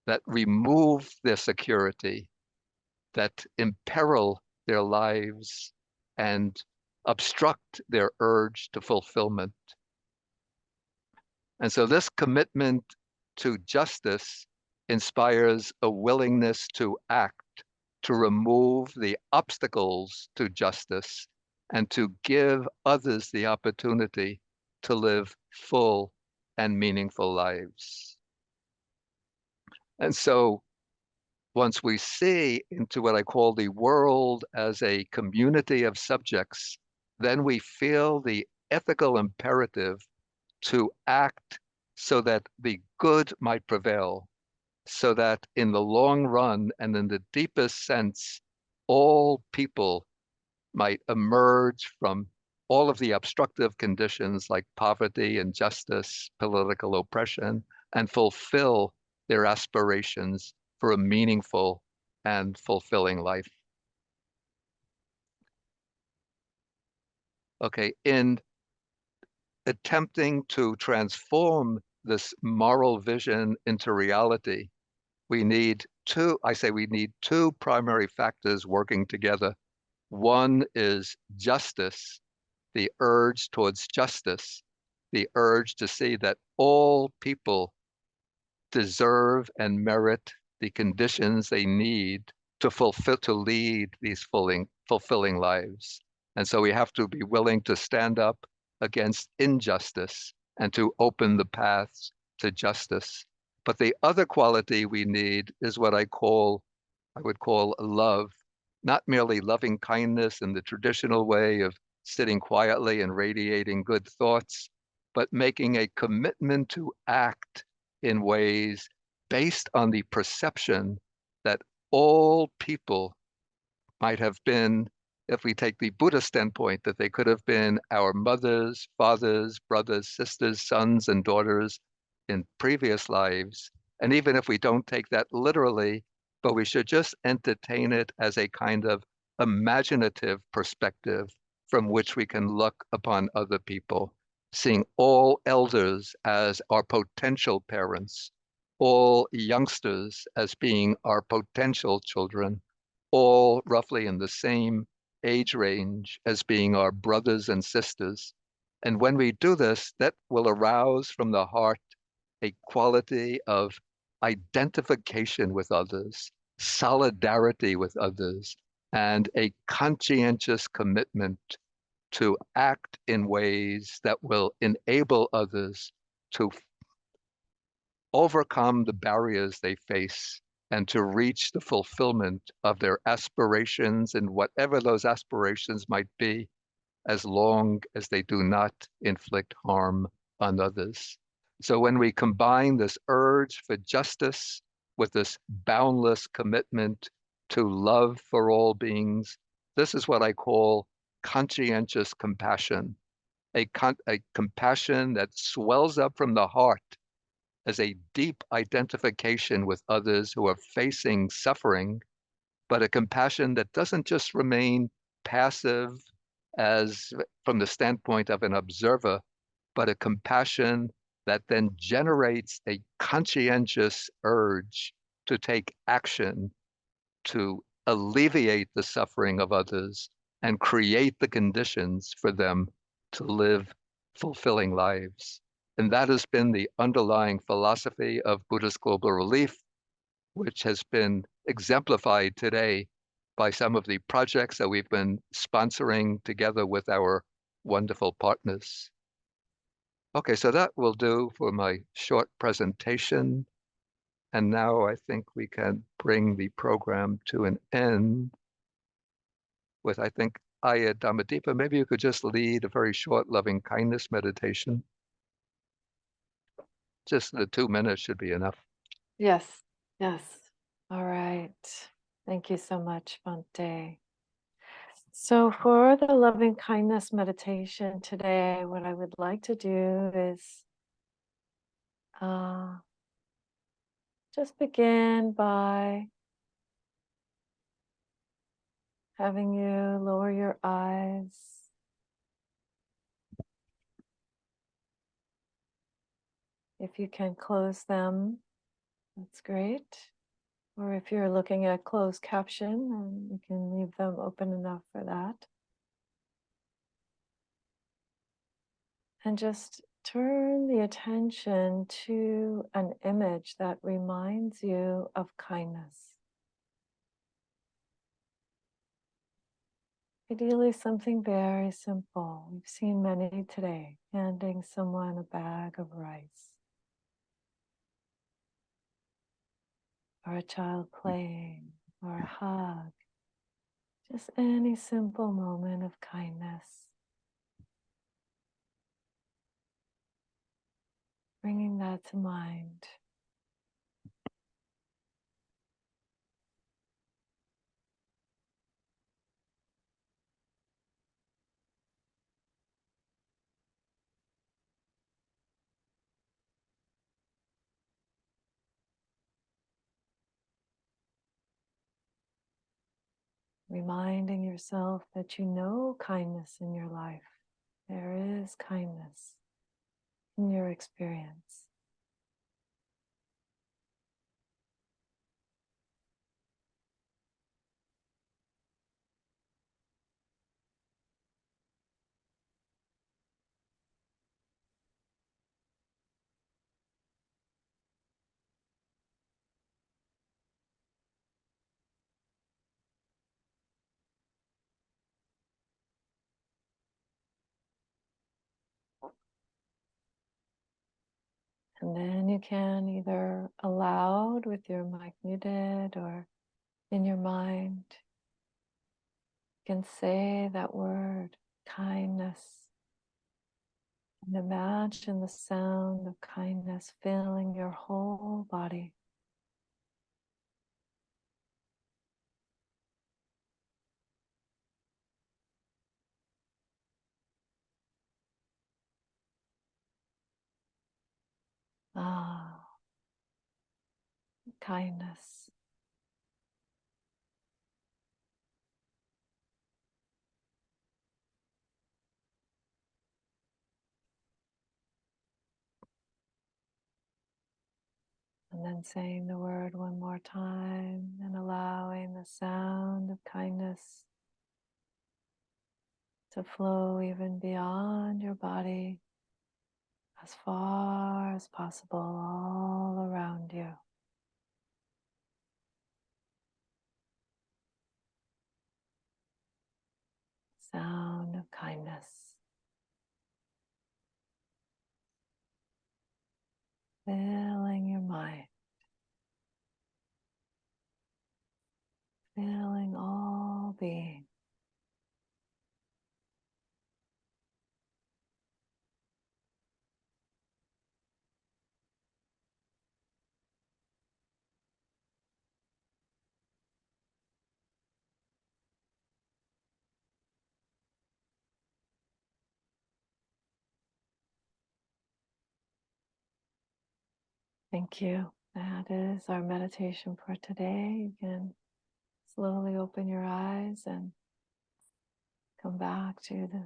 that remove their security, that imperil their lives and obstruct their urge to fulfillment. And so this commitment to justice inspires a willingness to act, to remove the obstacles to justice, and to give others the opportunity to live full and meaningful lives. And so once we see into what I call the world as a community of subjects, then we feel the ethical imperative to act so that the good might prevail, so that in the long run and in the deepest sense, all people might emerge from all of the obstructive conditions like poverty, injustice, political oppression, and fulfill their aspirations for a meaningful and fulfilling life. Okay, in attempting to transform this moral vision into reality, we need two primary factors working together. One is justice, the urge towards justice, the urge to see that all people deserve and merit the conditions they need to lead these fulfilling lives. And so we have to be willing to stand up against injustice and to open the paths to justice. But the other quality we need is what I would call love, not merely loving kindness in the traditional way of sitting quietly and radiating good thoughts, but making a commitment to act in ways based on the perception that all people might have been, if we take the Buddhist standpoint, that they could have been our mothers, fathers, brothers, sisters, sons, and daughters in previous lives. And even if we don't take that literally, but we should just entertain it as a kind of imaginative perspective from which we can look upon other people, seeing all elders as our potential parents, all youngsters as being our potential children, all roughly in the same age range as being our brothers and sisters. And when we do this, that will arouse from the heart a quality of identification with others, solidarity with others, and a conscientious commitment to act in ways that will enable others to overcome the barriers they face and to reach the fulfillment of their aspirations and whatever those aspirations might be, as long as they do not inflict harm on others. So when we combine this urge for justice with this boundless commitment to love for all beings, this is what I call conscientious compassion, a compassion that swells up from the heart as a deep identification with others who are facing suffering, but a compassion that doesn't just remain passive as from the standpoint of an observer, but a compassion that then generates a conscientious urge to take action to alleviate the suffering of others and create the conditions for them to live fulfilling lives. And that has been the underlying philosophy of Buddhist Global Relief, which has been exemplified today by some of the projects that we've been sponsoring together with our wonderful partners. Okay, so that will do for my short presentation. And now I think we can bring the program to an end with, I think, Aya Dhammadeepa. Maybe you could just lead a very short loving kindness meditation. Just the 2 minutes should be enough. Yes, yes. All right. Thank you so much, Bhante. So for the loving kindness meditation today, what I would like to do is just begin by having you lower your eyes. If you can close them, that's great. Or if you're looking at closed caption, then you can leave them open enough for that. And just turn the attention to an image that reminds you of kindness. Ideally, something very simple. We've seen many today, handing someone a bag of rice, or a child playing, or a hug. Just any simple moment of kindness. Bringing that to mind. Reminding yourself that you know kindness in your life. There is kindness in your experience. And then you can either aloud with your mic muted or in your mind, you can say that word, kindness, And imagine the sound of kindness filling your whole body. Ah, kindness. And then saying the word one more time and allowing the sound of kindness to flow even beyond your body as far as possible all around you. Sound of kindness. Filling your mind. Filling all being. Thank you. That is our meditation for today. You can slowly open your eyes and come back to the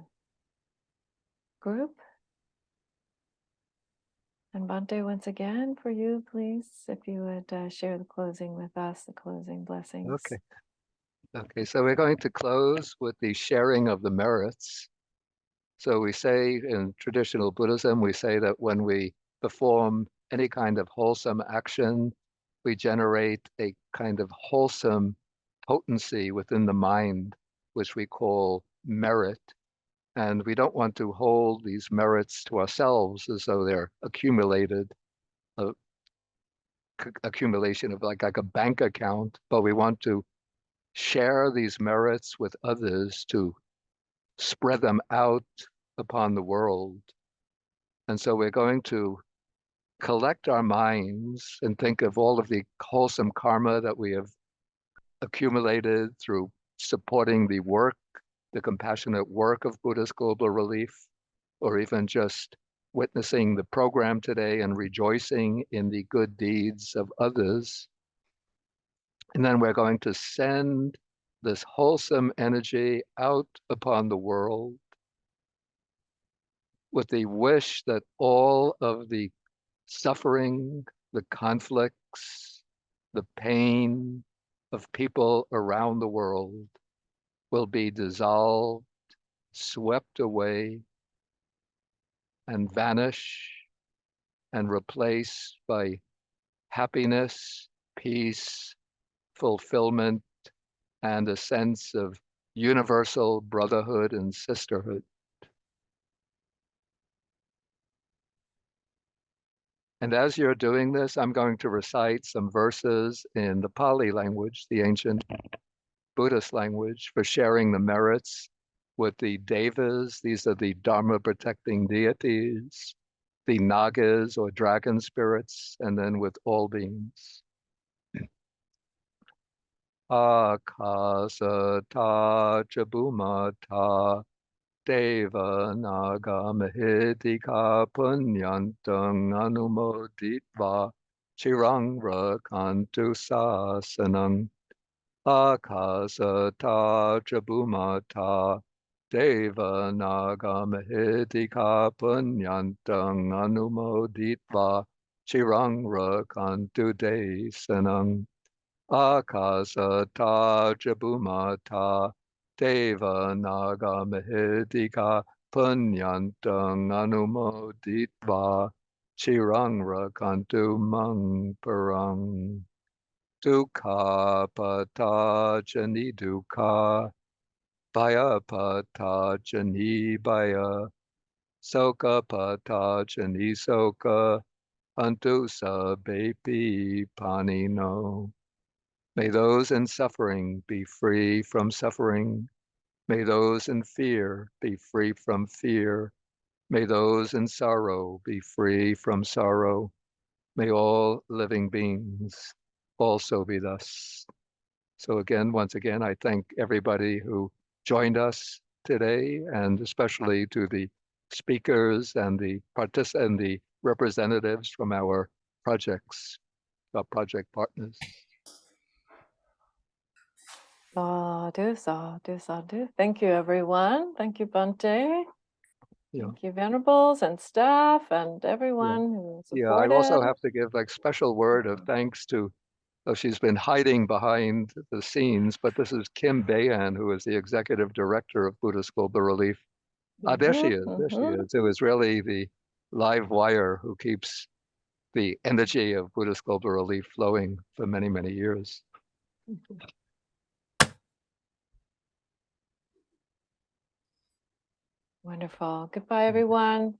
group. And Bhante, once again, for you, please, if you would share the closing with us, the closing blessings. Okay. Okay, so we're going to close with the sharing of the merits. So we say in traditional Buddhism, we say that when we perform any kind of wholesome action, we generate a kind of wholesome potency within the mind, which we call merit. And we don't want to hold these merits to ourselves as though they're accumulated, accumulation of like a bank account, but we want to share these merits with others to spread them out upon the world. And so we're going to collect our minds and think of all of the wholesome karma that we have accumulated through supporting the work, the compassionate work of Buddhist Global Relief, or even just witnessing the program today and rejoicing in the good deeds of others. And then we're going to send this wholesome energy out upon the world with the wish that all of the suffering, the conflicts, the pain of people around the world will be dissolved, swept away, and vanish and replaced by happiness, peace, fulfillment, and a sense of universal brotherhood and sisterhood. And as you're doing this, I'm going to recite some verses in the Pali language, the ancient Buddhist language, for sharing the merits with the devas. These are the Dharma protecting deities, the nagas or dragon spirits, and then with all beings. Akasata chabumata deva naga mahitika punyantang anumoditva chirang rakantu sasanang. Akasata chabumata deva naga mahitika punyantang anumoditva chirang rakantu desanang. Akasata jabumata deva naga mahidika punyantang anumoditva chirang rakantu mang parang. Dukha pata jani dukha baya pata jani baya soka pata jani soka antu sabepi panino. May those in suffering be free from suffering. May those in fear be free from fear. May those in sorrow be free from sorrow. May all living beings also be thus. So again, once again, I thank everybody who joined us today, and especially to the speakers and the representatives from our projects, our project partners. Sadhu, sadhu, sadhu. Thank you, everyone. Thank you, Bhante. Yeah. Thank you, Venerables and staff and everyone who Yeah, I supported. also have to give like special word of thanks to, she's been hiding behind the scenes, but this is Kim Bayan, who is the executive director of Buddhist Global Relief. There she is, there she is. It was really the live wire who keeps the energy of Buddhist Global Relief flowing for many, many years. Wonderful. Goodbye, everyone.